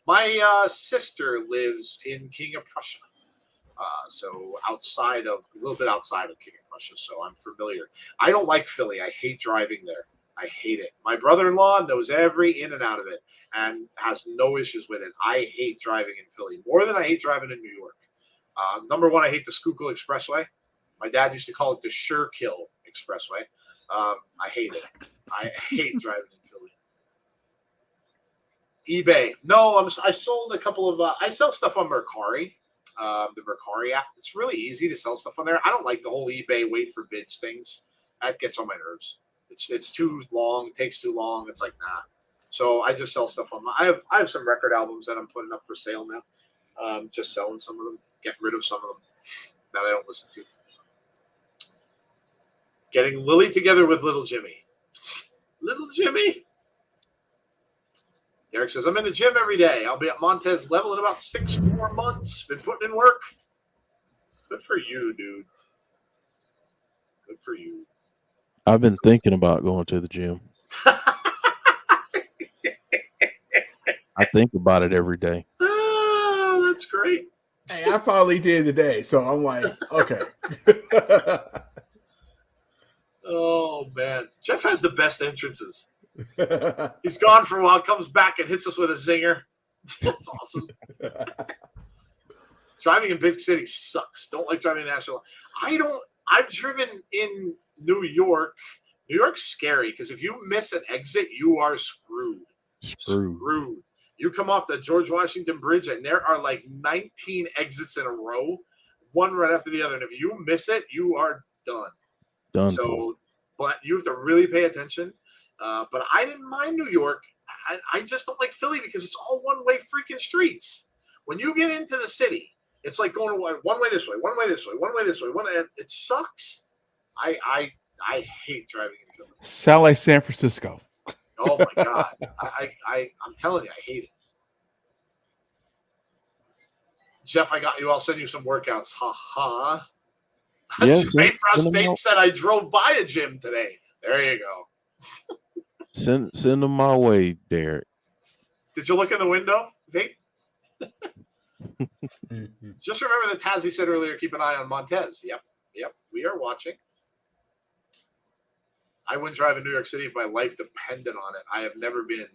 My sister lives in King of Prussia. So a little bit outside of King of Prussia. So I'm familiar. I don't like Philly. I hate driving there. I hate it. My brother-in-law knows every in and out of it and has no issues with it. I hate driving in Philly more than I hate driving in New York. Number one, I hate the Schuylkill Expressway. My dad used to call it the Schuylkill Expressway. I hate it. I hate driving in Philly. eBay. No, I sold a couple of. I sell stuff on Mercari, the Mercari app. It's really easy to sell stuff on there. I don't like the whole eBay wait for bids things. That gets on my nerves. It's too long. It takes too long. It's like nah. So I just sell stuff on. I have some record albums that I'm putting up for sale now. Just selling some of them, getting rid of some of them that I don't listen to. Getting Lily together with Little Jimmy. Little Jimmy. Derek says, I'm in the gym every day. I'll be at Montez level in about 6 more months. Been putting in work. Good for you, dude. Good for you. I've been thinking about going to the gym. I think about it every day. Oh, that's great. Hey, I finally did today, so I'm like, okay. Oh, man. Jeff has the best entrances. He's gone for a while, comes back and hits us with a zinger. That's awesome. Driving in big cities sucks. Don't like driving in national. I've driven in New York. New York's scary because if you miss an exit, you are screwed. Screwed. You come off the George Washington Bridge and there are like 19 exits in a row, one right after the other. And if you miss it, you are done. So, but you have to really pay attention. But I didn't mind New York. I just don't like Philly because it's all one-way freaking streets. When you get into the city, it's like going one way this way, one way this way, one way this way. It sucks. I hate driving in Philly. Sound like San Francisco. Oh my God. I'm telling you, I hate it. Jeff, I got you. I'll send you some workouts. Ha ha. Yes, Babe said I drove by a gym today. There you go. Send them my way, Derek. Did you look in the window, Vape? Just remember that Tazzy said earlier, keep an eye on Montez. Yep. We are watching. I wouldn't drive in New York City if my life depended on it. I have never been.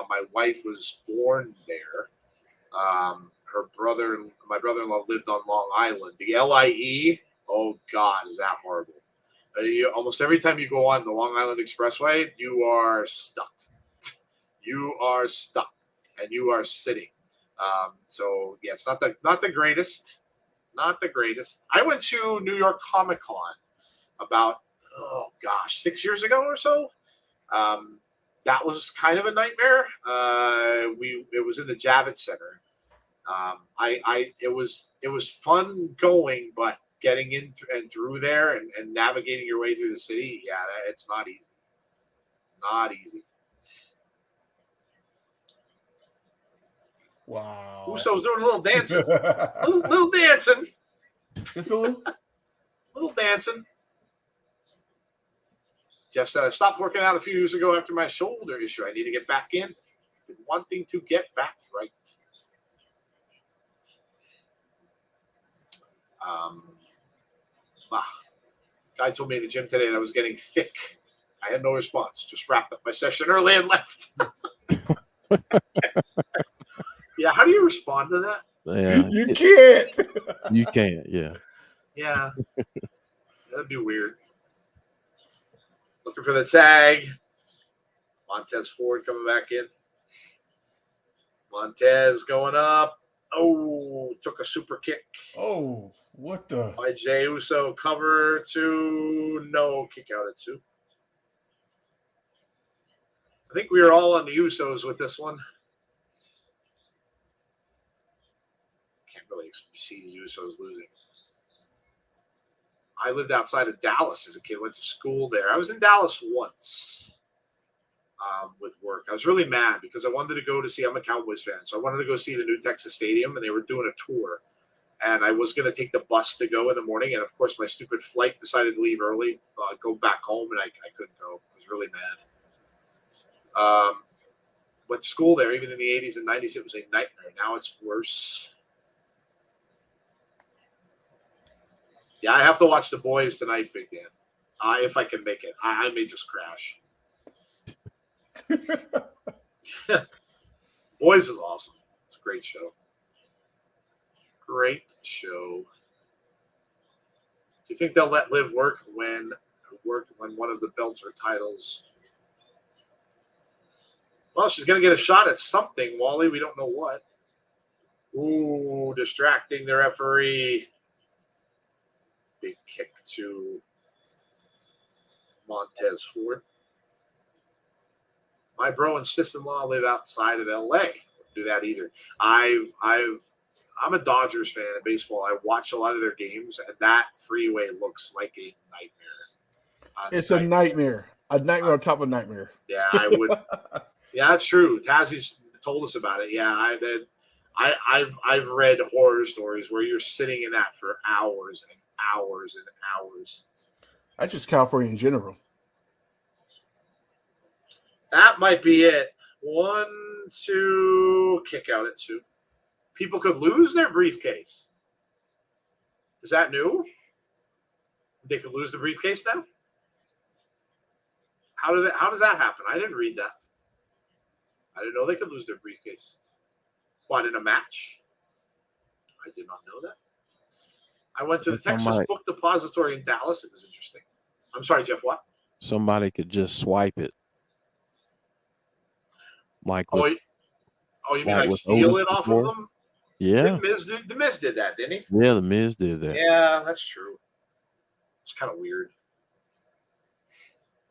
My wife was born there. My brother-in-law lived on Long Island. The LIE, oh God, is that horrible. Almost every time you go on the Long Island Expressway, you are stuck. You are stuck, and you are sitting. So yeah, it's not the greatest. Not the greatest. I went to New York Comic Con about 6 years ago or so. That was kind of a nightmare. It was in the Javits Center. It was fun going, but getting in and through there and navigating your way through the city, yeah, it's not easy. Not easy. Wow. Usos doing a little dancing. little dancing. Just a little. Little dancing. Jeff said, I stopped working out a few years ago after my shoulder issue. I need to get back in. Been wanting to get back right. Guy told me in the gym today that I was getting thick. I had no response. Just wrapped up my session early and left. Yeah, how do you respond to that? Yeah, you can't. You can't. Yeah. Yeah, that'd be weird. Looking for the tag. Montez Ford coming back in. Montez going up. Oh, took a super kick. Oh, what the? By Jey Uso. Cover 2. No, kick out at 2. I think we are all on the Usos with this one. Can't really see the Usos losing. I lived outside of Dallas as a kid. Went to school there. I was in Dallas once with work. I was really mad because I wanted to go to see. I'm a Cowboys fan, so I wanted to go see the new Texas Stadium, and they were doing a tour. And I was going to take the bus to go in the morning, and of course, my stupid flight decided to leave early, go back home, and I couldn't go. I was really mad. Went to school there, even in the 80s and 90s, it was a nightmare. Now it's worse. Yeah, I have to watch The Boys tonight, Big Dan. If I can make it. I may just crash. Boys is awesome. It's a great show. Great show. Do you think they'll let Liv work when one of the belts or titles? Well, she's going to get a shot at something, Wally. We don't know what. Ooh, distracting the referee. Big kick to Montez Ford. My bro and sister-in-law live outside of LA. Wouldn't do that either. I'm a Dodgers fan of baseball. I watch a lot of their games, and that freeway looks like a nightmare. It's a nightmare. A nightmare on top of a nightmare. Yeah, I would. Yeah, that's true. Tazzie's told us about it. Yeah, I've read horror stories where you're sitting in that for hours and hours and hours. That's just California in general. That might be it. 1, 2, kick out at 2. People could lose their briefcase. Is that new? They could lose the briefcase now? How does that happen? I didn't read that. I didn't know they could lose their briefcase. What, in a match? I did not know that. I went to the Texas Book Depository in Dallas. It was interesting. I'm sorry, Jeff, what? Somebody could just swipe it. Like you mean like steal it off of them? Yeah. The Miz did that, didn't he? Yeah, the Miz did that. Yeah, that's true. It's kind of weird.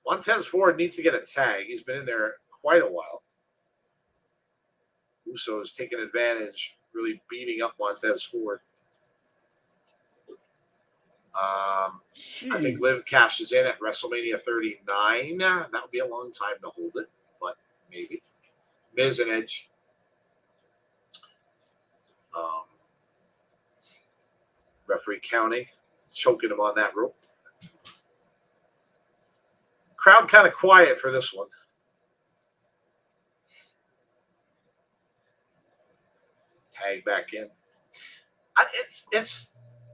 Montez Ford needs to get a tag. He's been in there quite a while. Uso is taking advantage, really beating up Montez Ford. I think Liv cashes in at WrestleMania 39. That would be a long time to hold it, but maybe. Miz and Edge. Referee counting, choking him on that rope. Crowd kind of quiet for this one. Tag back in.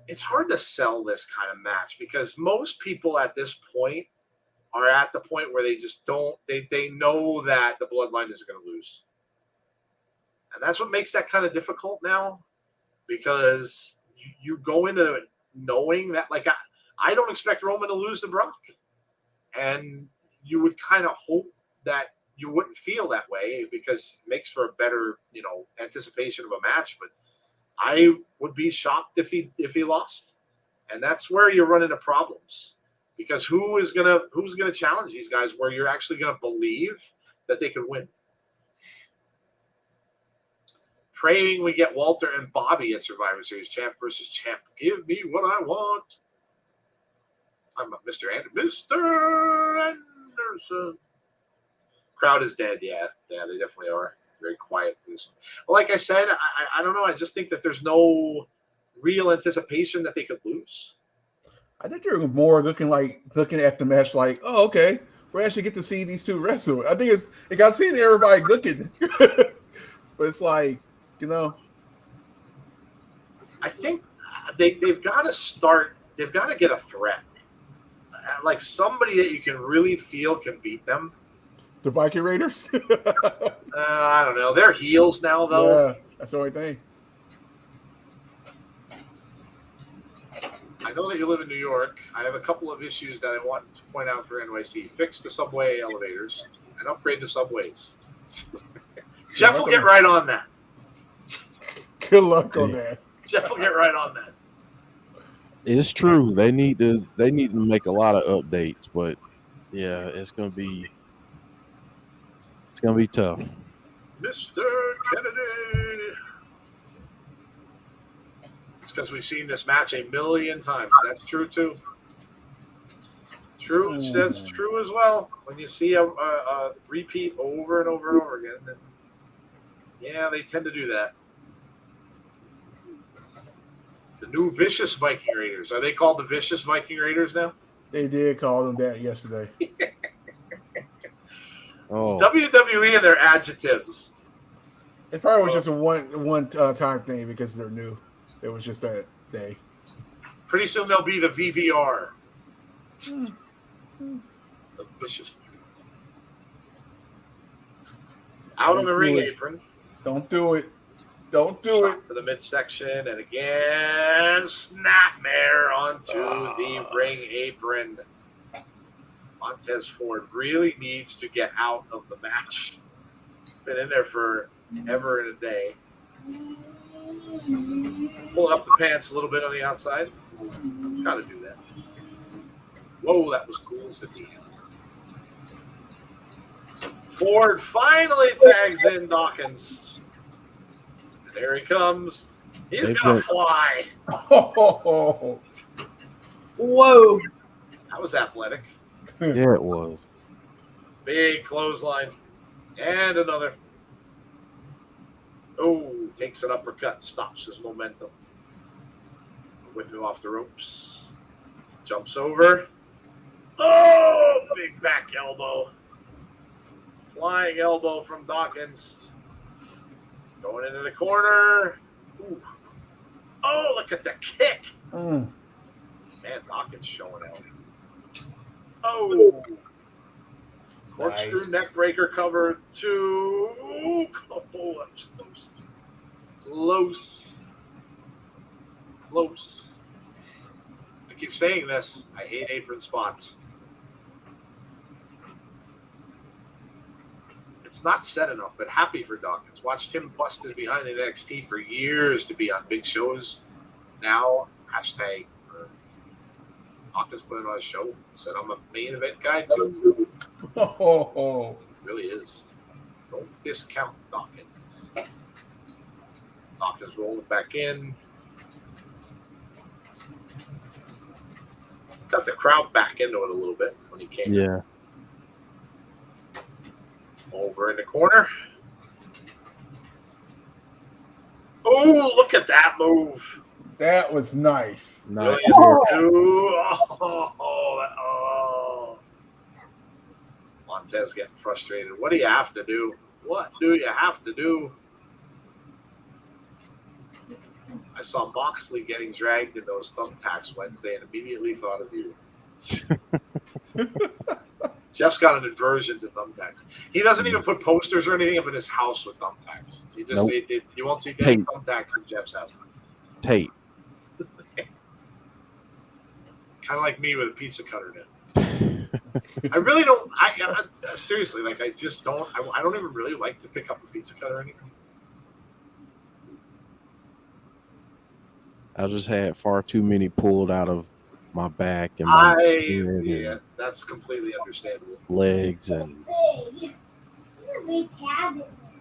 It's hard to sell this kind of match because most people at this point are at the point where they just don't. They know that the bloodline is going to lose, and that's what makes that kind of difficult now because you go into it knowing that, like, I don't expect Roman to lose to Brock. And you would kind of hope that you wouldn't feel that way because it makes for a better, anticipation of a match. But I would be shocked if he lost. And that's where you run into problems. Because who's gonna challenge these guys where you're actually gonna believe that they could win? Praying we get Walter and Bobby at Survivor Series, champ versus champ. Give me what I want. I'm Mr. Anderson. Crowd is dead. Yeah, they definitely are. Very quiet. Well, like I said, I don't know. I just think that there's no real anticipation that they could lose. I think they're more looking at the match like, oh, okay, we actually get to see these two wrestle. I think it got seeing everybody looking, but it's like, I think they've got to start. They've got to get a threat, like somebody that you can really feel can beat them. The Viking Raiders. I don't know. They're heels now, though. Yeah, that's the only thing. I know that you live in New York. I have a couple of issues that I want to point out for NYC. Fix the subway elevators and upgrade the subways. Jeff will get right on that. Good luck on that. Jeff will get right on that. It's true. They need to make a lot of updates, but yeah, it's gonna be tough. Mr. Kennedy. It's because we've seen this match a million times. That's true too. True, that's true as well. When you see a repeat over and over and over again, then yeah, they tend to do that. The new Vicious Viking Raiders. Are they called the Vicious Viking Raiders now? They did call them that yesterday. WWE and their adjectives. It probably was just a one time thing because they're new. It was just that day. Pretty soon they'll be the VVR. The Vicious. Out on the ring apron. Don't do it. Don't do it. To the midsection, and again, snapmare onto the ring apron. Montez Ford really needs to get out of the match. Been in there for ever and a day. Pull up the pants a little bit on the outside. Gotta do that. Whoa, that was cool. Ford finally tags in Dawkins. There he comes. He's going to fly. Oh. Whoa. That was athletic. Yeah, it was. Big clothesline. And another. Oh, takes an uppercut. Stops his momentum. Whip him off the ropes. Jumps over. Oh, big back elbow. Flying elbow from Dawkins. Going into the corner. Ooh. Oh, look at the kick. Man, Dawkins showing out. Oh. Corkscrew neck breaker cover two. Oh, that was close. Close. I keep saying this. I hate apron spots. It's not said enough, but happy for Dawkins. Watched him bust his behind in NXT for years to be on big shows. Now, hashtag Dawkins put on a show. Said I'm a main event guy too. Oh. Really is. Don't discount Dawkins. Dawkins rolling back in. Got the crowd back into it a little bit when he came in. Yeah. Over in the corner. Oh, look at that move. That was nice. Nice. Oh. Montez getting frustrated. What do you have to do? What do you have to do? I saw Moxley getting dragged in those thumbtacks Wednesday and immediately thought of you. Jeff's got an aversion to thumbtacks. He doesn't even put posters or anything up in his house with thumbtacks. He just you won't see any thumbtacks in Jeff's house. Tape. Kind of like me with a pizza cutter now. I really don't. I seriously, like, I just don't. I don't even really like to pick up a pizza cutter or anything. I just had far too many pulled out of my back and my that's completely understandable. Legs and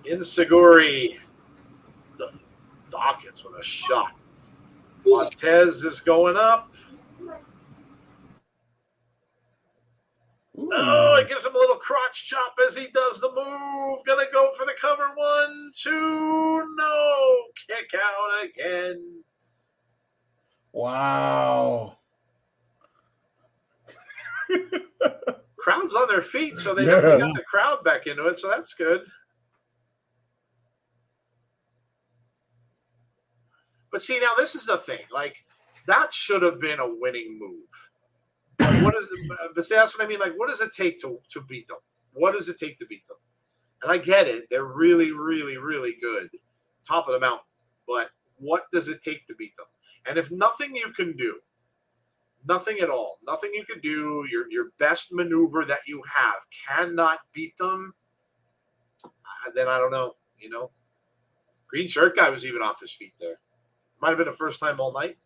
Inseguri. Dawkins with a shot. Montez is going up. Oh, it gives him a little crotch chop as he does the move. Gonna go for the cover. 1, 2, no. Kick out again. Wow. Crowd's on their feet, so they definitely got the crowd back into it, so that's good. But see, now this is the thing. Like, that should have been a winning move. But that's what I mean. Like, what does it take to beat them? What does it take to beat them? And I get it. They're really, really, really good. Top of the mountain. But what does it take to beat them? And if nothing you can do, nothing at all, nothing you can do, your best maneuver that you have cannot beat them, then I don't know, Green shirt guy was even off his feet there. Might have been the first time all night.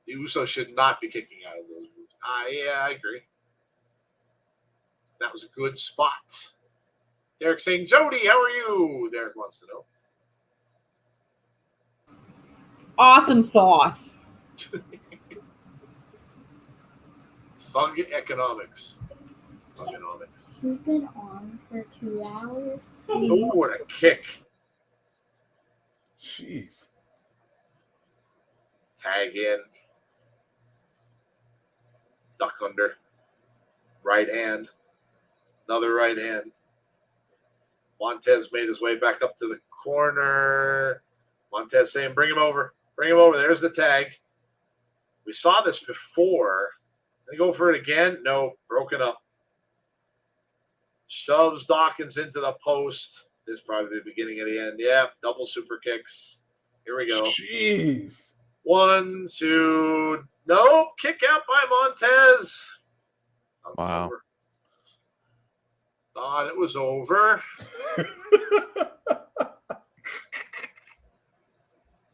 The Usos should not be kicking out of those moves. Yeah, I agree. That was a good spot. Derek saying, Jody, how are you? Derek wants to know. Awesome sauce. Thug economics. Thugonomics. You've been on for 2 hours. Oh, what a kick. Jeez. Tag in. Duck under. Right hand. Another right hand. Montez made his way back up to the corner. Montez saying, bring him over. Bring him over. There's the tag. We saw this before. They go for it again. No, broken up. Shoves Dawkins into the post. This is probably the beginning of the end. Yeah, double super kicks. Here we go. Jeez. 1, 2. Nope. Kick out by Montez. Wow. Over. Thought it was over.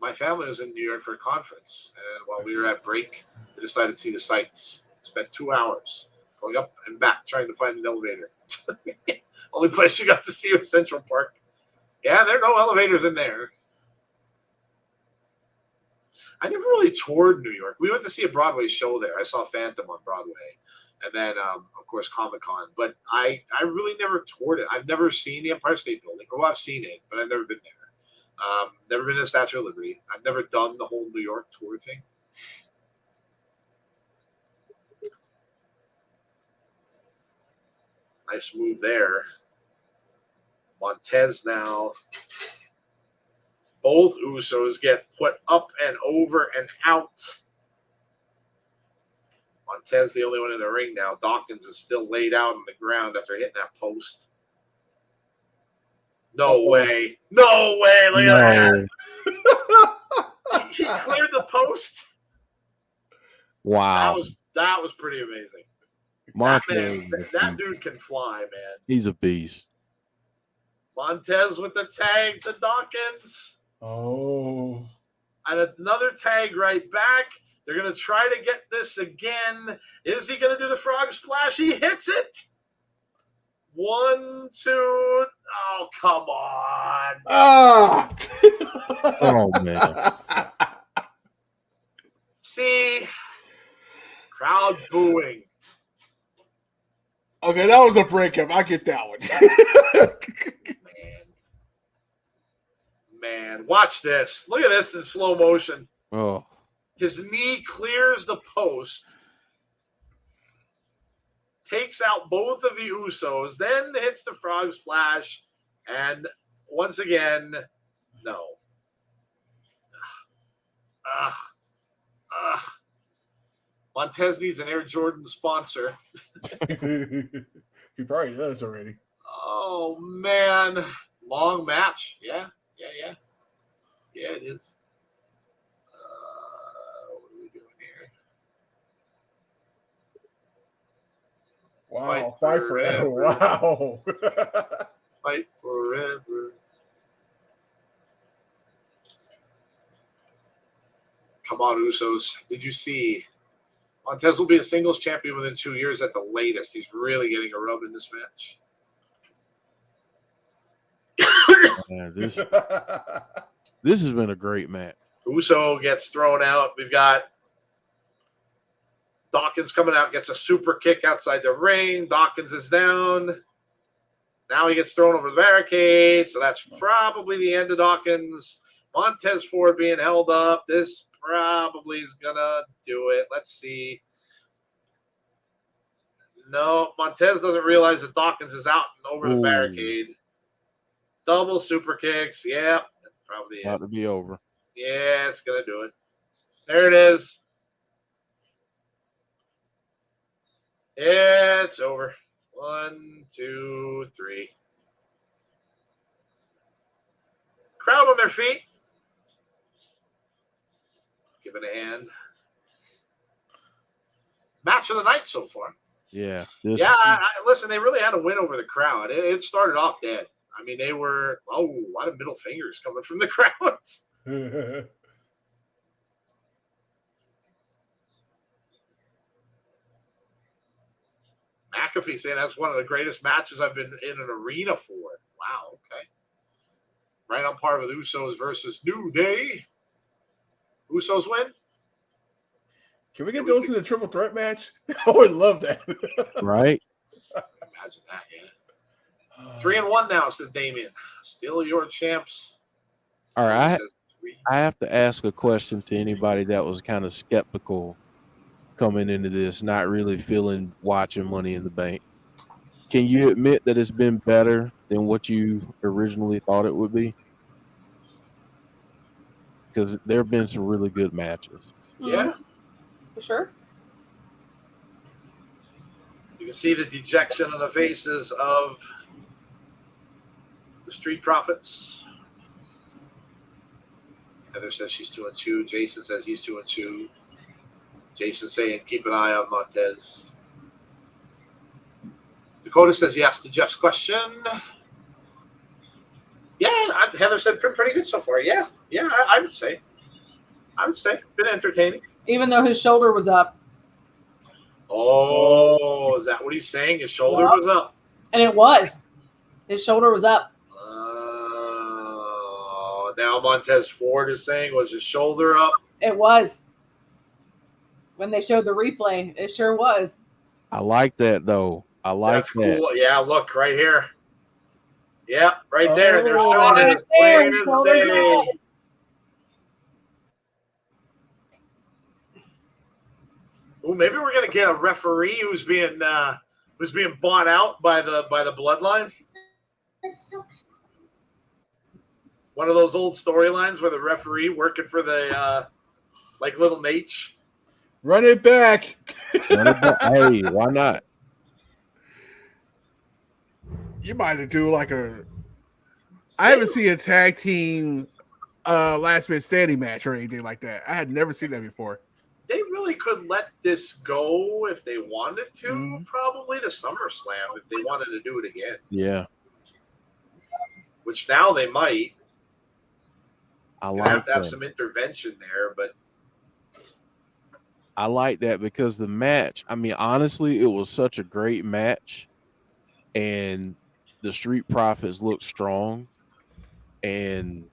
My family was in New York for a conference, and while we were at break, we decided to see the sights. Spent 2 hours going up and back trying to find an elevator. Only place you got to see was Central Park. Yeah, there are no elevators in there. I never really toured New York. We went to see a Broadway show there. I saw Phantom on Broadway. And then, of course, Comic-Con. But I really never toured it. I've never seen the Empire State Building. Well, I've seen it, but I've never been there. Never been to the Statue of Liberty. I've never done the whole New York tour thing. Nice move there. Montez now. Both Usos get put up and over and out. Montez the only one in the ring now. Dawkins is still laid out on the ground after hitting that post. No way. No way. Look at that. He cleared the post. Wow. That was pretty amazing. That dude can fly, man. He's a beast. Montez with the tag to Dawkins. Oh. And another tag right back. They're going to try to get this again. Is he going to do the frog splash? He hits it. 1, 2. Oh, come on. Ah. Oh, man. See? Crowd booing. Okay, that was a breakup. I get that one. Man, watch this. Look at this in slow motion. Oh. His knee clears the post, takes out both of the Usos, then hits the frog splash, and once again, no. Montez needs an Air Jordan sponsor. He probably does already. Oh, man. Long match. Yeah, it is. What are we doing here? Wow, fight forever. Wow. Fight forever. Come on, Usos. Did you see? Montez will be a singles champion within 2 years at the latest. He's really getting a rub in this match. Man, this has been a great match. Uso gets thrown out. We've got Dawkins coming out, gets a super kick outside the ring. Dawkins is down. Now he gets thrown over the barricade. So that's probably the end of Dawkins. Montez Ford being held up. This probably is going to do it. Let's see. No, Montez doesn't realize that Dawkins is out and over the barricade. Double super kicks. Yeah, that's probably it. About to be over. Yeah, it's going to do it. There it is. Yeah, it's over. 1, 2, 3. Crowd on their feet. Give it a hand. Match of the night so far. Yeah. Listen, they really had a win over the crowd. It started off dead. I mean, they were a lot of middle fingers coming from the crowds. McAfee saying that's one of the greatest matches I've been in an arena for. Wow, okay. Right on par with Usos versus New Day. Usos win. Can we get those in the triple threat match? I would love that. Right? Imagine that, yeah. 3-1 now, said Damien. Still your champs. All right. I have to ask a question to anybody that was kind of skeptical coming into this, not really feeling watching Money in the Bank. Can you admit that it's been better than what you originally thought it would be? Because there have been some really good matches. Yeah. For sure. You can see the dejection on the faces of the Street Profits. Heather says she's 2-2. Jason says he's 2-2. Jason saying keep an eye on Montez. Dakota says yes to Jeff's question. Yeah, Heather said pretty good so far. Yeah, I would say. Been entertaining. Even though his shoulder was up. Oh, is that what he's saying? His shoulder was up. And it was. His shoulder was up. Now Montez Ford is saying, was his shoulder up? It was. When they showed the replay, it sure was. I like that, though. I like That's that. Cool. Yeah, look right here. Yeah, right there. They're showing it as plain as day. Ooh, maybe we're gonna get a referee who's being bought out by the bloodline. One of those old storylines where the referee working for the like Little Nate. Run it back. Hey, why not? You might have do like a. I haven't seen a tag team last man standing match or anything like that. I had never seen that before. They really could let this go if they wanted to, probably to SummerSlam if they wanted to do it again. Yeah. Which now they might. I You like have to have that. some intervention there, but I like that because the match, I mean, honestly, it was such a great match. And the Street Profits look strong. And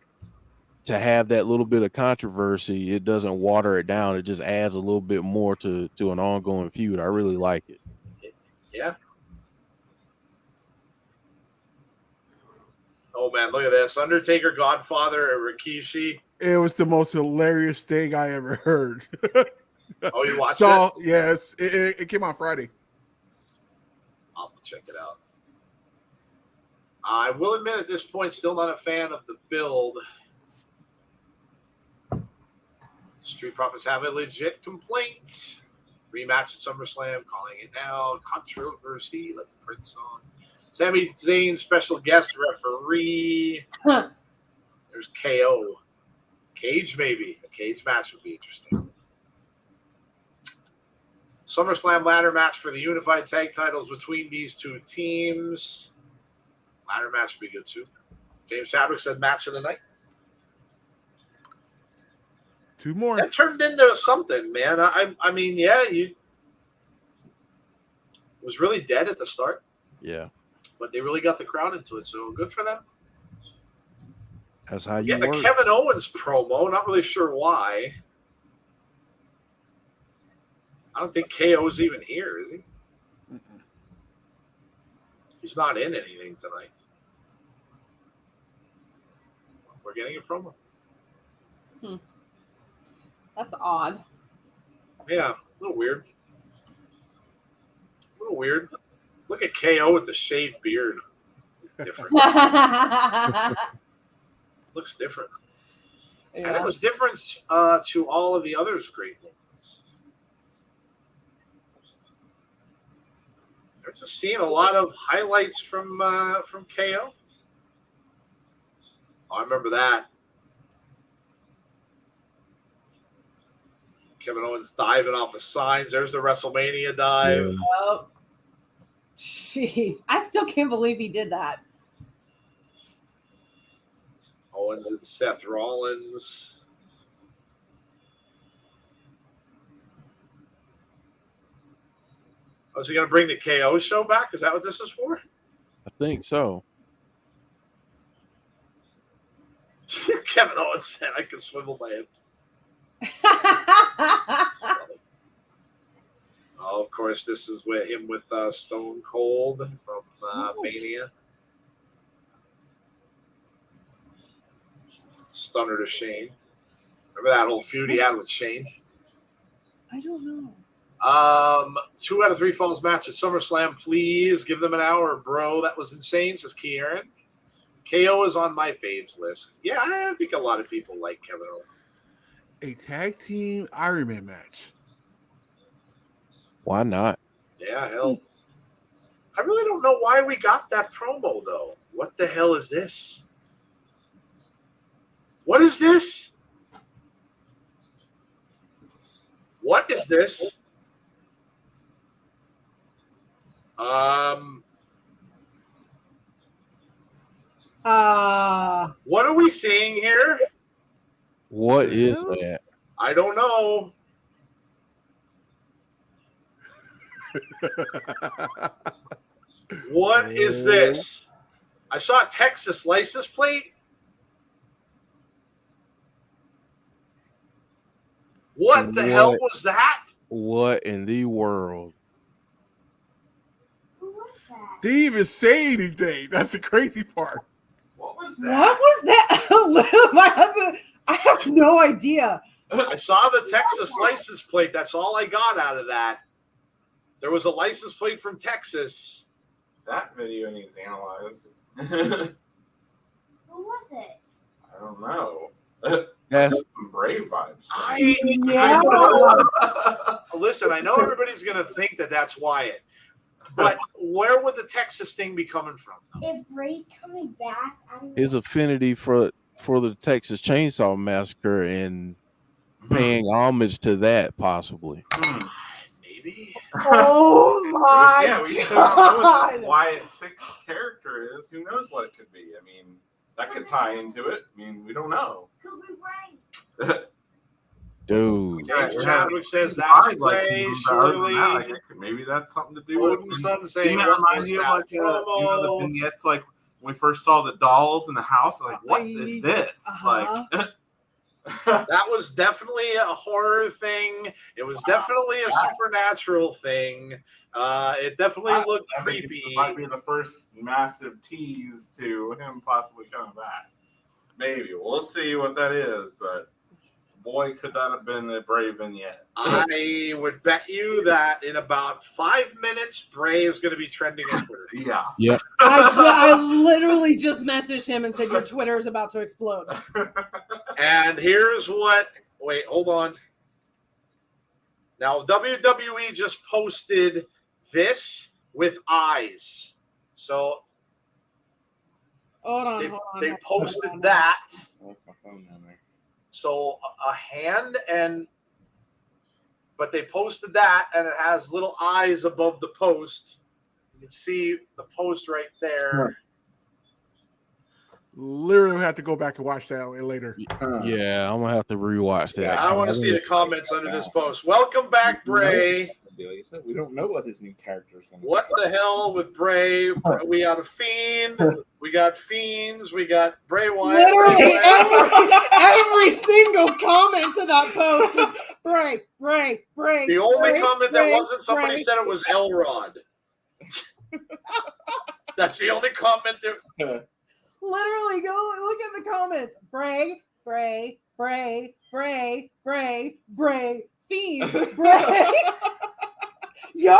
to have that little bit of controversy, it doesn't water it down. It just adds a little bit more to an ongoing feud. I really like it. yeah. Oh man, look at this. Undertaker, Godfather, and Rikishi. It was the most hilarious thing I ever heard. Oh, you watched So, it? yes, it came out Friday. I'll have to check it out. I will admit at this point, still not a fan of the build. Street Profits have a legit complaint. Rematch at SummerSlam, calling it now. Controversy, let the Prince on. Sami Zayn, special guest referee. There's KO. Cage, maybe. A cage match would be interesting. SummerSlam ladder match for the unified tag titles between these two teams. Ladder match would be good too. James Chadwick said match of the night. Two more. That turned into something, man. I mean, yeah, it was really dead at the start. Yeah. But they really got the crowd into it, so good for them. That's how you Yeah, the work. Kevin Owens promo, not really sure why. I don't think KO's even here, is he? Mm-mm. He's not in anything tonight. We're getting a promo. That's odd. Yeah, a little weird. Look at KO with the shaved beard. Different. Looks different. Yeah. And it was different to all of the others' great ones. They're just seeing a lot of highlights from KO. Oh, I remember that. Kevin Owens diving off of signs. There's the WrestleMania dive. Yeah. Oh, Jeez, I still can't believe he did that. Owens and Seth Rollins. Oh, is he going to bring the KO show back? Is that what this is for? I think so. Kevin Owens said I could swivel my hips. Oh, of course, this is with him with Stone Cold from Mania. Stunner to Shane. Remember that whole feud he had with Shane? I don't know. 2 out of 3 falls match at SummerSlam. Please give them an hour, bro. That was insane, says Kieran. KO is on my faves list. Yeah, I think a lot of people like Kevin Owens. A tag team Iron Man match. Why not? Yeah, hell. I really don't know why we got that promo, though. What the hell is this? What is this? What is this? What are we seeing here? What is that? I don't know. What is this? I saw a Texas license plate. What the hell was that? What in the world? Who was that? Didn't even say anything. That's the crazy part. What was What was that? My husband, I have no idea. I saw the Texas license plate. That's all I got out of that. There was a license plate from Texas. That video needs analyzed. Who was it? I don't know. That's Some Brave vibes. I Yeah. know. Listen, I know everybody's going to think that that's Wyatt. But where would the Texas thing be coming from? If Ray's coming back, I don't know. his affinity for the Texas Chainsaw Massacre and paying homage to that, possibly. Maybe. Oh my Yeah, we still don't know what this God. Wyatt 6 character is. Who knows what it could be? I mean, that could tie into it. I mean, we don't know. Could be right. Dude. James Chadwick says It's that's odd, like, Ray, other than surely. that, like, maybe that's something to do with Odin's son saying, Didn't that what remind was you of that like the promo? vignettes, like when we first saw the dolls in the house? Like, what is this? Uh-huh. Like, That was definitely a horror thing. It was definitely a supernatural thing. It definitely looked I think creepy. it might be the first massive tease to him possibly coming back. Maybe we'll see what that is, but boy, could that have been a Brave vignette. I would bet you that in about 5 minutes, Bray is going to be trending on Twitter. Yeah. I literally just messaged him and said your Twitter is about to explode. And here's what. Wait, hold on. Now, WWE just posted this with eyes. So Hold on, they, hold on. they hold posted on. that. I left my phone down there. So a hand but they posted that and it has little eyes above the post. You can see the post right there. Literally have to go back and watch that later. Yeah, I'm gonna have to rewatch that. I want to see the comments under this post. Welcome back, Bray. Like you said, we don't know what his new character is going to be. What the hell with Bray? We got a Fiend. We got Fiends. We got Bray Wyatt. Literally every single comment to that post is Bray. The only Bray, comment that Bray, wasn't somebody Bray. said it was Elrod. That's the only comment that. Literally, go look at the comments. Bray, Fiend, Bray. Yo,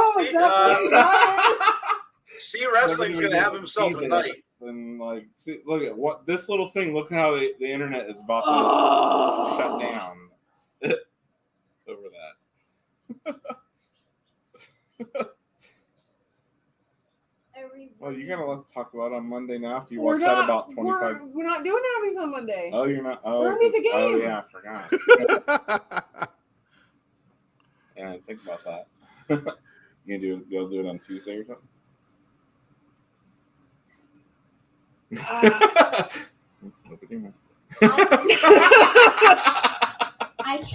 See, See Wrestling's going to have himself a night. And like, see, look at what this little thing. Look how the internet is about to Oh. shut down over that. Well, you're gonna let's talk about it on Monday now after you watch that about 25. We're not doing Abby's on Monday. Oh, you're not. Oh, We're underneath the oh game. yeah, I forgot. Yeah, I didn't think about that. You gonna do it on Tuesday or something? I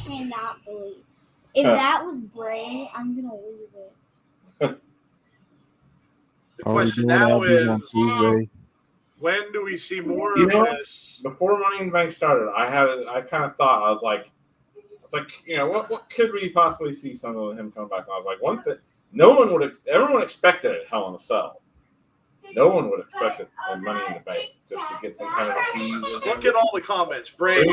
cannot believe. If that was Bray, I'm gonna lose it. The Are we question doing now Abby's on is, Tuesday? when do we see more You of know, this? Before Money in the Bank started, I kind of thought, I was like, what could we possibly see some of him come back? And I was like, one thing, everyone expected it Hell in a Cell. No one would expect it in Money in the Bank just to get some kind of a tease. Look at all the comments. Bray. This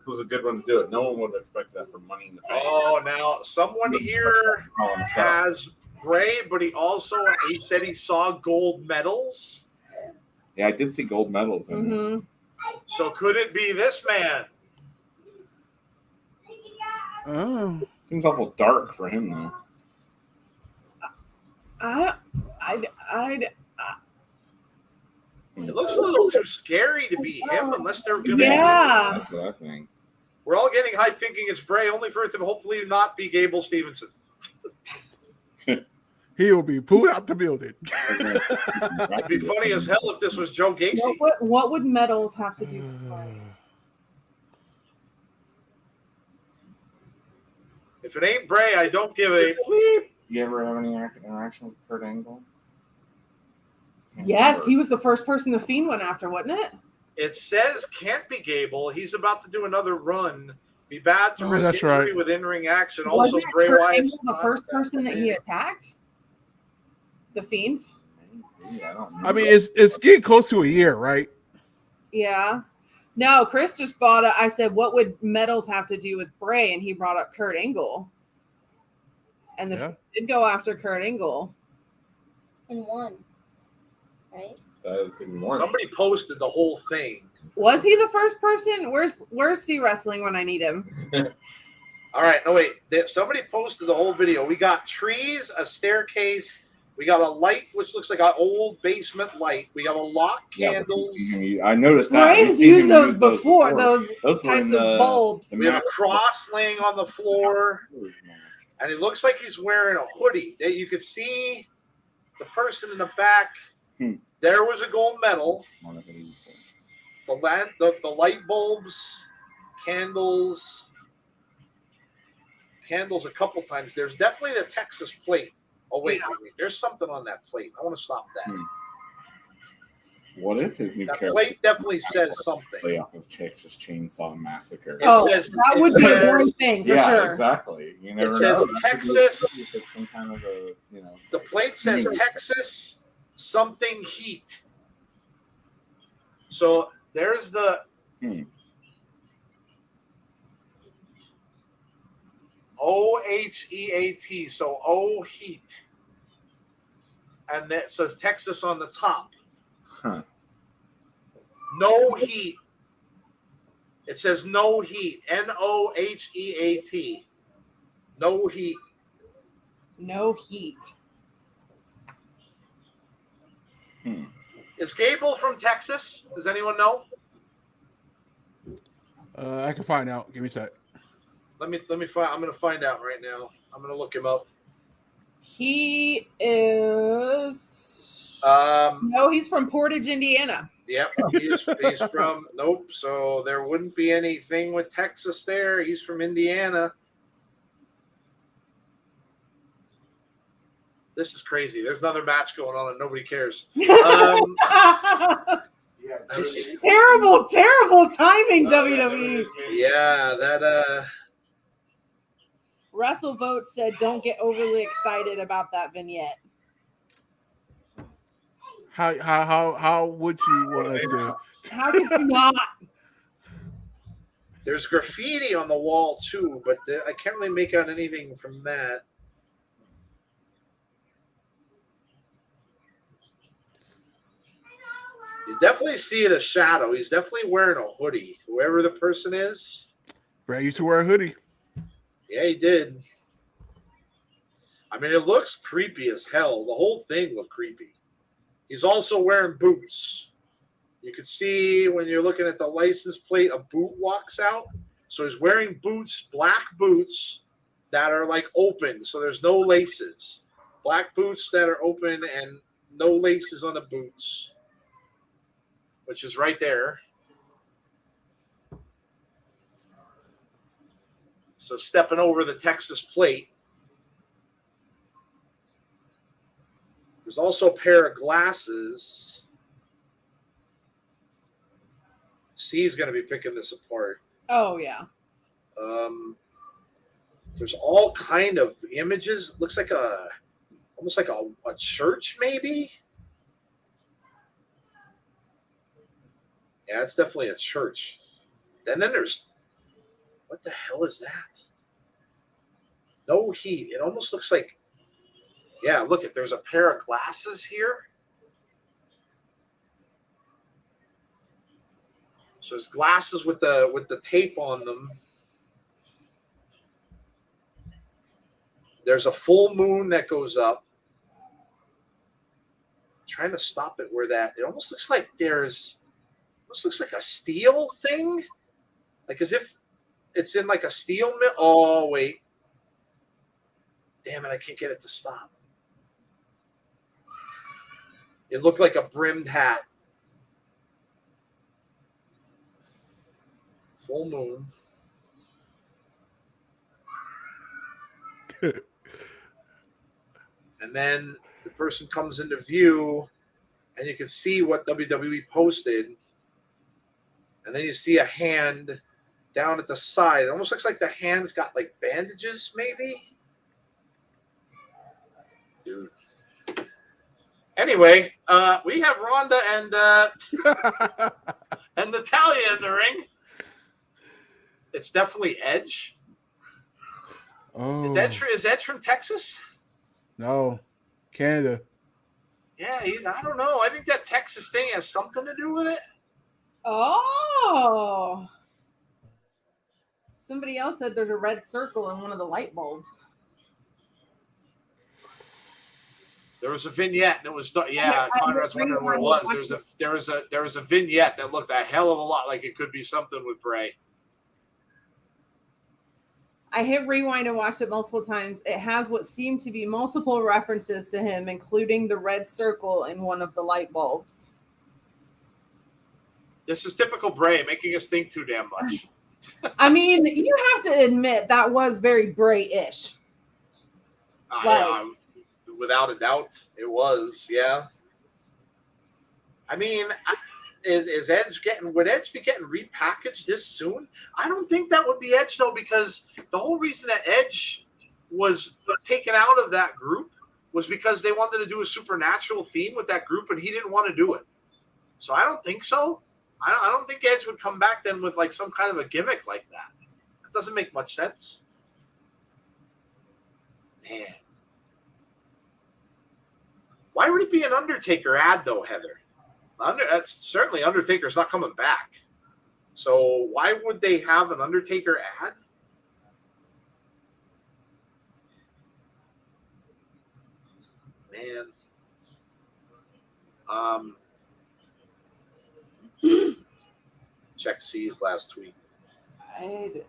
was a good one to do it. No one would have expected that for Money in the Bank. Oh, now someone here Hell in a Cell. has Bray, but he said he saw gold medals. Yeah, I did see gold medals. Mm-hmm. So could it be this man? Oh. Seems awful dark for him though. It looks a little too scary to be him, unless they're gonna. Yeah. That's what I think. We're all getting hyped thinking it's Bray, only for it to hopefully not be Gable Stevenson. He'll be pulled out the building. It'd be funny as hell if this was Joe Gacy. What would medals have to do with Bray? If it ain't Bray, I don't give a bleep. You ever have any interaction with Kurt Angle? Yes, he was the first person the Fiend went after, wasn't it? It says can't be Gable. He's about to do another run. Be bad to risk that's injury right. with in-ring action. Also, Wasn't Bray Kurt Wyatt's Angle the first person that he attacked? The Fiend? I don't know. I mean, it's getting close to a year, right? Yeah. No, Chris just brought up, I said, what would medals have to do with Bray? And he brought up Kurt Angle. And the Fiend did go after Kurt Angle. And won. Right? That is even more. Somebody posted the whole thing. Was he the first person? Where's C Wrestling when I need him? All right, no wait. Somebody posted the whole video. We got trees, a staircase. We got a light, which looks like an old basement light. We have a lock candles. I noticed that. Bray's used those before. Those were types in of bulbs. We have a cross laying on the floor, and it looks like he's wearing a hoodie. You could see the person in the back. There was a gold medal. The light bulbs, candles a couple times. There's definitely the Texas plate. Oh, wait. There's something on that plate. I want to stop that. What if his new That character plate definitely says something. play off of Texas Chainsaw Massacre? That would be a one thing for sure. Exactly. You never It says know. Texas. Some kind of a, The plate says Texas something heat. So there's the OHEAT. So O heat. And it says Texas on the top. Huh. No heat. It says no heat. NOHEAT. No heat. No heat. Is Gable from Texas? Does anyone know? I can find out. Give me a sec. Let me find. I'm going to find out right now. I'm going to look him up. He is. No, he's from Portage, Indiana. Yep, he's from. Nope. So there wouldn't be anything with Texas there. He's from Indiana. This is crazy. There's another match going on and nobody cares. Terrible timing, WWE. Yeah, that. WrestleVote said, "Don't get overly excited about that vignette." How would you want us to? How could you not? There's graffiti on the wall too, but I can't really make out anything from that. You definitely see the shadow. He's definitely wearing a hoodie, whoever the person is. Brad used to wear a hoodie. Yeah, he did. I mean, it looks creepy as hell. The whole thing looked creepy. He's also wearing boots. You can see when you're looking at the license plate, a boot walks out. So he's wearing boots, black boots that are like open. So there's no laces. Black boots that are open and no laces on the boots. which is right there. So stepping over the Texas plate. There's also a pair of glasses. C's going to be picking this apart. Oh, yeah. There's all kind of images. Looks like almost like a church, maybe. Yeah, it's definitely a church. And then there's, what the hell is that? No heat. It almost looks like, yeah, look at, there's a pair of glasses here. So there's glasses with the tape on them. There's a full moon that goes up. I'm trying to stop it where that, it almost looks like almost looks like a steel thing. Like as if it's in like a steel mill. Oh, wait. Damn it, I can't get it to stop. It looked like a brimmed hat. Full moon. And then the person comes into view, and you can see what WWE posted. And then you see a hand down at the side. It almost looks like the hand's got like bandages, maybe. Dude. Anyway, we have Ronda and Natalya in the ring. It's definitely Edge. Oh, Is Edge from Texas? No, Canada. Yeah, I don't know. I think that Texas thing has something to do with it. Oh. Somebody else said there's a red circle in one of the light bulbs. There was a vignette, and it was Conrad's wondering where it was. There was a vignette that looked a hell of a lot like it could be something with Bray. I hit rewind and watched it multiple times. It has what seemed to be multiple references to him, including the red circle in one of the light bulbs. This is typical Bray, making us think too damn much. I mean, you have to admit that was very Bray-ish. Without a doubt, it was. Yeah. I mean, would Edge be getting repackaged this soon? I don't think that would be Edge though, because the whole reason that Edge was taken out of that group was because they wanted to do a supernatural theme with that group, and he didn't want to do it. So I don't think so. I don't think Edge would come back then with like some kind of a gimmick like that. That doesn't make much sense. Man. Why would it be an Undertaker ad though, Heather? That's certainly Undertaker's not coming back. So why would they have an Undertaker ad? Man. Check C's last tweet. Did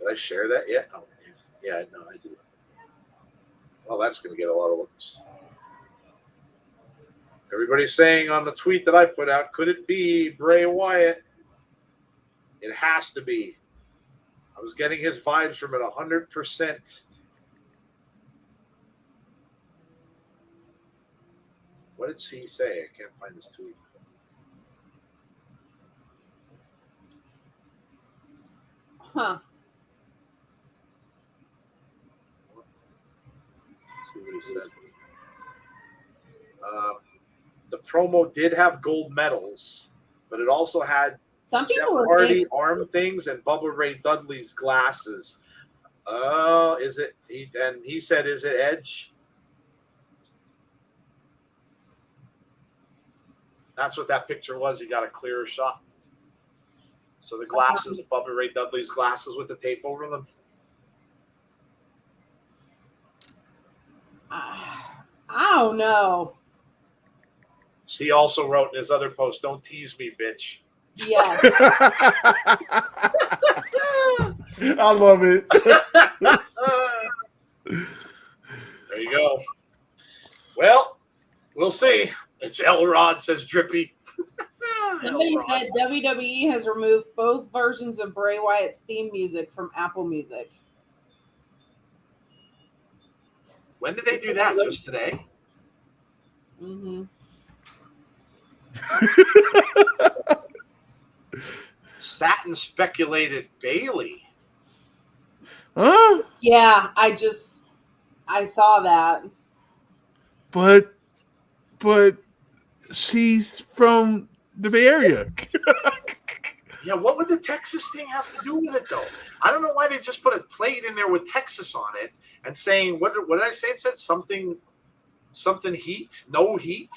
I share that yet? Oh, yeah, no, I do. Well, that's going to get a lot of looks. Everybody's saying on the tweet that I put out, could it be Bray Wyatt? It has to be. I was getting his vibes from it 100%. What did C say? I can't find this tweet. Huh. Let's see what he said. The promo did have gold medals, but it also had Some Jeff people Hardy arm things and Bubba Ray Dudley's glasses. Oh, is it? He said, "Is it Edge?" That's what that picture was. He got a clearer shot. So the glasses, Bubba Ray Dudley's glasses with the tape over them. I don't know. He also wrote in his other post, "Don't tease me, bitch." Yeah. I love it. There you go. Well, we'll see. It's Elrod, says Drippy. Somebody Elrod. said WWE has removed both versions of Bray Wyatt's theme music from Apple Music. When did they do that? Just today? Mm-hmm. Satin speculated Bailey. Huh? Yeah, I saw that. But she's from the Bay Area. Yeah, what would the Texas thing have to do with it, though? I don't know why they just put a plate in there with Texas on it and saying, what did I say? It said something heat, no heat.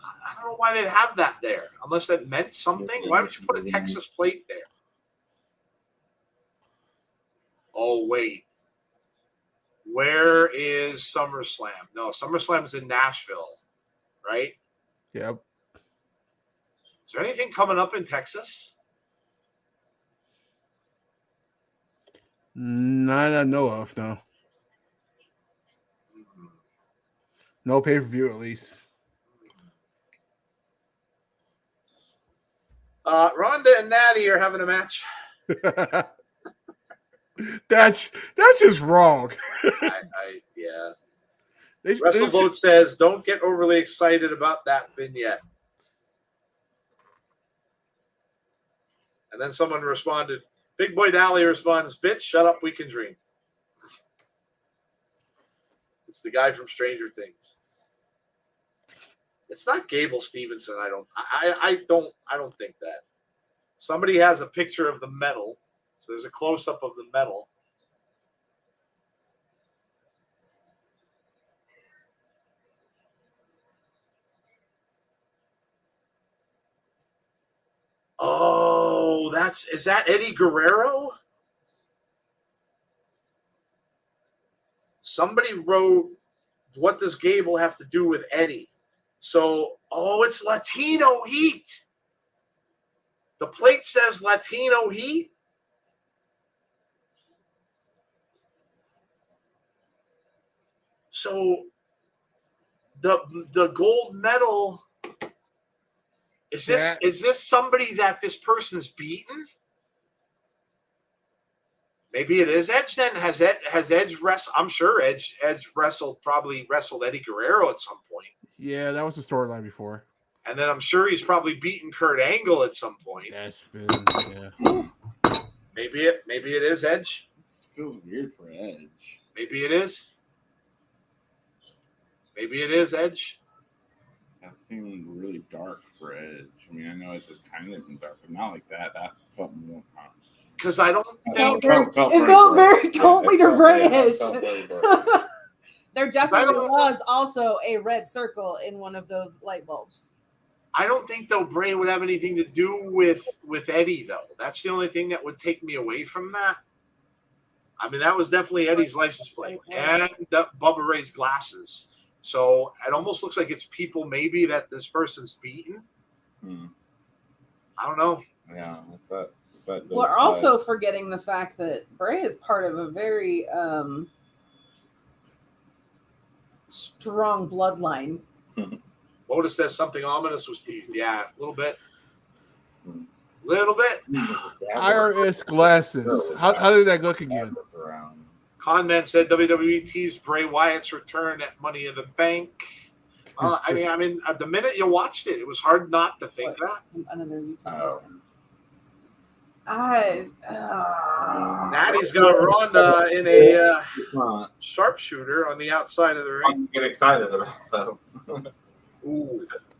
I don't know why they'd have that there, unless that meant something. Why would you put a Texas plate there? Oh, wait. Where is SummerSlam? No, SummerSlam's in Nashville, right? Yep. Is there anything coming up in Texas? Not I know of, no. No pay-per-view, at least. Ronda and Natty are having a match. That's just wrong. Yeah. They WrestleVote says, don't get overly excited about that vignette. And then someone responded, Big Boy Dally responds, bitch, shut up, we can dream. It's the guy from Stranger Things. It's not Gable Stevenson, I don't think that. Somebody has a picture of the medal. So there's a close-up of the medal. Oh, is that Eddie Guerrero? Somebody wrote, what does Gable have to do with Eddie? So, it's Latino Heat. The plate says Latino Heat. So the gold medal, is this somebody that this person's beaten? Maybe it is Edge then. Has Edge wrestled? I'm sure Edge probably wrestled Eddie Guerrero at some point. Yeah, that was the storyline before. And then I'm sure he's probably beaten Kurt Angle at some point. That's been, Maybe it is Edge. This feels weird for Edge. Maybe it is. Maybe it is Edge. That seemed really dark for Edge. I mean, I know it's just kind of dark, but not like that. That felt more. Because I don't think it felt very Colt Leader British. There definitely was also a red circle in one of those light bulbs. I don't think, though, Bray would have anything to do with Eddie, though. That's the only thing that would take me away from that. I mean, that was definitely Eddie's license plate and Bubba Ray's glasses. So it almost looks like it's people maybe that this person's beaten. I don't know. Yeah, we're also forgetting the fact that Bray is part of a very strong bloodline. Otis says something ominous was teased. Yeah, a little bit. Little bit. IRS glasses. How did that look again? Conman said WWE teased Bray Wyatt's return at Money in the Bank. I mean, the minute you watched it, it was hard not to think that. Another Natty's got Ronda in a sharpshooter on the outside of the ring. I get excited about so.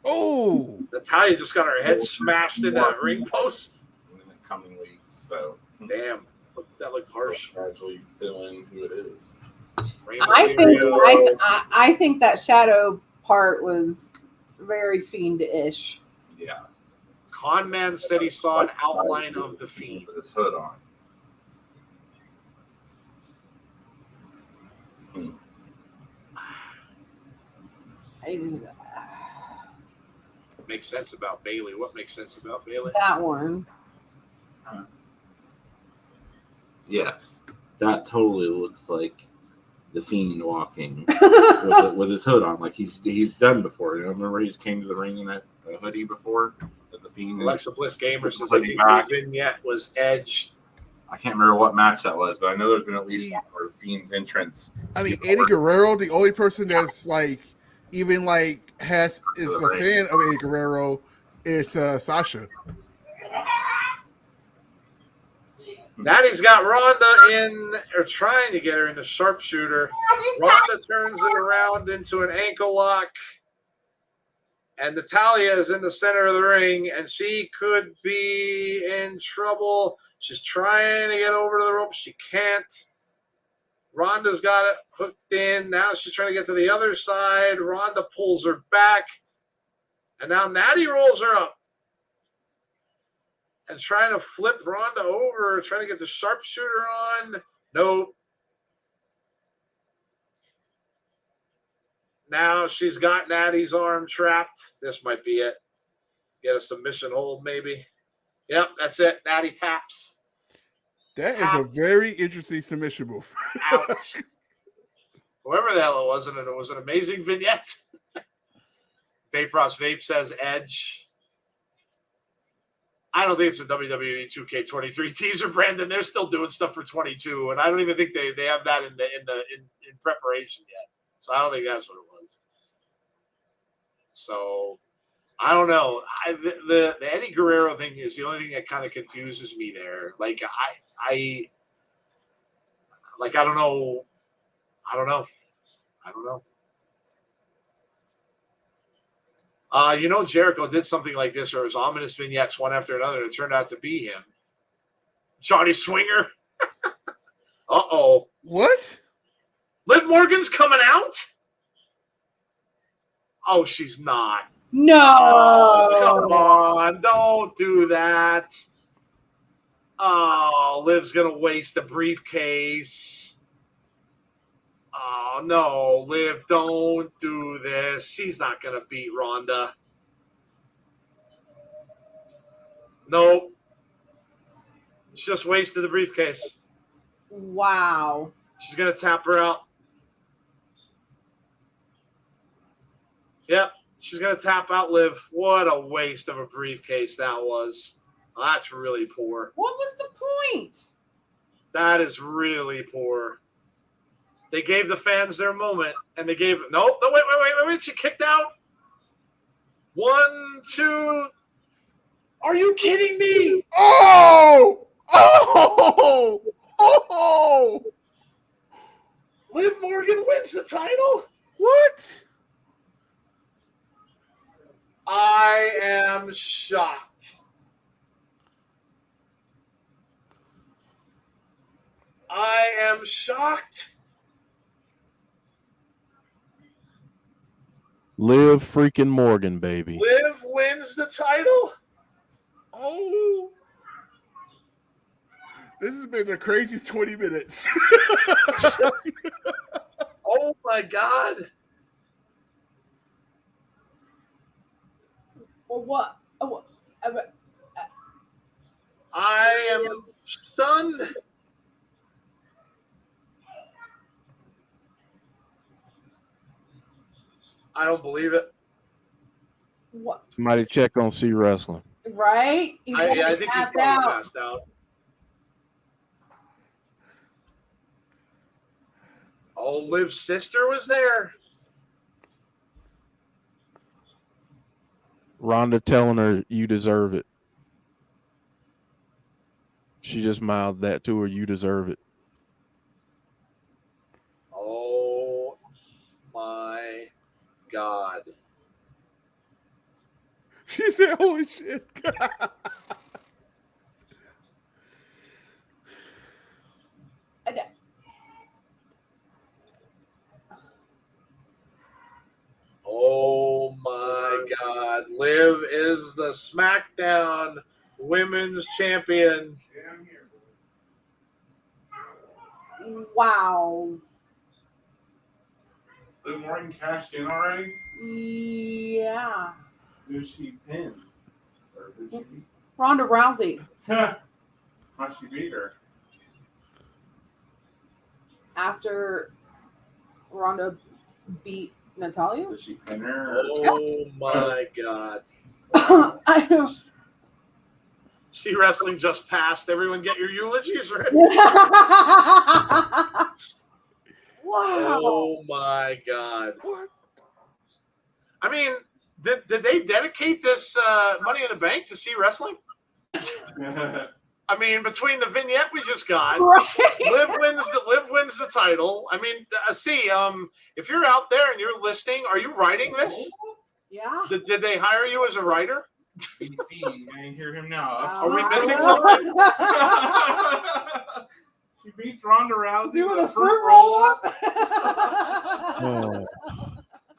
Oh! Natalya just got her head smashed in that ring post. In the coming weeks, so damn, that looked harsh. Gradually feeling who it is. I think that shadow part was very Fiend-ish. Yeah. Conman said he saw an outline of the Fiend with his hood on. Makes sense about Bailey. What makes sense about Bailey? That one. Yes, that totally looks like the Fiend walking with his hood on, like he's done before. You know, remember he came to the ring in that hoodie before? The Fiend. Alexa Bliss Gamer says I think the vignette was Edge. I can't remember what match that was, but I know there's been at least one where Fiend's entrance. I mean, Eddie Guerrero, the only person that's like even like is a fan of Eddie Guerrero is Sasha. Natty's got Ronda trying to get her in the sharpshooter. Ronda turns it around into an ankle lock. And Natalya is in the center of the ring, and she could be in trouble. She's trying to get over to the rope. She can't. Ronda's got it hooked in. Now she's trying to get to the other side. Ronda pulls her back. And now Natty rolls her up. And trying to flip Ronda over, trying to get the sharpshooter on. Nope. Now she's got Natty's arm trapped. This might be it. Get a submission hold, maybe. Yep, that's it. Natty taps. That is a very interesting submission move. Ouch. Whoever the hell it was, and it was an amazing vignette. Vape Ross Vape says Edge. I don't think it's a WWE 2K23 teaser, Brandon. They're still doing stuff for 22, and I don't even think they have that in preparation yet. So I don't think that's what it was. So I don't know. The Eddie Guerrero thing is the only thing that kind of confuses me there. Like I don't know. Jericho did something like this, or it was ominous vignettes one after another, and it turned out to be him. Johnny Swinger. Uh-oh. What? Liv Morgan's coming out? Oh, she's not. No. Oh, come on. Don't do that. Oh, Liv's going to waste a briefcase. Oh, no. Liv, don't do this. She's not going to beat Ronda. Nope. She just wasted the briefcase. Wow. She's going to tap her out. Yep, she's going to tap out Liv. What a waste of a briefcase that was. That's really poor. What was the point? That is really poor. They gave the fans their moment, and they gave – no, wait. She kicked out. 1, 2. Are you kidding me? Oh! Liv Morgan wins the title? What? I am shocked. Liv freaking Morgan, baby. Liv wins the title? Oh. This has been the craziest 20 minutes. Oh, my God. What? I am stunned. I don't believe it. What? Somebody check on C Wrestling. Right? I think he's probably passed out. Oh, Liv's sister was there. Ronda telling her, you deserve it. She just mouthed that to her, you deserve it. Oh, my God. She said, holy shit. Oh, my God. Liv is the SmackDown Women's Champion. Wow. Liv Morgan cashed in already? Yeah. Who's she pinned? Or who'd she beat? Ronda Rousey. How'd she beat her? After Ronda beat Natalya. Did she pin her? Oh my God. I don't. See, wrestling just passed. Everyone get your eulogies ready. Wow. Oh my God. What? I mean, did they dedicate this Money in the Bank to see wrestling? I mean, between the vignette we just got, Right. Liv wins the title. I mean, if you're out there and you're listening, are you writing this? Yeah. Did they hire you as a writer? BC, you ain't hear him now. Are we missing something? She beats Ronda Rousey Doing with a fruit roll up.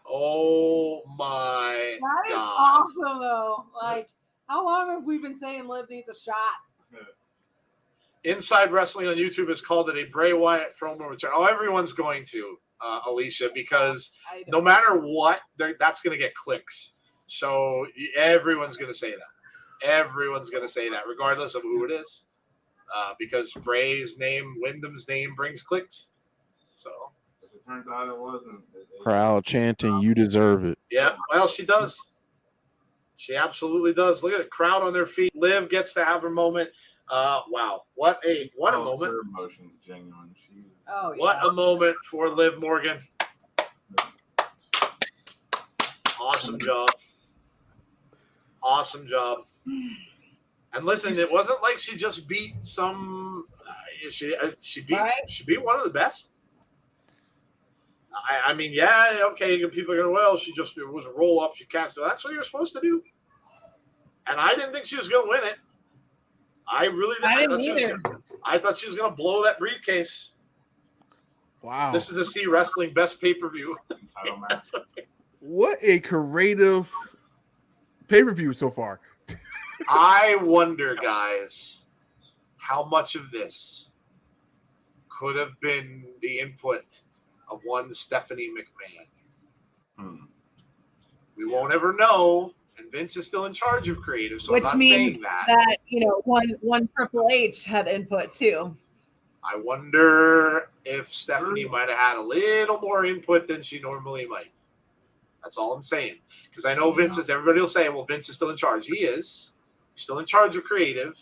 Oh, Oh my That is God. awesome, though. Like, how long have we been saying Liv needs a shot? Inside Wrestling on YouTube has called it a Bray Wyatt promo return. Oh, everyone's going to, Alicia, because no matter what, that's going to get clicks. So everyone's going to say that. Everyone's going to say that, regardless of who it is, because Bray's name, Wyndham's name, brings clicks. So It turns out it wasn't. crowd chanting, "You deserve it." yeah, well, she does. She absolutely does. Look at the crowd on their feet. Liv gets to have her moment. Wow, what a moment! Her emotion's genuine. She's What a moment for Liv Morgan. Awesome job. Awesome job. And listen, it wasn't like she just beat some. She beat one of the best. I mean, yeah, okay. People are going, well, it was a roll up. She cast it. That's what you're supposed to do. And I didn't think she was going to win it. I really didn't. I thought she was going to blow that briefcase. Wow. This is the C Wrestling best pay-per-view. What a creative pay-per-view so far. I wonder, guys, how much of this could have been the input of one Stephanie McMahon. We won't ever know, and Vince is still in charge of creative, so which I'm not means saying that. one Triple H had input too. I wonder if Stephanie might have had a little more input than she normally might. That's all I'm saying. Because I know Vince is, everybody will say, well, Vince is still in charge. He is. He's still in charge of creative.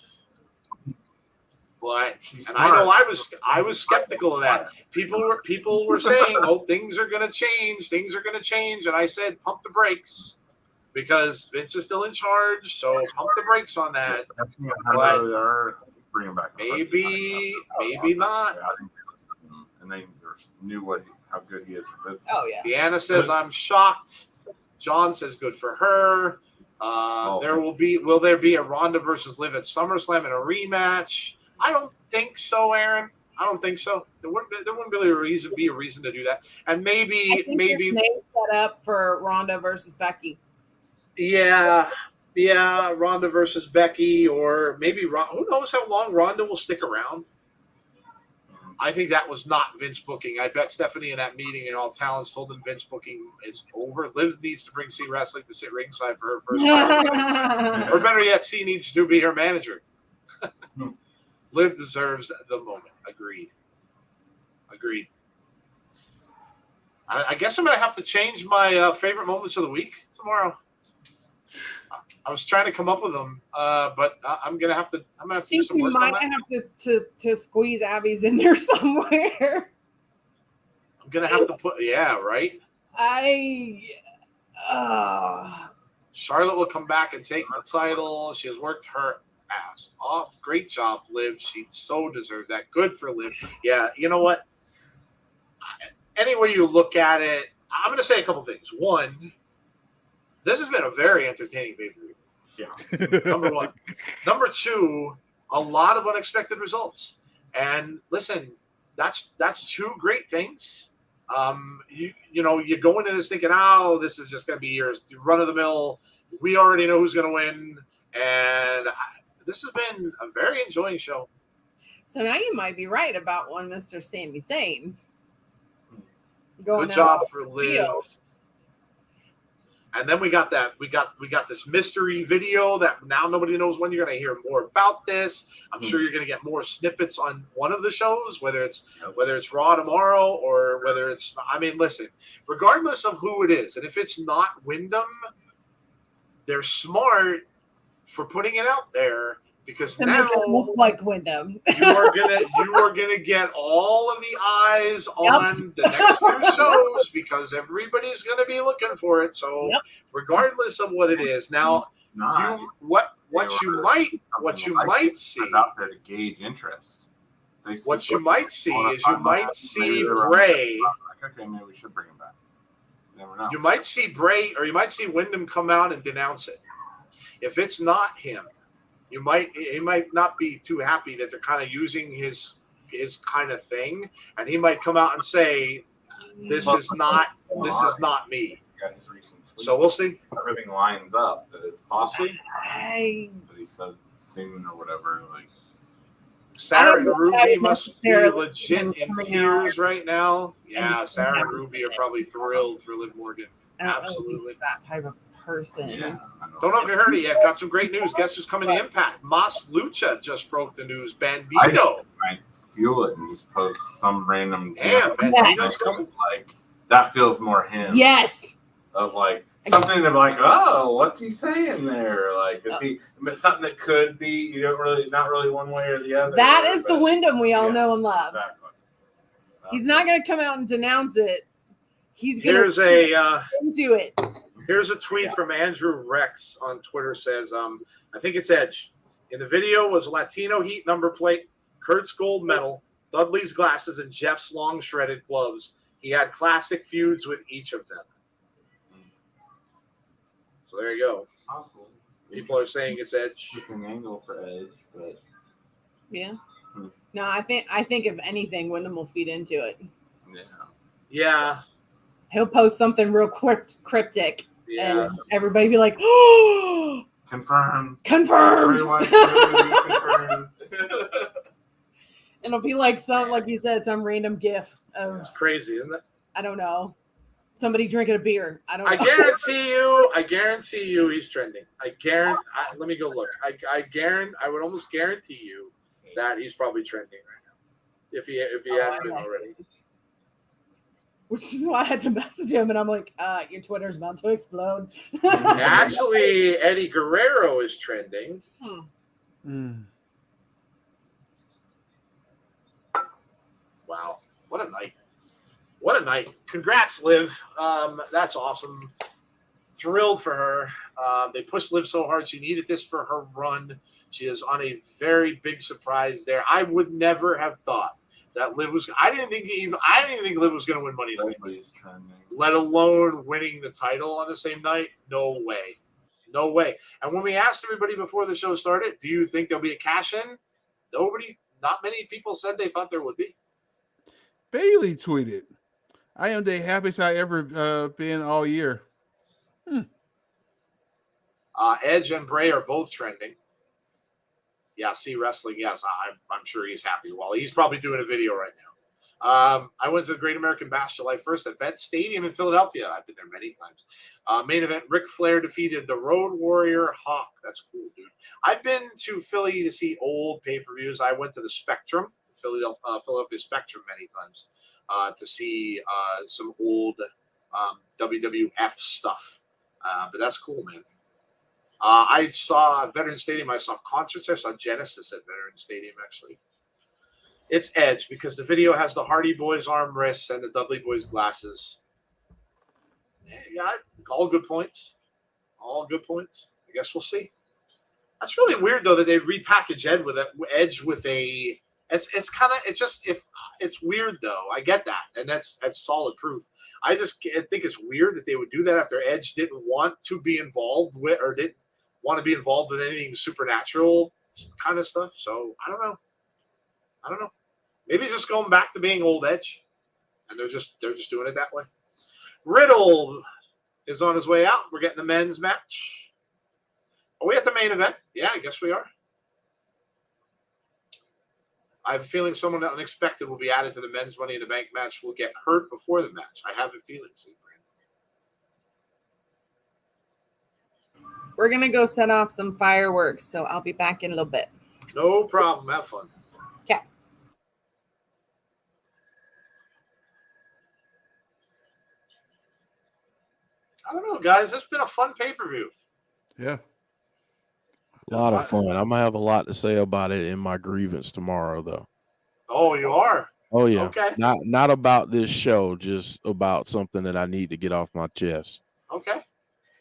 But I know I was skeptical of that. People were saying, "Oh, things are going to change. Things are going to change." And I said, "Pump the brakes," because Vince is still in charch. So pump the brakes on that. But maybe not. And they knew how good he is for business. Oh yeah. Deanna says, "I'm shocked." John says, "Good for her." Will there be a Ronda versus Liv at SummerSlam in a rematch? I don't think so, Aaron. I don't think so. There wouldn't really be a reason to do that. And maybe set up for Ronda versus Becky. Yeah, Ronda versus Becky, or maybe who knows how long Ronda will stick around. I think that was not Vince booking. I bet Stephanie in that meeting and all talents told them Vince booking is over. Liv needs to bring C Wrestling to sit ringside for her first time. Or better yet, C needs to be her manager. Liv deserves the moment. Agreed. I guess I'm going to have to change my favorite moments of the week tomorrow. I was trying to come up with them, but I'm going to have to. I'm going to have to do some work on that. You might have to squeeze Abby's in there somewhere. I'm going to have to put. Yeah, right. Charlotte will come back and take the title. She has worked her ass off. Great job, Liv. She so deserved that. Good for Liv. Yeah, you know what? Any way you look at it, I'm going to say a couple things. One, this has been a very entertaining pay-per-view. Yeah. Number one. Number two, a lot of unexpected results. And listen, that's two great things. You go into this thinking, oh, this is just going to be your run-of-the-mill. We already know who's going to win. And this has been a very enjoying show. So now you might be right about one Mr. Sami Zayn. Good job for Liv. And then we got this mystery video that now nobody knows when. You're going to hear more about this. I'm sure you're going to get more snippets on one of the shows, whether it's Raw tomorrow or whether it's. I mean, listen, regardless of who it is, and if it's not Wyndham, they're smart for putting it out there. Because to now make it look like Wyndham. you are gonna get all of the eyes on the next few shows because everybody's gonna be looking for it. So regardless of what it is, now what you might see out there to gauge interest. What you might see is you might see Bray. Okay, maybe we should bring him back. You never know. You might see Bray or you might see Wyndham come out and denounce it. If it's not him. He might not be too happy that they're kind of using his kind of thing, and he might come out and say, "This is not me." So we'll see. Everything lines up that it's possible. But he said soon or whatever. Like Sarah and Ruby must be legit in tears right now. Yeah, Sarah and Ruby are probably thrilled for Liv Morgan. Absolutely, that type of person. Yeah, don't know if you heard it yet. Got some great news. Guess who's coming to Impact? Mas Lucha just broke the news. Bandito. I feel it and just post some random. Damn, Bandito's coming. Like that feels more him. Yes. Of like something to like, oh, what's he saying there? Like, is he something that could be? You don't not really one way or the other. That is the Wyndham we all know and love. Exactly. He's not going to come out and denounce it. He's going to into it. Here's a tweet from Andrew Rex on Twitter. Says, I think it's Edge. In the video was Latino Heat number plate, Kurt's gold medal, Dudley's glasses, and Jeff's long shredded gloves. He had classic feuds with each of them. So there you go. Possible. People are saying it's Edge. An angle for Edge, but yeah. No, I think if anything, Wyndham will feed into it. Yeah. He'll post something real cryptic. Yeah. And everybody be like, oh, confirmed. Confirmed. Confirmed. It'll be like like you said, some random gif of it's crazy, isn't it? I don't know. Somebody drinking a beer. I don't know. I guarantee you he's trending. Let me go look. I would almost guarantee you that he's probably trending right now. If he hadn't been already. Which is why I had to message him, and I'm like, your Twitter's about to explode. Actually, Eddie Guerrero is trending. Wow. What a night. What a night. Congrats, Liv. That's awesome. Thrilled for her. They pushed Liv so hard. She needed this for her run. She is on a very big surprise there. I would never have thought that Liv was. I didn't even think Liv was going to win Money in the Bank, let alone winning the title on the same night. No way, no way. And when we asked everybody before the show started, do you think there'll be a cash in? Not many people said they thought there would be. Bailey tweeted, "I am the happiest I ever been all year." Edge and Bray are both trending. Yeah, see wrestling. Yes, I'm sure he's happy. Well, he's probably doing a video right now. I went to the Great American Bash July 1st at Vet Stadium in Philadelphia. I've been there many times. Main event, Ric Flair defeated the Road Warrior Hawk. That's cool, dude. I've been to Philly to see old pay-per-views. I went to the Spectrum, Philadelphia Spectrum many times to see some old WWF stuff. But that's cool, man. I saw Veterans Stadium. I saw concerts. I saw Genesis at Veterans Stadium, actually. It's Edge because the video has the Hardy Boys arm wrists and the Dudley Boys glasses. Yeah, all good points. All good points. I guess we'll see. That's really weird, though, that they repackage Edge with a. It's weird, though. I get that, and that's solid proof. I think it's weird that they would do that after Edge didn't want to be involved with or didn't want to be involved in anything supernatural kind of stuff. So I don't know. Maybe just going back to being old Edge, and they're just doing it that way. Riddle is on his way out. We're getting the men's match. Are we at the main event? Yeah, I guess we are. I have a feeling someone unexpected will be added to the men's Money in the Bank match. Will get hurt before the match. I have a feeling. We're gonna go set off some fireworks, so I'll be back in a little bit. No problem. Have fun. Okay. I don't know, guys. It's been a fun pay-per-view. Yeah. A lot of fun. I'm gonna have a lot to say about it in my grievance tomorrow, though. Oh, you are? Oh yeah. Okay. Not about this show, just about something that I need to get off my chest. Okay.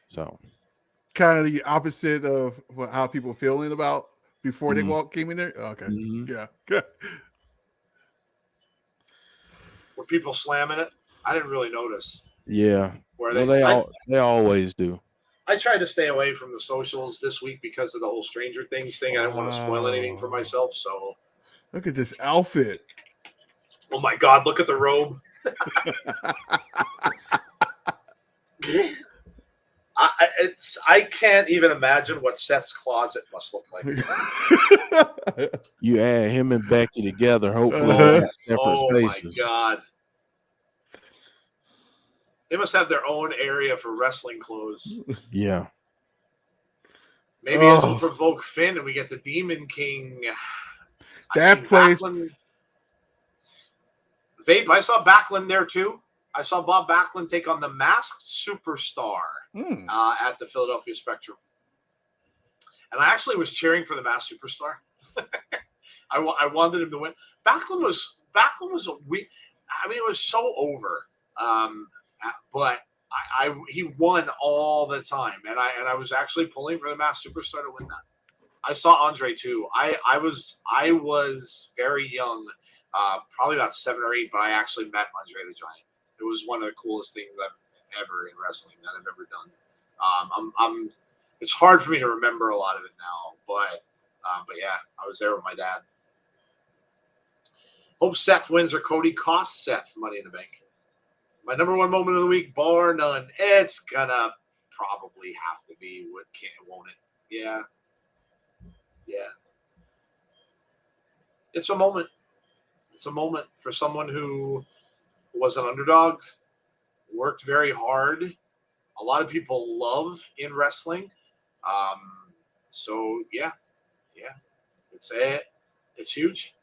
So Kind of the opposite of how people feeling about before they came in there. Okay. Yeah. Good. Were people slamming it? I didn't really notice. Yeah. Were they always do. I tried to stay away from the socials this week because of the whole Stranger Things thing. I didn't want to spoil anything for myself. So look at this outfit. Oh my God! Look at the robe. I can't even imagine what Seth's closet must look like. You add him and Becky together, hopefully they got separate spaces. Oh my God! They must have their own area for wrestling clothes. Yeah. Maybe this will provoke Finn, and we get the Demon King. That place. Vape. I saw Backlund there too. I saw Bob Backlund take on the Masked Superstar at the Philadelphia Spectrum, and I actually was cheering for the Masked Superstar. I wanted him to win. Backlund was a weak. I mean, it was so over. But he won all the time, and I was actually pulling for the Masked Superstar to win that. I saw Andre too. I was very young, probably about 7 or 8, but I actually met Andre the Giant. It was one of the coolest things I've ever in wrestling that I've ever done. It's hard for me to remember a lot of it now, but yeah, I was there with my dad. Hope Seth wins or Cody costs Seth Money in the Bank. My number one moment of the week, bar none. It's gonna probably have to be won't it? Yeah. Yeah. It's a moment. It's a moment for someone who was an underdog, worked very hard. A lot of people love in wrestling. So yeah. It's huge.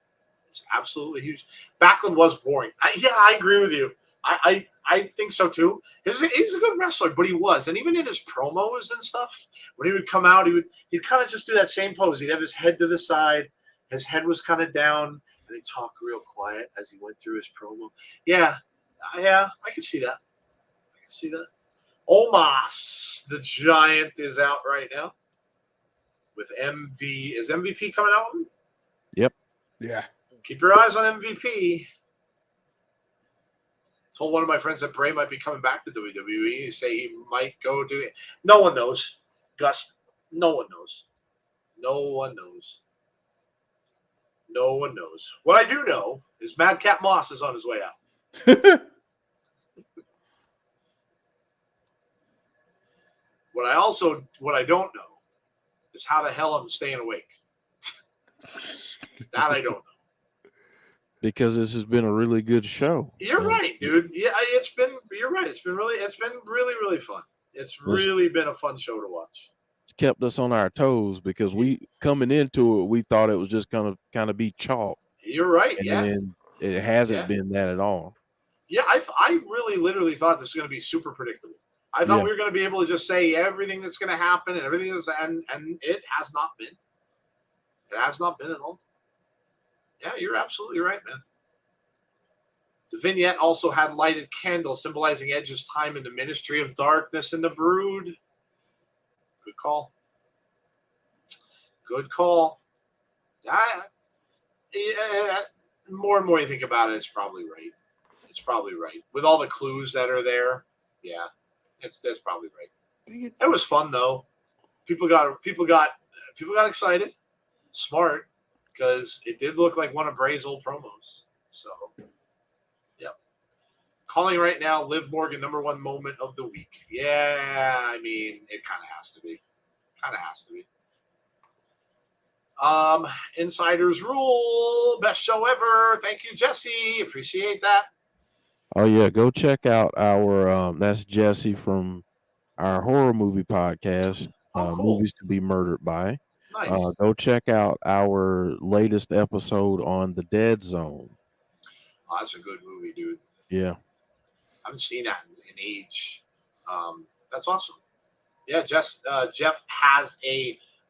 It's absolutely huge. Backlund was boring. I agree with you. I think so too. He's a good wrestler, but he was, and even in his promos and stuff, when he would come out, he'd kind of just do that same pose. He'd have his head to the side, his head was kind of down, and he'd talk real quiet as he went through his promo. Yeah, I can see that. Omos, the Giant, is out right now with MV. Is MVP coming out with him? Yep. Yeah. Keep your eyes on MVP. Told one of my friends that Bray might be coming back to WWE. He say he might go do it. No one knows. Gus, no one knows. What I do know is Madcap Moss is on his way out. What I don't know is how the hell I'm staying awake. That I don't know. Because this has been a really good show. You're right, dude. Yeah, you're right. It's been really fun. It's really been a fun show to watch. It's kept us on our toes because we coming into it, we thought it was just gonna kind of be chalk. You're right. And it hasn't been that at all. Yeah, I really literally thought this was going to be super predictable. I thought we were going to be able to just say everything that's going to happen and everything is, and it has not been. It has not been at all. Yeah, you're absolutely right, man. The vignette also had lighted candles symbolizing Edge's time in the Ministry of Darkness and the Brood. Good call. Yeah, more and more you think about it, it's probably right. With all the clues that are there, yeah, that's probably right. It was fun though. People got excited, smart, because it did look like one of Bray's old promos. So, yeah. Calling right now, Liv Morgan, number one moment of the week. Yeah, I mean, it kind of has to be. Insiders rule, best show ever. Thank you, Jesse. Appreciate that. Oh yeah, go check out our that's Jesse from our horror movie podcast. Cool. Movies to be murdered by. Nice. Go check out our latest episode on The Dead Zone. Oh, that's a good movie, dude. Yeah. I haven't seen that in age. That's awesome. Yeah, Jeff has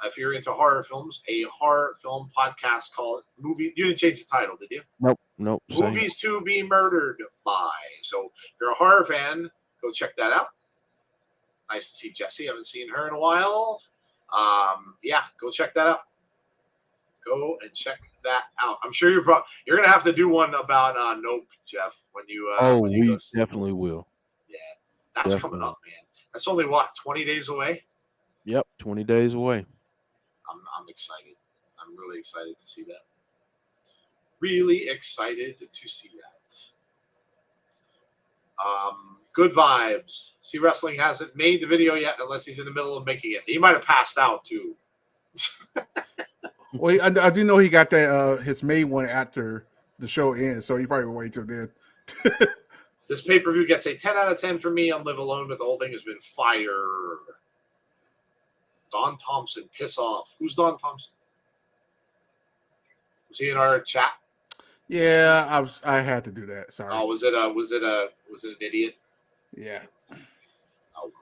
if you're into horror films, a horror film podcast called Movie. You didn't change the title, did you? Nope. Movies to be murdered by. So if you're a horror fan, go check that out. Nice to see Jessie. Haven't seen her in a while. Yeah, go check that out. Go and check that out. I'm sure you're going to have to do one about Nope, Jeff, when you when you we go see definitely will. Yeah, that's Definitely. coming up, man. That's only what, 20 days away? Yep, 20 days away. I'm excited. I'm really excited to see that. Really excited to see that. Good vibes. See, Wrestling hasn't made the video yet unless he's in the middle of making it. He might have passed out too. Well, I do know he got that his May one after the show ends, so he probably will wait till then. This pay-per-view gets a 10 out of 10 for me on Live Alone, but the whole thing has been fire. Don Thompson, piss off. Who's Don Thompson? Was he in our chat? Yeah, I had to do that. Sorry. Oh, was it an idiot? Yeah. Oh.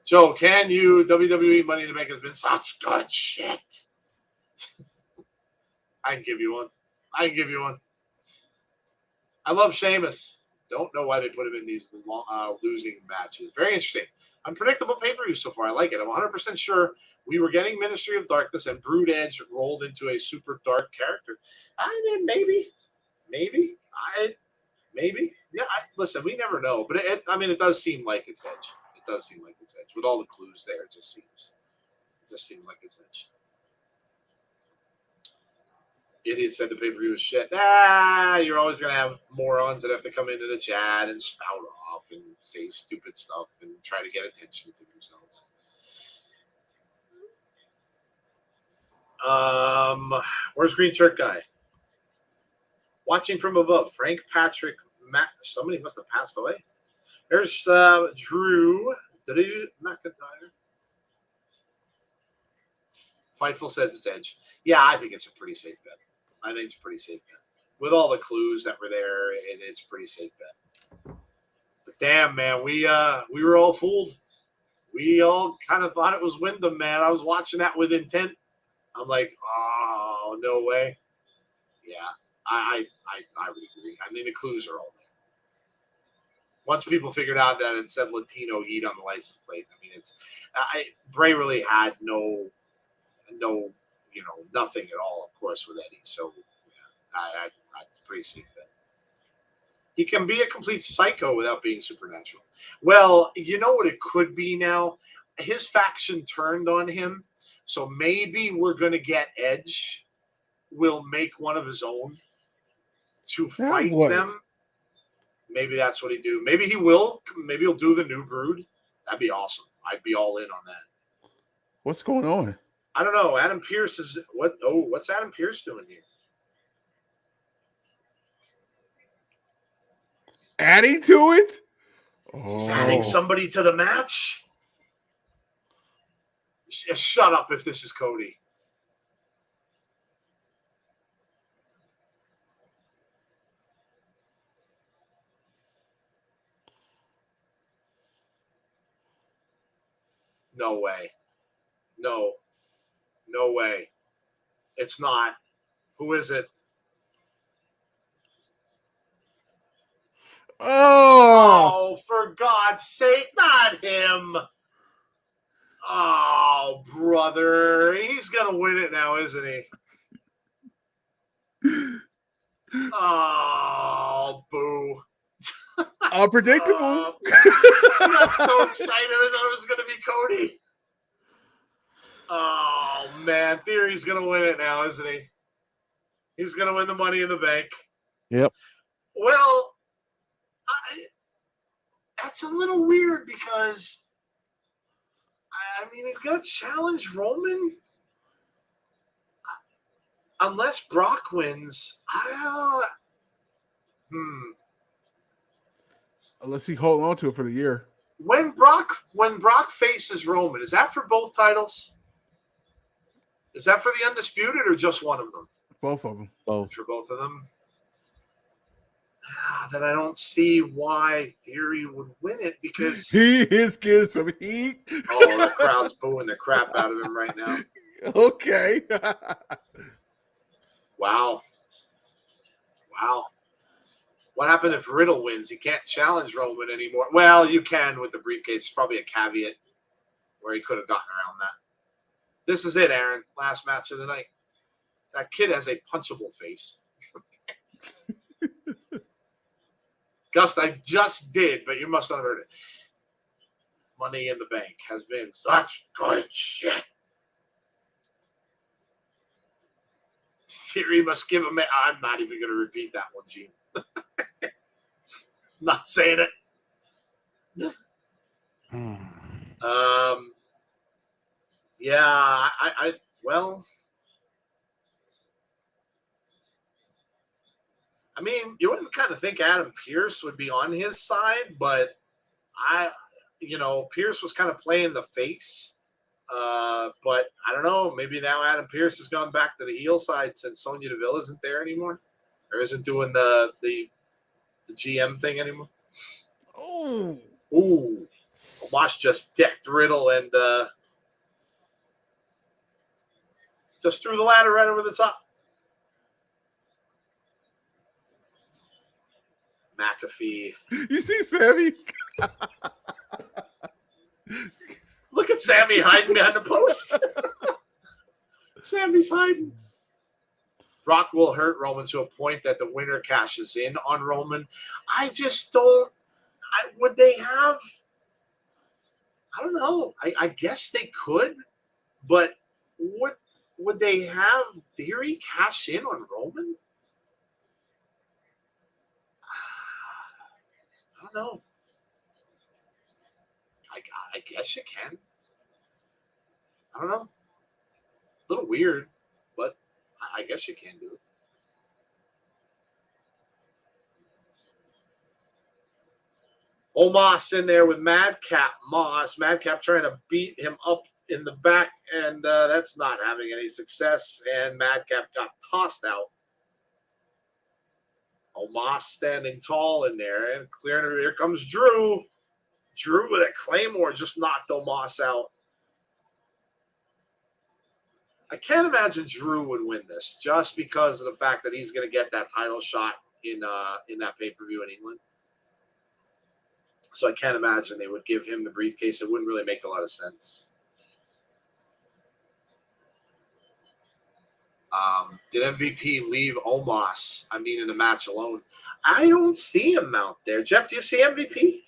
Joe, can you WWE Money in the Bank has been such good shit. I can give you one. I love Sheamus. Don't know why they put him in these losing matches. Very interesting. Unpredictable pay-per-view so far. I like it. I'm 100% sure we were getting Ministry of Darkness and Brood Edge rolled into a super dark character. Maybe. Yeah, listen, we never know. But it does seem like it's Edge. With all the clues there, it just seems like it's Edge. Idiot said the pay-per-view was shit. You're always going to have morons that have to come into the chat and spout off and say stupid stuff and try to get attention to themselves. Where's Green Shirt Guy? Watching from above. Frank Patrick Matt. Somebody must have passed away. There's Drew McIntyre. Fightful says it's Edge. Yeah, I think it's a pretty safe bet. With all the clues that were there, it's a pretty safe bet. But damn, man, we were all fooled. We all kind of thought it was Wyndham, man. I was watching that with intent. I'm like, oh, no way. Yeah, I would agree. I mean, the clues are all there. Once people figured out that it said Latino Heat on the license plate, I mean, Bray really had no, nothing at all, of course, with Eddie. So, yeah, it's pretty safe bet. He can be a complete psycho without being supernatural. Well, you know what it could be now? His faction turned on him, so maybe we're going to get Edge. Will make one of his own to fight them. Maybe that's what he do. Maybe he will. Maybe he'll do the new Brood. That'd be awesome. I'd be all in on that. What's going on? I don't know. Adam Pearce is what? Oh, what's Adam Pearce doing here? Adding to it? He's adding somebody to the match? Shut up if this is Cody. No way. No way. It's not. Who is it? Oh, for God's sake, not him. Oh, brother. He's going to win it now, isn't he? Oh, boo. Unpredictable. I got so excited. I thought it was going to be Cody. Oh, man. Theory's going to win it now, isn't he? He's going to win the Money in the Bank. Yep. Well, that's a little weird because, I mean, he's going to challenge Roman. Unless Brock wins, Unless he hold on to it for the year. When Brock when Brock faces Roman, is that for both titles? Is that for the Undisputed or just one of them? Both of them. Both. For both of them. Then I don't see why Theory would win it because he is getting some heat. Oh, the crowd's booing the crap out of him right now. Okay. Wow. What happened if Riddle wins? He can't challenge Roman anymore. Well, you can with the briefcase. It's probably a caveat where he could have gotten around that. This is it, Aaron. Last match of the night. That kid has a punchable face. Gus, I just did, but you must not have heard it. Money in the Bank has been such good shit. Theory must give him. I'm not even going to repeat that one, Gene. Not saying it. Yeah, well, I mean, you wouldn't kind of think Adam Pearce would be on his side, but Pearce was kind of playing the face. But I don't know. Maybe now Adam Pearce has gone back to the heel side since Sonya Deville isn't there anymore, or isn't doing the GM thing anymore. Oh, Omos just decked Riddle and just threw the ladder right over the top. McAfee. You see Sammy? Look at Sammy hiding behind the post. Sammy's hiding. Brock will hurt Roman to a point that the winner cashes in on Roman. I just don't. Would they have? I don't know. I guess they could, but would they have Theory cash in on Roman? I don't know. I guess you can. I don't know. A little weird, but I guess you can do it. Omos in there with Madcap Moss. Madcap trying to beat him up in the back, and that's not having any success. And Madcap got tossed out. Omos standing tall in there, and clearing. Here comes Drew. Drew with a Claymore just knocked Omos out. I can't imagine Drew would win this just because of the fact that he's going to get that title shot in that pay-per-view in England. So I can't imagine they would give him the briefcase. It wouldn't really make a lot of sense. Did MVP leave Omos? I mean, in the match alone. I don't see him out there. Jeff, do you see MVP?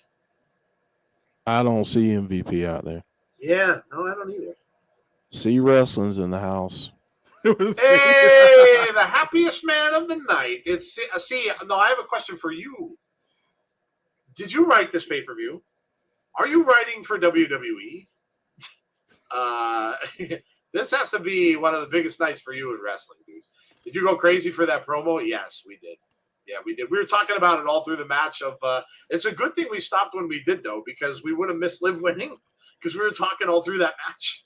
I don't see MVP out there. Yeah, no, I don't either. See Wrestling's in the house. Hey, the happiest man of the night. It's no, I have a question for you. Did you write this pay-per-view? Are you writing for WWE? This has to be one of the biggest nights for you in wrestling, dude. Did you go crazy for that promo? Yes, we did. Yeah, we did. We were talking about it all through the match. It's a good thing we stopped when we did, though, because we would have missed Liv winning because we were talking all through that match.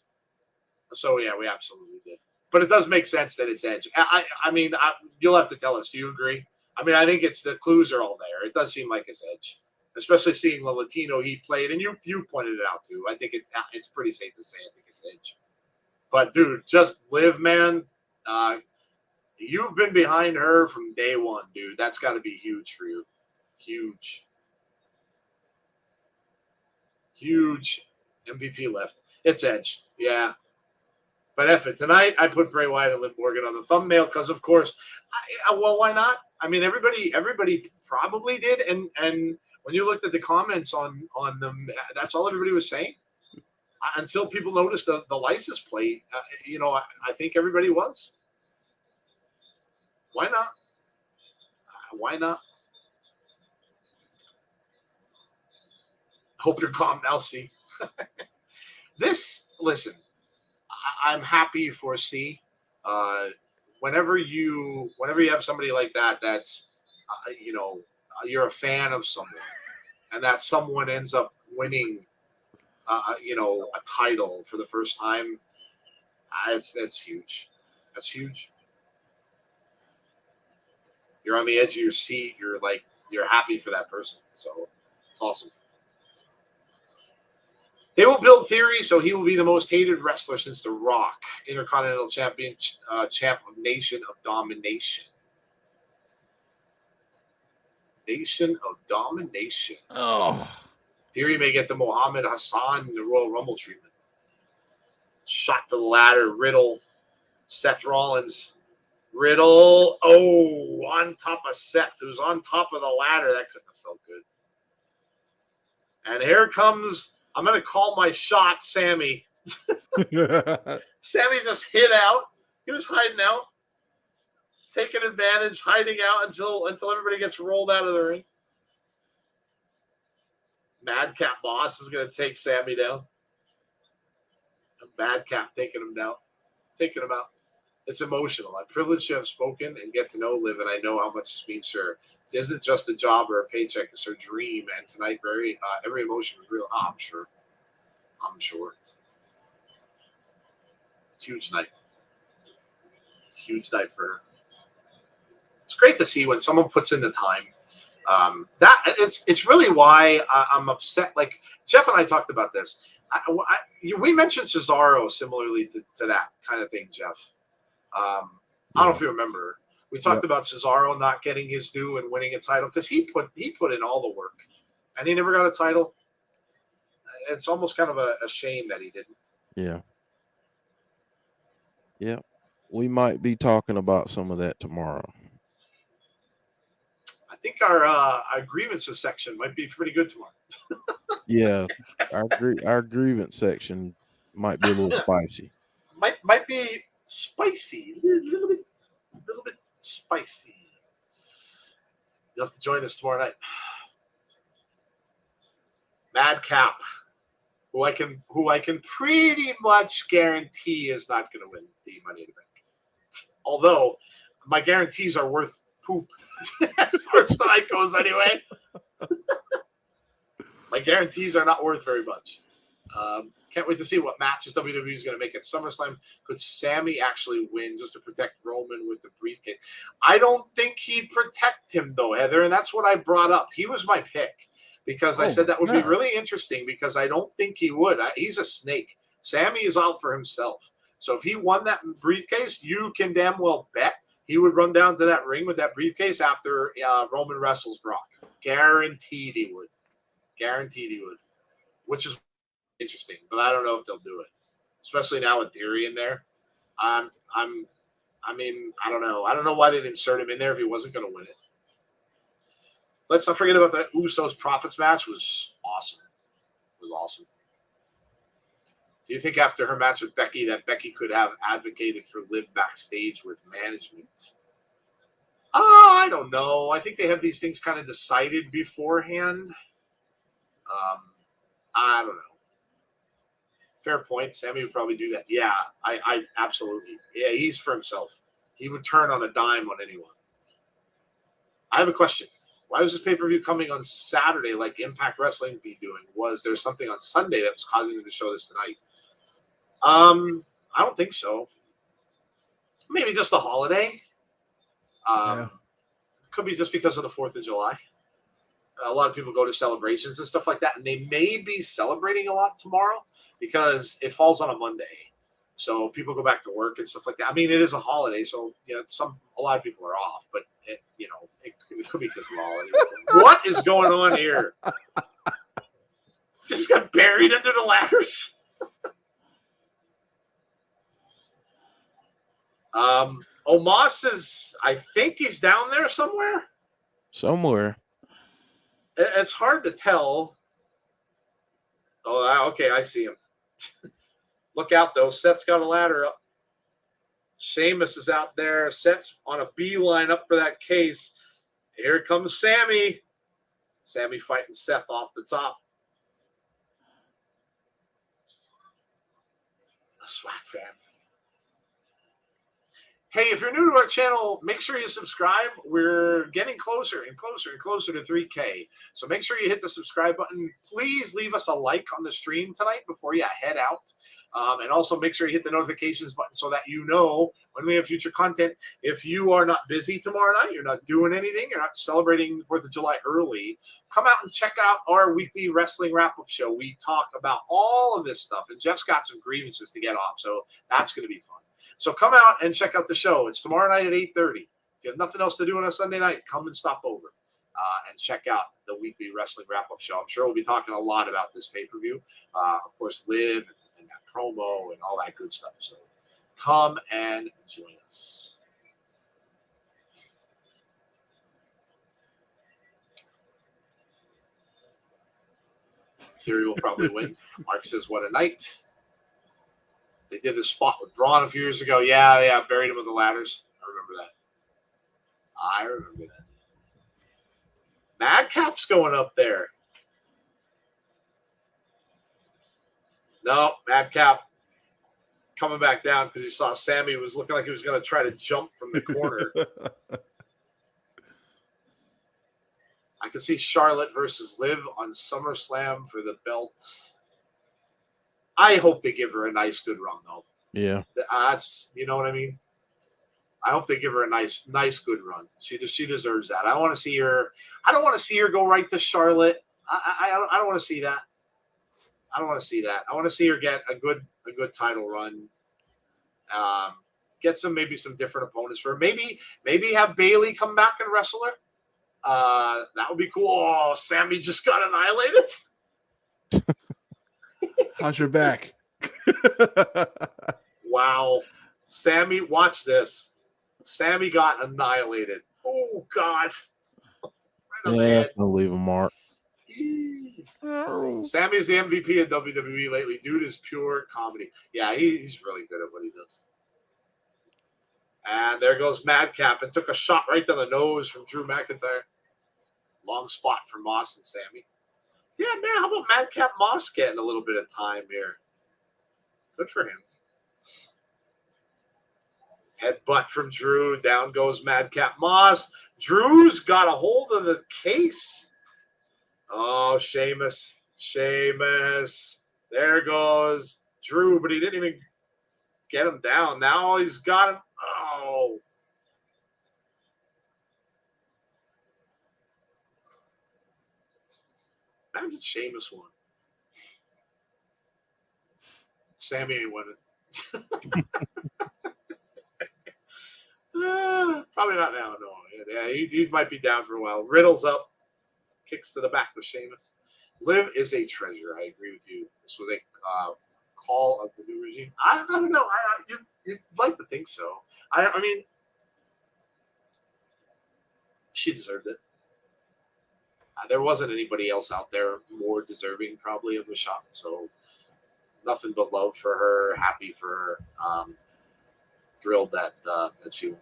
So, yeah, we absolutely did. But it does make sense that it's Edge. I mean, you'll have to tell us. Do you agree? I mean, I think it's the clues are all there. It does seem like it's Edge, especially seeing the Latino he played. And you pointed it out, too. I think it's pretty safe to say I think it's Edge. But, dude, just Liv, man. You've been behind her from day one, dude. That's got to be huge for you. Huge. Huge MVP left. It's Edge. Yeah. But F it. Tonight, I put Bray Wyatt and Liv Morgan on the thumbnail because, of course, well, why not? I mean, everybody probably did. And when you looked at the comments on them, that's all everybody was saying. Until people noticed the license plate, I think everybody was. Why not? Why not? Hope you're calm now, C. Listen, I'm happy for C. Whenever you have somebody like that, that's, you're a fan of someone, and that someone ends up winning a title for the first time. That's huge. That's huge. You're on the edge of your seat. You're happy for that person. So it's awesome. They will build theory, so he will be the most hated wrestler since The Rock, Intercontinental Champion, champ of Nation of Domination. Nation of Domination. Oh. Theory may get the Mohammed Hassan in the Royal Rumble treatment. Shot to the ladder. Riddle. Seth Rollins. Riddle. Oh, on top of Seth, who's on top of the ladder. That couldn't have felt good. And here comes, I'm going to call my shot, Sammy. Sammy just hid out. He was hiding out. Taking advantage, hiding out until everybody gets rolled out of the ring. Madcap Boss is going to take Sammy down. Madcap taking him down. Taking him out. It's emotional. I'm privileged to have spoken and get to know Liv, and I know how much this means to her. It isn't just a job or a paycheck. It's her dream, and tonight every emotion was real. I'm sure. Huge night. Huge night for her. It's great to see when someone puts in the time. That it's really why I'm upset. Like Jeff and I talked about this. We mentioned Cesaro similarly to that kind of thing, Jeff. I don't know if you remember. We talked about Cesaro not getting his due and winning a title because he put in all the work, and he never got a title. It's almost kind of a shame that he didn't. Yeah. Yeah. We might be talking about some of that tomorrow. I think our grievances section might be pretty good tomorrow. Yeah, our grievance section might be a little spicy. Might be spicy, a little bit spicy. You'll have to join us tomorrow night. Madcap, who I can pretty much guarantee is not going to win the Money in the Bank. Although my guarantees are worth poop as far as tonight goes anyway. My guarantees are not worth very much. Can't wait to see what matches WWE is going to make at SummerSlam. Could Sammy actually win just to protect Roman with the briefcase? I don't think he'd protect him, though, Heather, and that's what I brought up. He was my pick because I said that would be really interesting because I don't think he would. He's a snake. Sammy is out for himself. So if he won that briefcase, you can damn well bet he would run down to that ring with that briefcase after Roman wrestles Brock. Guaranteed he would. Guaranteed he would. Which is interesting, but I don't know if they'll do it. Especially now with Theory in there. I don't know. I don't know why they'd insert him in there if he wasn't going to win it. Let's not forget about the Usos Profits match. Was awesome. It was awesome. Do you think after her match with Becky that Becky could have advocated for Liv backstage with management? I don't know. I think they have these things kind of decided beforehand. I don't know. Fair point. Sammy would probably do that. Yeah, I absolutely. Yeah, he's for himself. He would turn on a dime on anyone. I have a question. Why was this pay-per-view coming on Saturday like Impact Wrestling be doing? Was there something on Sunday that was causing them to show this tonight? I don't think so. Maybe just a holiday. Could be just because of the 4th of July. A lot of people go to celebrations and stuff like that, and they may be celebrating a lot tomorrow because it falls on a Monday. So people go back to work and stuff like that. I mean, it is a holiday, so a lot of people are off, but it could be because of the holiday. What is going on here? Just got buried under the ladders. Omos is, I think he's down there somewhere. Somewhere. It's hard to tell. Oh, okay, I see him. Look out, though. Seth's got a ladder up. Sheamus is out there. Seth's on a beeline up for that case. Here comes Sammy. Sammy fighting Seth off the top. A swag fan. Hey, if you're new to our channel, make sure you subscribe. We're getting closer and closer and closer to 3K. So make sure you hit the subscribe button. Please leave us a like on the stream tonight before you head out. And also make sure you hit the notifications button so that you know when we have future content. If you are not busy tomorrow night, you're not doing anything, you're not celebrating 4th of July early, come out and check out our weekly wrestling wrap-up show. We talk about all of this stuff. And Jeff's got some grievances to get off, so that's going to be fun. So come out and check out the show. It's tomorrow night at 8:30. If you have nothing else to do on a Sunday night, come and stop over and check out the weekly wrestling wrap-up show. I'm sure we'll be talking a lot about this pay-per-view. Of course, Liv and that promo and all that good stuff. So come and join us. Theory will probably win. Mark says, what a night. They did this spot with Braun a few years ago. Yeah, buried him with the ladders. I remember that. Madcap's going up there. No, Madcap coming back down because he saw Sammy was looking like he was going to try to jump from the corner. I can see Charlotte versus Liv on SummerSlam for the belt. I hope they give her a nice, good run, though. Yeah. That's, you know what I mean? I hope they give her a nice, good run. She deserves that. I want to see her. I don't want to see her go right to Charlotte. I don't want to see that. I don't want to see that. I want to see her get a good title run. Get maybe some different opponents for her. Maybe have Bayley come back and wrestle her. That would be cool. Oh, Sammy just got annihilated. How's your back? Wow. Sammy, watch this. Sammy got annihilated. Oh, God. Right that's going to leave a mark. Sammy's the MVP of WWE lately. Dude is pure comedy. Yeah, he's really good at what he does. And there goes Madcap and took a shot right to the nose from Drew McIntyre. Long spot for Moss and Sammy. Yeah, man, how about Madcap Moss getting a little bit of time here? Good for him. Headbutt from Drew. Down goes Madcap Moss. Drew's got a hold of the case. Oh, Sheamus. There goes Drew, but he didn't even get him down. Now he's got him. Oh. Imagine Sheamus won. Sammy ain't winning. Probably not now, no. Yeah, he might be down for a while. Riddle's up. Kicks to the back with Sheamus. Liv is a treasure. I agree with you. This was a call of the new regime. I don't know. You'd like to think so. I mean, she deserved it. There wasn't anybody else out there more deserving, probably, of a shot. So nothing but love for her. Happy for her. Thrilled that she won.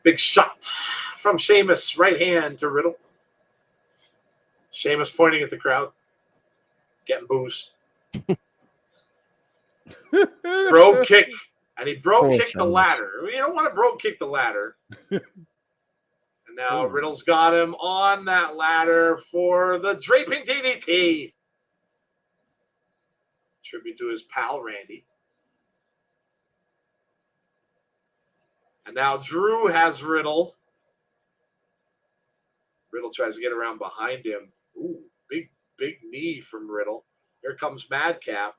Big shot from Sheamus, right hand to Riddle. Sheamus pointing at the crowd, getting boos. Bro kick, and he bro kicked the ladder. You don't want to bro kick the ladder. And now Riddle's got him on that ladder for the draping DDT. Tribute to his pal Randy. And now Drew has Riddle. Riddle tries to get around behind him. Ooh, big knee from Riddle. Here comes Madcap.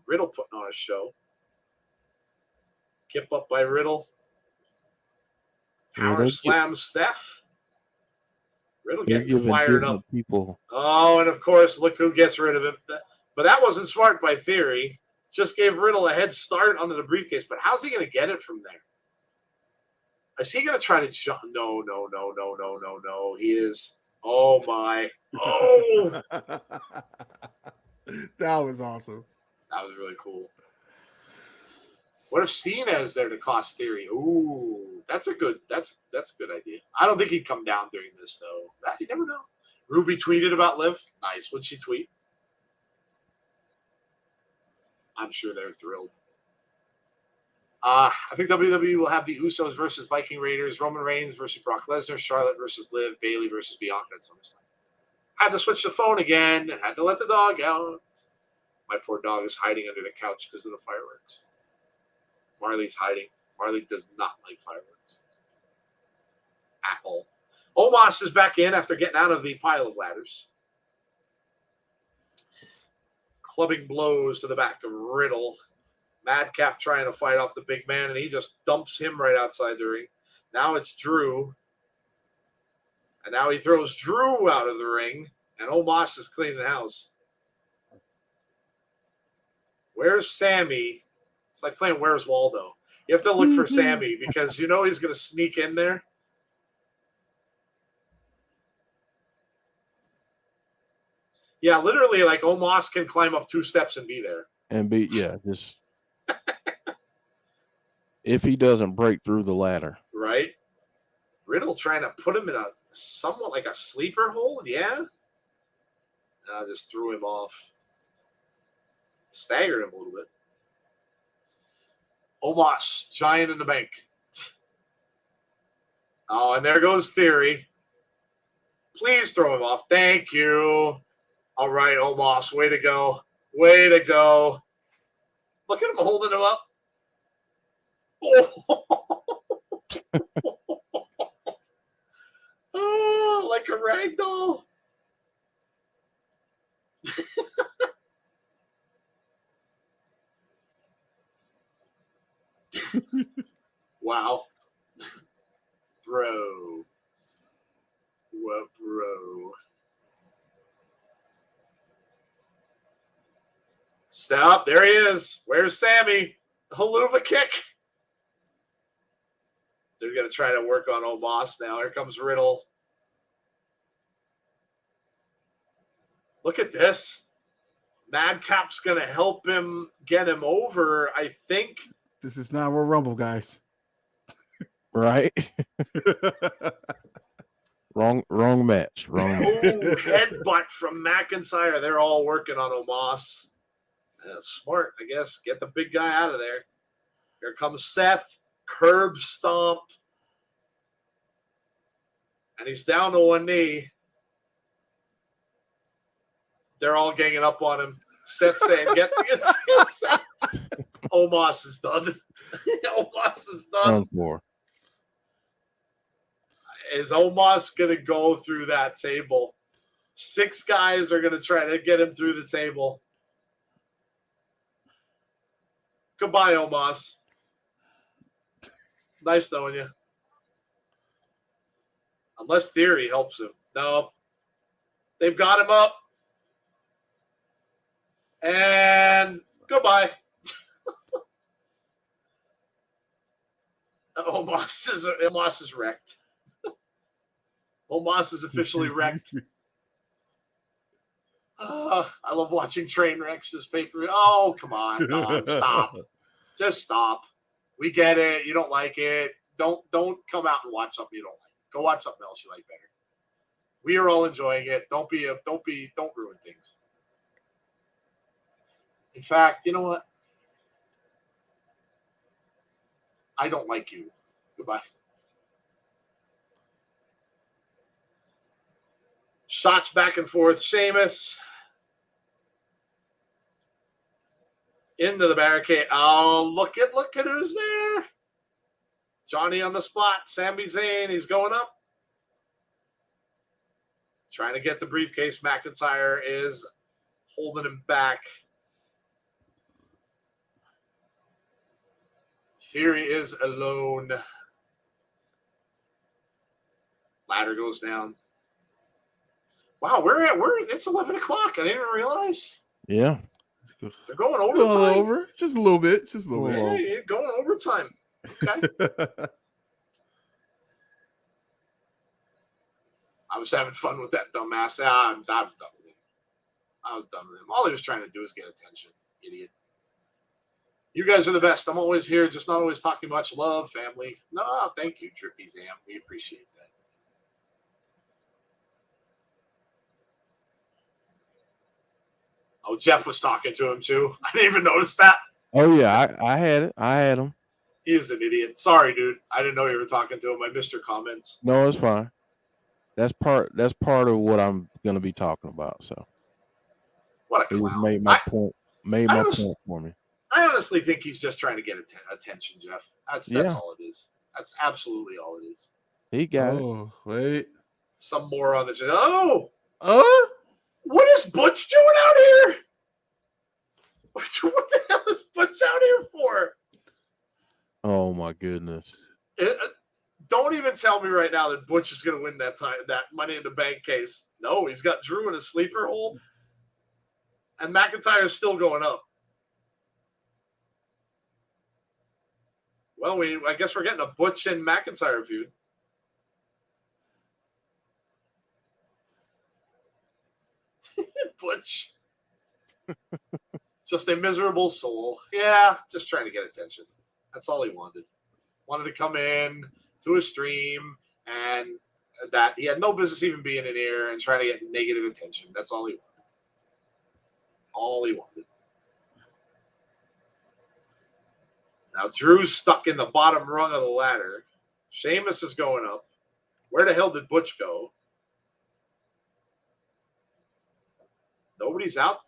Riddle putting on a show. Kip up by Riddle. Power slam Steph. Riddle getting fired up. People. Oh, and of course, look who gets rid of him. But that wasn't smart by Theory. Just gave Riddle a head start onto the briefcase. But how's he going to get it from there? Is he going to try to jump? No. He is. Oh, my. Oh. That was awesome. That was really cool. What if Cena is there to cost Theory? Ooh, that's a good idea. I don't think he'd come down during this, though. You never know. Ruby tweeted about Liv. Nice. What'd she tweet? I'm sure they're thrilled. I think WWE will have the Usos versus Viking Raiders, Roman Reigns versus Brock Lesnar, Charlotte versus Liv, Bayley versus Bianca at SummerSlam. Had to switch the phone again and had to let the dog out. My poor dog is hiding under the couch because of the fireworks. Marley's hiding. Marley does not like fireworks at all. Omos is back in after getting out of the pile of ladders. Clubbing blows to the back of Riddle. Madcap trying to fight off the big man, and he just dumps him right outside the ring. Now it's Drew. And now he throws Drew out of the ring, and Omos is cleaning house. Where's Sammy? It's like playing Where's Waldo. You have to look for Sammy because you know he's going to sneak in there. Yeah, literally, like Omos can climb up 2 steps and be there. And just if he doesn't break through the ladder. Right? Riddle trying to put him in a somewhat like a sleeper hold, yeah? Just threw him off. Staggered him a little bit. Omos, giant in the bank. Oh, and there goes Theory. Please throw him off. Thank you. All right, Omos, way to go. Way to go. Look at him holding him up. Oh, like a rag doll. Wow. Bro. What, bro? Stop. There he is. Where's Sammy? Haluva kick. They're going to try to work on Omos now. Here comes Riddle. Look at this. Madcap's going to help him get him over, I think. This is not Royal Rumble, guys. Right? Wrong match. Wrong. Ooh, headbutt from McIntyre. They're all working on Omos. That's smart, I guess. Get the big guy out of there. Here comes Seth. Curb stomp. And he's down to one knee. They're all ganging up on him. Seth saying, get Seth. Omos is done. Omos is done. Is Omos going to go through that table? 6 guys are going to try to get him through the table. Goodbye, Omos. Nice knowing you. Unless Theory helps him. No. They've got him up. And goodbye. Omos is wrecked. Omos is officially wrecked. I love watching train wrecks this paper. Oh, come on. No, stop. Just stop. We get it. You don't like it. Don't come out and watch something you don't like. Go watch something else you like better. We are all enjoying it. Don't ruin things. In fact, you know what? I don't like you. Goodbye. Shots back and forth. Sheamus into the barricade. Oh, look at who's there. Johnny on the spot. Sami Zayn. He's going up. Trying to get the briefcase. McIntyre is holding him back. Theory is alone. Ladder goes down. Wow, it's 11 o'clock. I didn't even realize. Yeah. They're going overtime. Just a little bit. Yeah, you're going overtime. Okay. I was having fun with that dumbass. I was done with him. All he was trying to do is get attention. Idiot. You guys are the best. I'm always here, just not always talking much. Love, family. No, thank you, Drippy Zam. We appreciate that. Oh, Jeff was talking to him too. I didn't even notice that. Oh yeah, I had it. I had him. He is an idiot. Sorry, dude. I didn't know you were talking to him. I missed your comments. No, it's fine. That's part of what I'm gonna be talking about. So What a it clown. made my point. Made my point for me. I honestly think he's just trying to get attention, Jeff. That's all it is. That's absolutely all it is. He got it. Oh, wait. Some moron that says, "Oh, what is Butch doing out here? What the hell is Butch out here for?" Oh my goodness! Don't even tell me right now that Butch is going to win that Money in the Bank case. No, he's got Drew in a sleeper hold, and McIntyre's still going up. Well, I guess we're getting a Butch and McIntyre feud. Butch. Just a miserable soul. Yeah, just trying to get attention. That's all he wanted. Wanted to come in to a stream and that he had no business even being in here and trying to get negative attention. That's all he wanted. All he wanted. Now Drew's stuck in the bottom rung of the ladder. Sheamus is going up. Where the hell did Butch go? Nobody's out.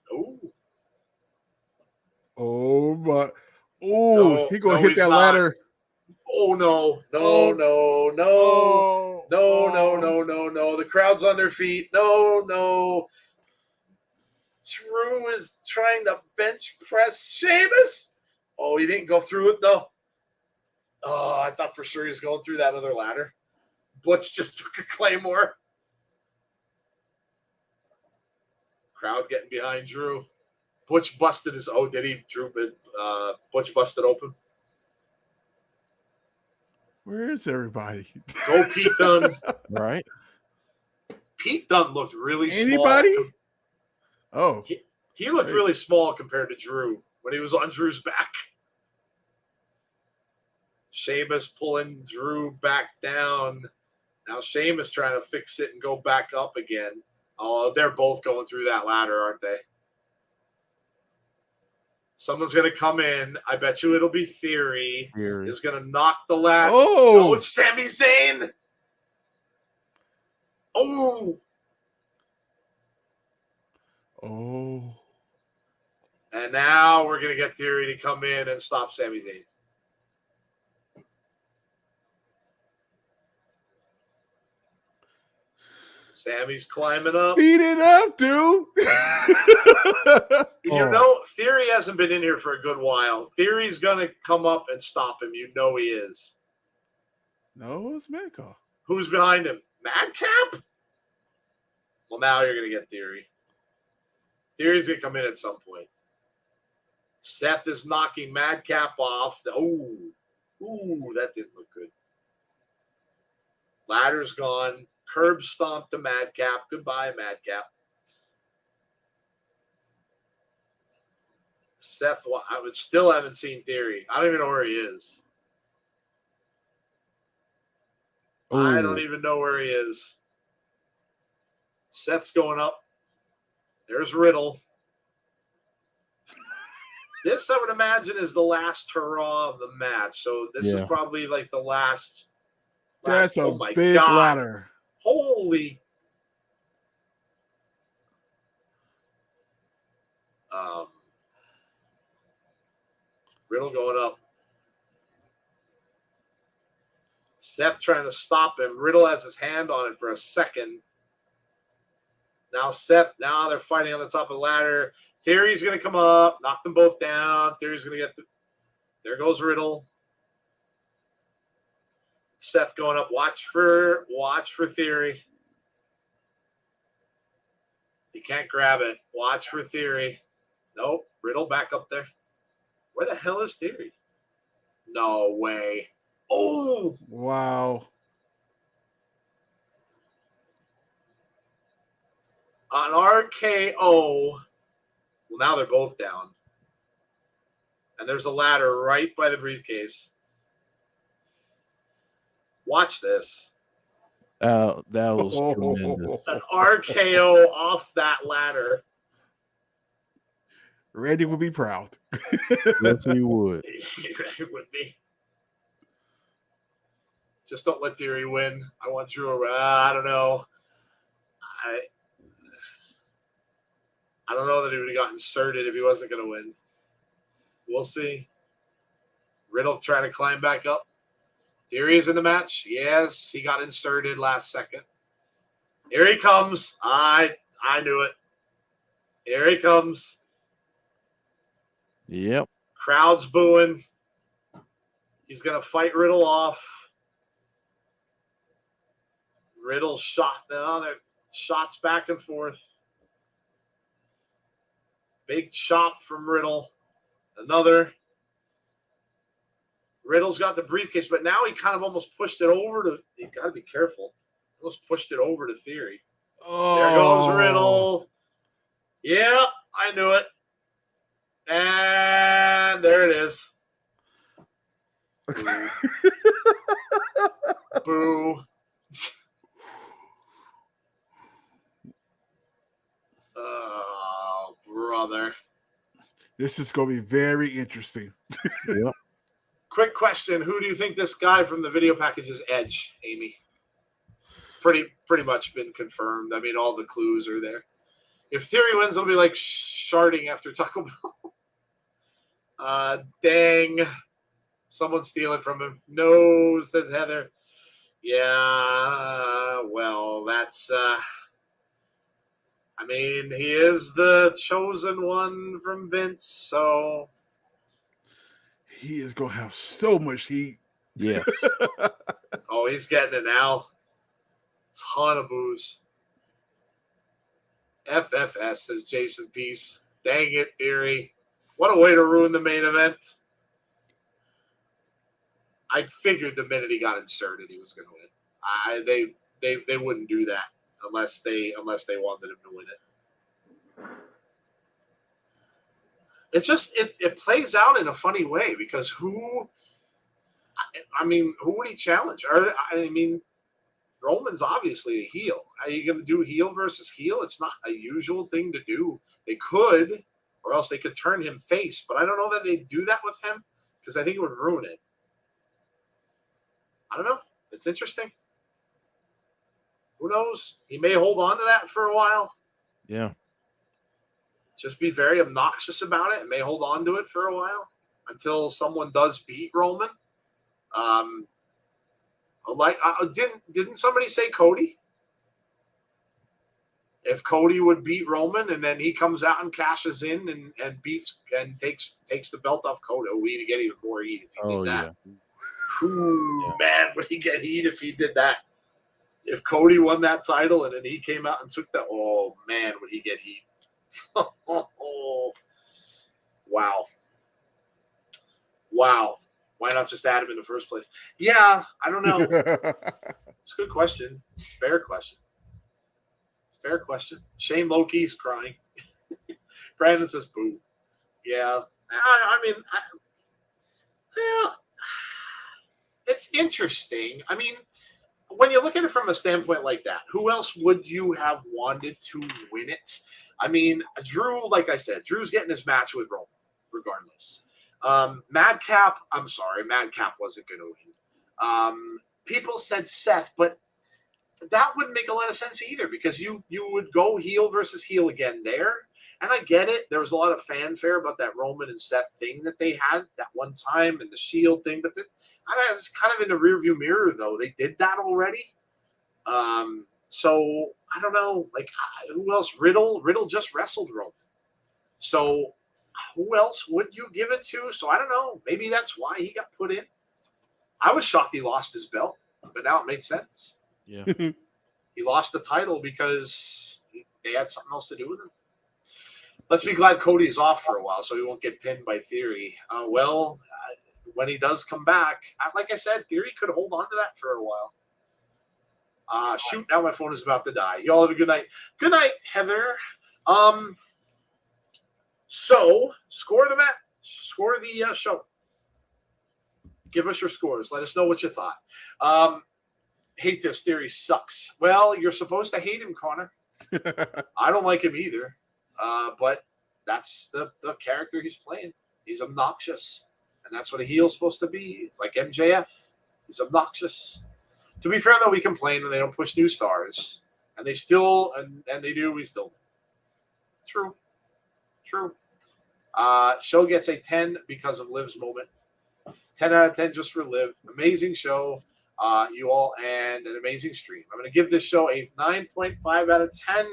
Oh my! Oh, No, he gonna hit he's that not. ladder. Oh no! No! The crowd's on their feet. No! Drew is trying to bench press Sheamus. Oh, he didn't go through it though. Oh, I thought for sure he was going through that other ladder. Butch just took a Claymore. Crowd getting behind Drew. Butch busted his. Oh, did he? Butch busted open. Where is everybody? Go Pete Dunne. Right. Pete Dunne looked really Anybody? small. Oh, He looked really small compared to Drew when he was on Drew's back. Sheamus pulling Drew back down. Now Sheamus trying to fix it and go back up again. Oh, they're both going through that ladder, aren't they? Someone's going to come in. I bet you it'll be Theory. Is going to knock the ladder. Oh, it's Sami Zayn. Oh. And now we're going to get Theory to come in and stop Sami Zayn. Sammy's climbing up. Speed it up, dude. You know, Theory hasn't been in here for a good while. Theory's going to come up and stop him. You know he is. No, it's Medical. Who's behind him? Madcap? Well, now you're going to get Theory. Theory's going to come in at some point. Seth is knocking Madcap off. Ooh, that didn't look good. Ladder's gone. Curb stomp to Madcap. Goodbye, Madcap. Seth, I still haven't seen Theory. I don't even know where he is. I don't even know where he is. Seth's going up. There's Riddle. This, I would imagine, is the last hurrah of the match. So this is probably like the last. That's a big ladder. Holy. Riddle going up. Seth trying to stop him. Riddle has his hand on it for a second. Now they're fighting on the top of the ladder. Theory's going to come up, knock them both down. Theory's going to get there goes Riddle. Seth going up. Watch for Theory. He can't grab it. Watch for Theory. Nope. Riddle back up there. Where the hell is Theory? No way. Oh! Wow. On RKO. Well, now they're both down. And there's a ladder right by the briefcase. Watch this. That was tremendous. An RKO off that ladder. Randy would be proud. Yes, he would. It would be. Just don't let Theory win. I want Drew. I don't know. I don't know that he would have got inserted if he wasn't going to win. We'll see. Riddle trying to climb back up. Theory is in the match. Yes, he got inserted last second. Here he comes. I knew it. Here he comes. Yep. Crowd's booing. He's going to fight Riddle off. Riddle shot now. They're shots back and forth. Big chop from Riddle. Another. Riddle's got the briefcase, but now he kind of almost pushed it over to. You got to be careful. Almost pushed it over to Theory. Oh. There goes Riddle. Yeah, I knew it. And there it is. Boo. Boo. Oh, brother. This is going to be very interesting. Yep. Quick question. Who do you think this guy from the video package is Edge, Amy? Pretty much been confirmed. I mean, all the clues are there. If Theory wins, it'll be like sharding after Taco Bell. Dang. Someone steal it from him. No, says Heather. Yeah, well, that's... I mean, he is the chosen one from Vince, so... He is going to have so much heat. Yes. Oh, he's getting it now. Ton of booze. FFS, says Jason Peace. Dang it, Theory. What a way to ruin the main event. I figured the minute he got inserted, he was going to win. They wouldn't do that unless they wanted him to win it. It's just it plays out in a funny way because who would he challenge? Roman's obviously a heel. Are you going to do heel versus heel? It's not a usual thing to do. They could, or else they could turn him face, but I don't know that they'd do that with him because I think it would ruin it. I don't know. It's interesting. Who knows? He may hold on to that for a while. Yeah. Just be very obnoxious about it and may hold on to it for a while until someone does beat Roman. Didn't somebody say Cody? If Cody would beat Roman and then he comes out and cashes in and beats and takes the belt off Cody, we'd get even more heat if he did that. Yeah. Whew, man, would he get heat if he did that? If Cody won that title and then he came out and took that, oh man, would he get heat? Oh, wow. Why not just add him in the first place? Yeah, I don't know. It's a good question. It's a fair question. Shane Loki's crying. Brandon says boo. Yeah. It's interesting. I mean, when you look at it from a standpoint like that, who else would you have wanted to win it? I mean, Drew, like I said, Drew's getting his match with Roman, regardless. Madcap wasn't going to win. People said Seth, but that wouldn't make a lot of sense either because you would go heel versus heel again there. And I get it. There was a lot of fanfare about that Roman and Seth thing that they had that one time and the Shield thing, but it's kind of in the rearview mirror, though. They did that already. So I don't know. Like, who else? Riddle just wrestled Roman. So who else would you give it to? So I don't know. Maybe that's why he got put in. I was shocked he lost his belt, but now it made sense. Yeah. He lost the title because they had something else to do with him. Let's be glad Cody's off for a while so he won't get pinned by Theory. When he does come back, like I said, Theory could hold on to that for a while. Shoot, now my phone is about to die. Y'all have a good night. Good night, Heather. So, score the match. Score the show. Give us your scores. Let us know what you thought. Hate this. Theory sucks. Well, you're supposed to hate him, Connor. I don't like him either. But that's the character he's playing. He's obnoxious. And that's what a heel's supposed to be. It's like MJF. He's obnoxious. To be fair, though, we complain when they don't push new stars, and they still, and they do, we still. True. Show gets a 10 because of Liv's moment. 10 out of 10 just for Liv. Amazing show, you all, and an amazing stream. I'm going to give this show a 9.5 out of 10.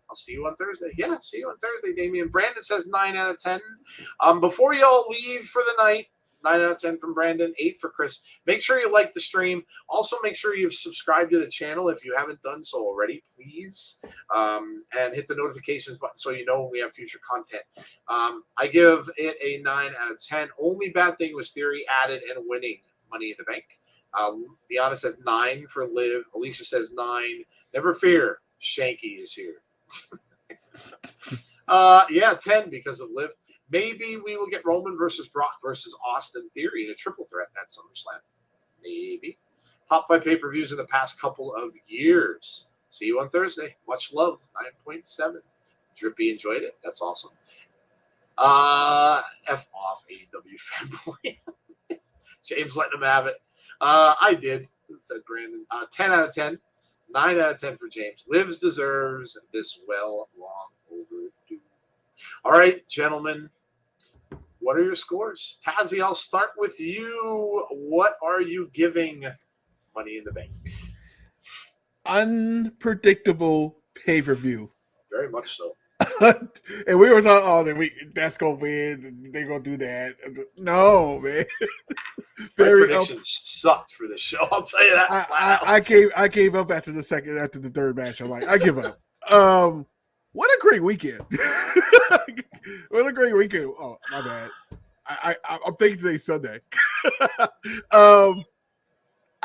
I'll see you on Thursday. Yeah, see you on Thursday, Damian. Brandon says 9 out of 10. Before y'all leave for the night, 9 out of 10 from Brandon, 8 for Chris. Make sure you like the stream. Also, make sure you've subscribed to the channel if you haven't done so already, please. And hit the notifications button so you know when we have future content. I give it a 9 out of 10. Only bad thing was Theory added and winning Money in the Bank. Deanna says 9 for Liv. Alicia says 9. Never fear, Shanky is here. 10 because of Liv. Maybe we will get Roman versus Brock versus Austin Theory in a triple threat at SummerSlam. Maybe. Top 5 pay-per-views in the past couple of years. See you on Thursday. Much love. 9.7. Drippy enjoyed it. That's awesome. F off, AEW fanboy. James letting him have it. I did, said Brandon. 10 out of 10. 9 out of 10 for James. Livs deserves this long overdue. All right, gentlemen. What are your scores? Tazzy, I'll start with you. What are you giving Money in the Bank? Unpredictable pay-per-view. Very much so. And we were talking, that's going to win. They're going to do that. No, man. My predictions sucked for this show. I'll tell you that. I gave up after the third match. I'm like, I give up. What a great weekend. What a great weekend. Oh, my bad. I'm thinking today's Sunday. I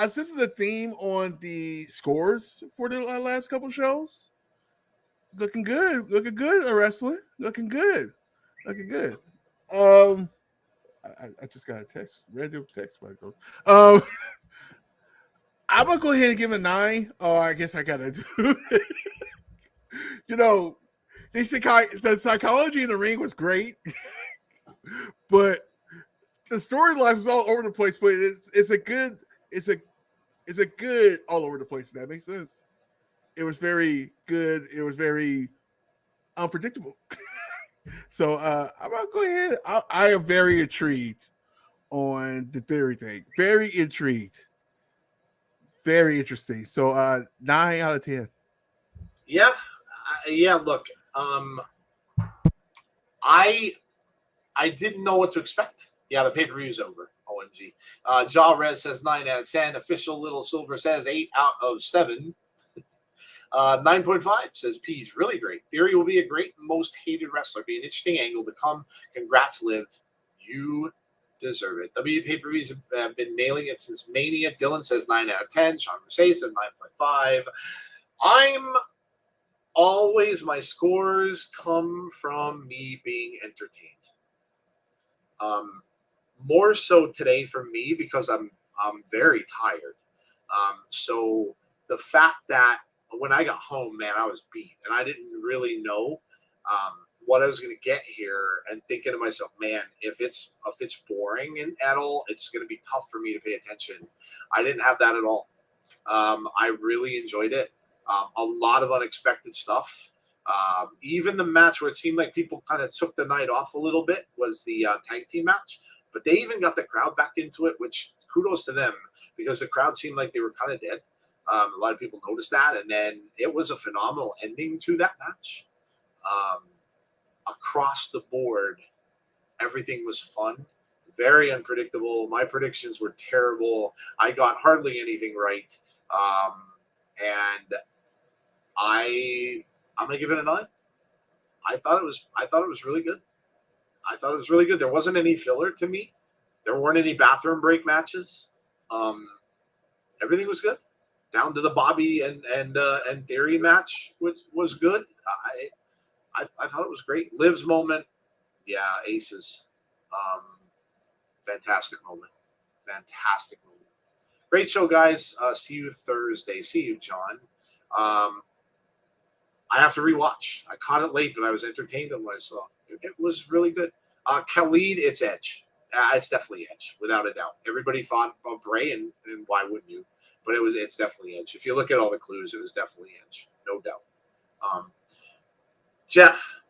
sense the theme on the scores for the last couple shows. Looking good, wrestling. Looking good. I just got a text, random text, Michael. I'm gonna go ahead and give it a 9. Oh, I guess I gotta do it. You know, the psychology in the ring was great, but the storyline is all over the place. But it's a good all over the place. If that makes sense. It was very good. It was very unpredictable. So I'm gonna go ahead. I am very intrigued on the Theory thing. Very intrigued. Very interesting. So 9 out of 10. Yeah. Look, I didn't know what to expect. Yeah, the pay-per-view's over. OMG. Ja Rez says 9 out of 10. Official Little Silver says 8 out of 7. 9.5 says P's really great. Theory will be a great most hated wrestler. Be an interesting angle to come. Congrats, Liv. You deserve it. W pay-per-views have been nailing it since Mania. Dylan says 9 out of 10. Sean Mercedes says 9.5. My scores come from me being entertained. More so today for me because I'm very tired. So the fact that when I got home, man, I was beat and I didn't really know what I was going to get here, and thinking to myself, man, if it's boring at all, it's going to be tough for me to pay attention. I didn't have that at all. I really enjoyed it. A lot of unexpected stuff. Even the match where it seemed like people kind of took the night off a little bit was the tag team match, but they even got the crowd back into it, which kudos to them because the crowd seemed like they were kind of dead. A lot of people noticed that, and then it was a phenomenal ending to that match. Across the board, everything was fun, very unpredictable. My predictions were terrible. I got hardly anything right, and I'm gonna give it a 9. I thought it was really good. There wasn't any filler to me. There weren't any bathroom break matches. Everything was good. Down to the Bobby and Theory match, which was good. I thought it was great. Liv's moment, yeah, aces. Fantastic moment. Great show, guys. See you Thursday. See you, John. I have to rewatch. I caught it late, but I was entertained in what I saw. It was really good. Khalid, it's Edge. It's definitely Edge, without a doubt. Everybody thought of Bray, and why wouldn't you? but it's definitely Edge. If you look at all the clues, it was definitely Edge, no doubt. Jeff,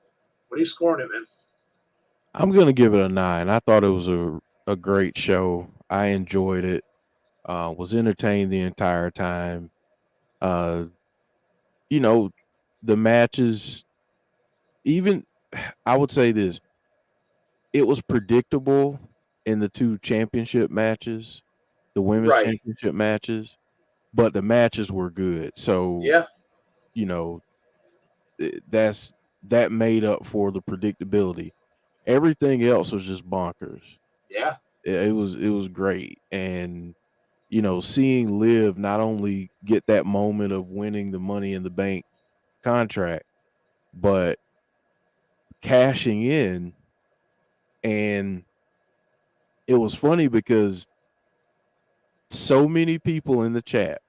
what are you scoring it, man? I'm gonna give it a 9. I thought it was a great show. I enjoyed it. Was entertained the entire time. You know, the matches, even I would say this, it was predictable in the 2 championship matches, the women's Right. championship matches, but the matches were good. So, Yeah. you know, that made up for the predictability. Everything else was just bonkers. Yeah. It was great. And you know, seeing Liv not only get that moment of winning the Money in the Bank contract, but cashing in. And it was funny because so many people in the chat,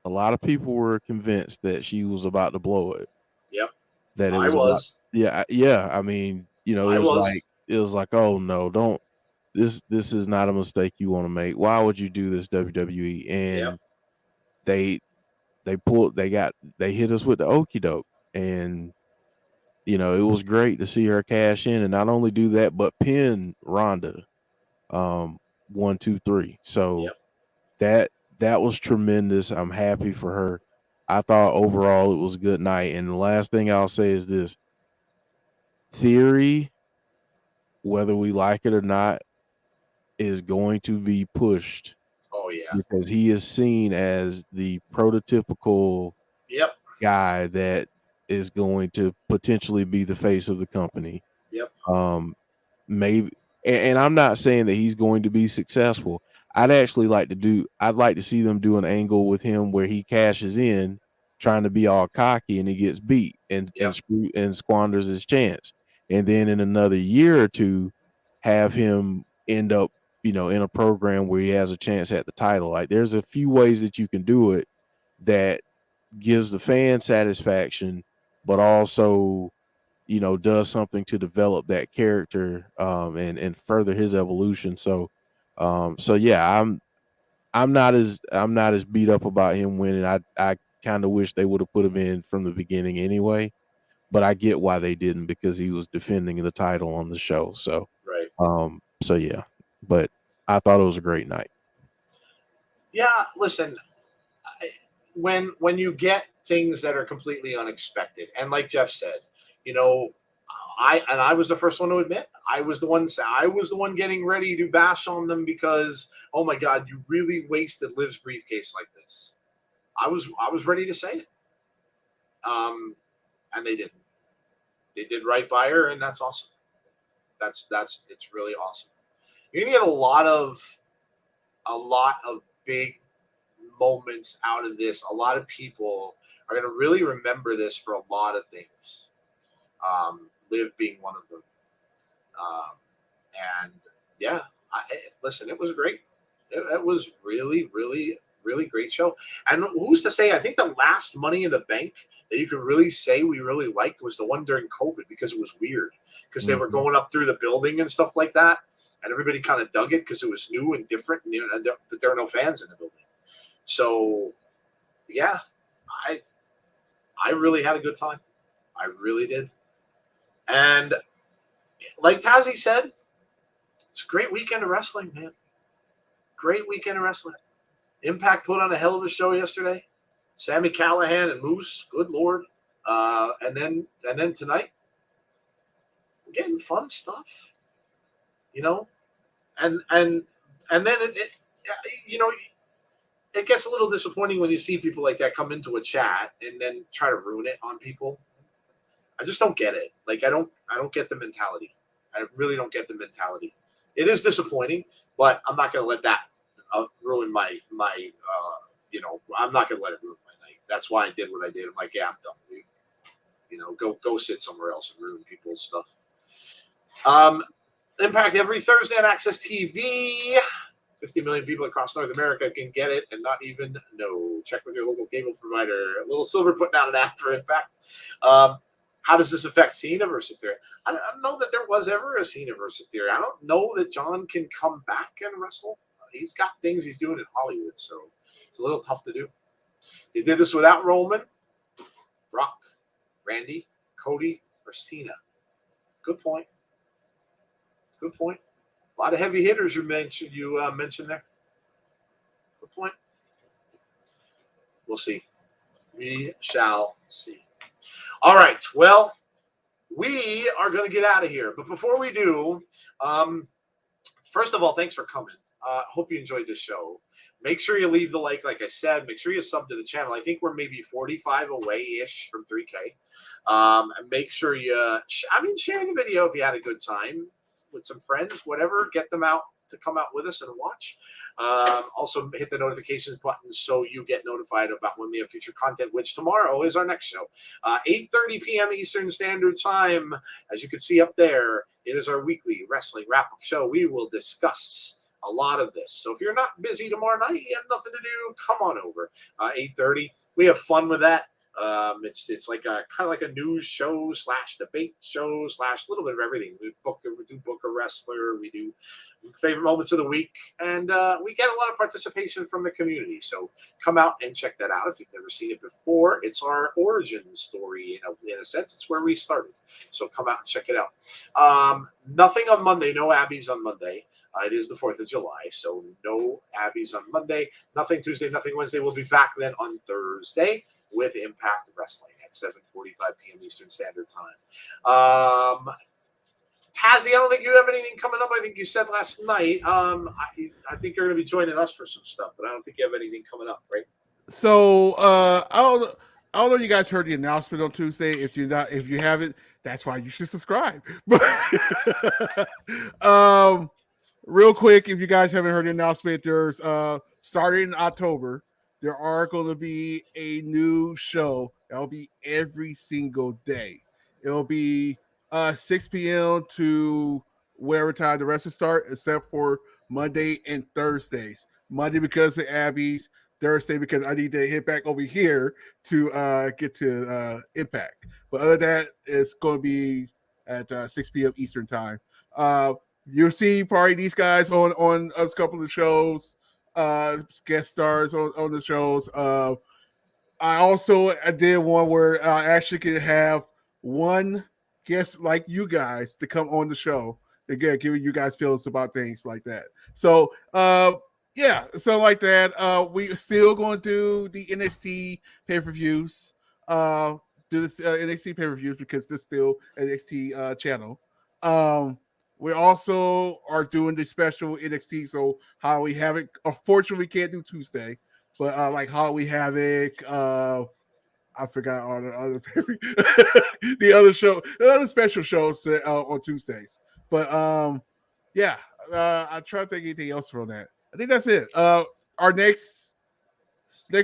a lot of people were convinced that she was about to blow it. Yep. That it I was was. yeah. I mean, you know, I was. it was like, oh no, don't this is not a mistake you want to make. Why would you do this, WWE? And Yep. they hit us with the okie doke. And you know, it was great to see her cash in and not only do that, but pin Ronda 1, 2, 3. So that was tremendous. I'm happy for her. I thought overall it was a good night. And the last thing I'll say is this: Theory, whether we like it or not, is going to be pushed. Oh yeah. Because he is seen as the prototypical guy that is going to potentially be the face of the company. Yep. Maybe, and I'm not saying that he's going to be successful. I'd like to see them do an angle with him where he cashes in, trying to be all cocky, and he gets beat and squanders his chance. And then in another year or two, have him end up, you know, in a program where he has a chance at the title. Like, there's a few ways that you can do it that gives the fan satisfaction, but also, you know, does something to develop that character and further his evolution. So yeah, I'm not as beat up about him winning. I kind of wish they would have put him in from the beginning anyway, but I get why they didn't, because he was defending the title on the show. So so yeah, but I thought it was a great night. Yeah, listen, when you get things that are completely unexpected, and like Jeff said, you know, I was the first one to admit I was the one getting ready to bash on them because, oh my God, you really wasted Liv's briefcase like this. I was ready to say it, and they didn't. They did right by her, and that's awesome. It's really awesome. You're gonna get a lot of big moments out of this. A lot of people are going to really remember this for a lot of things. Liv being one of them. And yeah, listen, it was great. It was really, really, really great show. And who's to say, I think the last Money in the Bank that you could really say we really liked was the one during COVID, because it was weird, because they were going up through the building and stuff like that. And everybody kind of dug it because it was new and different, but there were no fans in the building. So, yeah, I really had a good time. I really did. And like Tazzy said, it's a great weekend of wrestling, man. Great weekend of wrestling. Impact put on a hell of a show yesterday. Sami Callihan and Moose, good Lord. And then tonight, we're getting fun stuff. You know, and then it you know, it gets a little disappointing when you see people like that come into a chat and then try to ruin it on people. I just don't get it. Like, I don't get the mentality. I really don't get the mentality. It is disappointing, but I'm not going to let that ruin my you know, I'm not going to let it ruin my night. That's why I did what I did. I'm like, yeah, I'm done. You know, go sit somewhere else and ruin people's stuff. Impact every Thursday on Access TV. 50 million people across North America can get it and not even know. Check with your local cable provider. A little Silver putting out an ad for Impact. How does this affect Cena versus Theory? I don't know that there was ever a Cena versus Theory. I don't know that John can come back and wrestle. He's got things he's doing in Hollywood, so It's a little tough to do. They did this without Roman, Brock, Randy, Cody, or Cena. Good point. Good point. A lot of heavy hitters you mentioned there. Good point. We'll see. We shall see. All right. Well, we are going to get out of here. But before we do, first of all, thanks for coming. Hope you enjoyed this show. Make sure you leave the like I said. Make sure you sub to the channel. I think we're maybe 45 away-ish from 3K. And make sure you, share the video if you had a good time with some friends, whatever. Get them out to come out with us and watch. Also, hit the notifications button so you get notified about when we have future content, which tomorrow is our next show. 8:30 p.m. Eastern Standard Time. As you can see up there, it is our weekly wrestling wrap-up show. We will discuss a lot of this. So if you're not busy tomorrow night, you have nothing to do, come on over. 8:30. We have fun with that. It's like a kind of like a news show / debate show / a little bit of everything. We do book a wrestler. We do favorite moments of the week, and we get a lot of participation from the community. So come out and check that out if you've never seen it before. It's our origin story in a sense. It's where we started. So come out and check it out. Nothing on Monday. No Abby's on Monday. It is the 4th of July, so no Abby's on Monday. Nothing Tuesday, nothing Wednesday. We'll be back then on Thursday with Impact Wrestling at 7:45 p.m. Eastern Standard Time. Tazzy, I don't think you have anything coming up. I think you said last night. I think you're going to be joining us for some stuff, but I don't think you have anything coming up, right? So I don't know if you guys heard the announcement on Tuesday. If you haven't, that's why you should subscribe. But real quick, if you guys haven't heard the announcement, there's starting in October, there are going to be a new show that'll be every single day. It'll be 6 p.m. to wherever time the rest will start, except for Monday and Thursdays. Monday because of Abby's, Thursday because I need to hit back over here to get to Impact. But other than that, it's going to be at 6 p.m. Eastern time. You'll see probably these guys on a couple of shows, guest stars on the shows. I did one where I actually could have one guest like you guys to come on the show again, giving you guys feelings about things like that. So yeah, so like that. We still going to do the NXT pay-per-views. Do this NXT pay-per-views because this is still NXT channel. We also are doing the special NXT. So how we have it. Unfortunately, we can't do Tuesday, but like how we have it. I forgot all the other the other special shows on Tuesdays. But yeah, I try to think anything else from that. I think that's it. Our next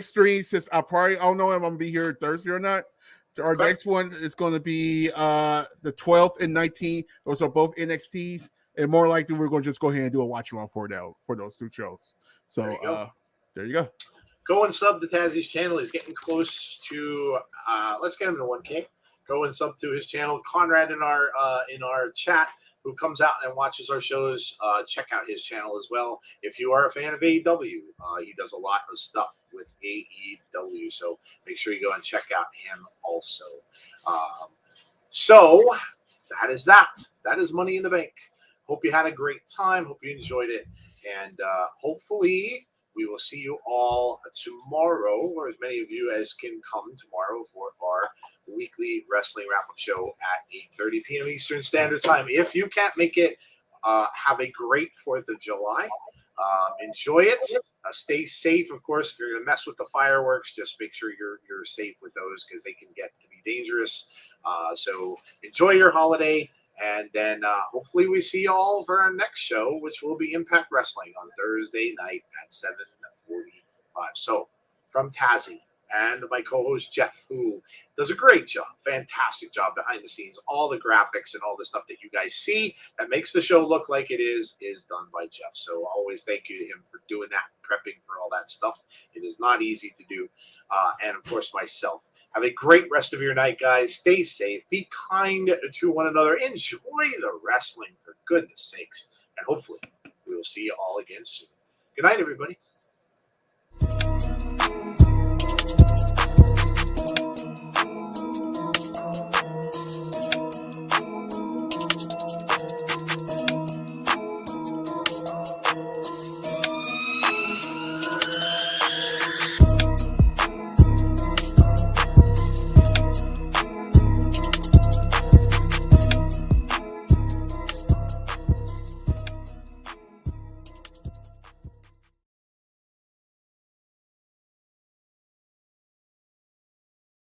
stream, since I don't know if I'm gonna be here Thursday or not. Our next one is going to be the 12th and 19th. Those are both NXTs, and more likely we're going to just go ahead and do a watch along for those two shows. So there you go. Go and sub to Tazzy's channel. He's getting close to. Let's get him to 1K. Go and sub to his channel. Conrad in our chat, who comes out and watches our shows, check out his channel as well. If you are a fan of AEW, he does a lot of stuff with AEW, so make sure you go and check out him also. So that is that. That is Money in the Bank. Hope you had a great time. Hope you enjoyed it. And hopefully we will see you all tomorrow, or as many of you as can come tomorrow for our weekly wrestling wrap-up show at 8:30 p.m. Eastern Standard Time. If you can't make it, have a great 4th of July. Enjoy it. Stay safe, of course. If you're going to mess with the fireworks, just make sure you're safe with those because they can get to be dangerous. So enjoy your holiday, and then hopefully we see you all for our next show, which will be Impact Wrestling on Thursday night at 7:45. So from Tazzy and my co-host Jeff, who does a great job, fantastic job behind the scenes. All the graphics and all the stuff that you guys see that makes the show look like it is done by Jeff. So always thank you to him for doing that, prepping for all that stuff. It is not easy to do. And of course, myself. Have a great rest of your night, guys. Stay safe. Be kind to one another. Enjoy the wrestling, for goodness sakes. And hopefully we will see you all again soon. Good night, everybody.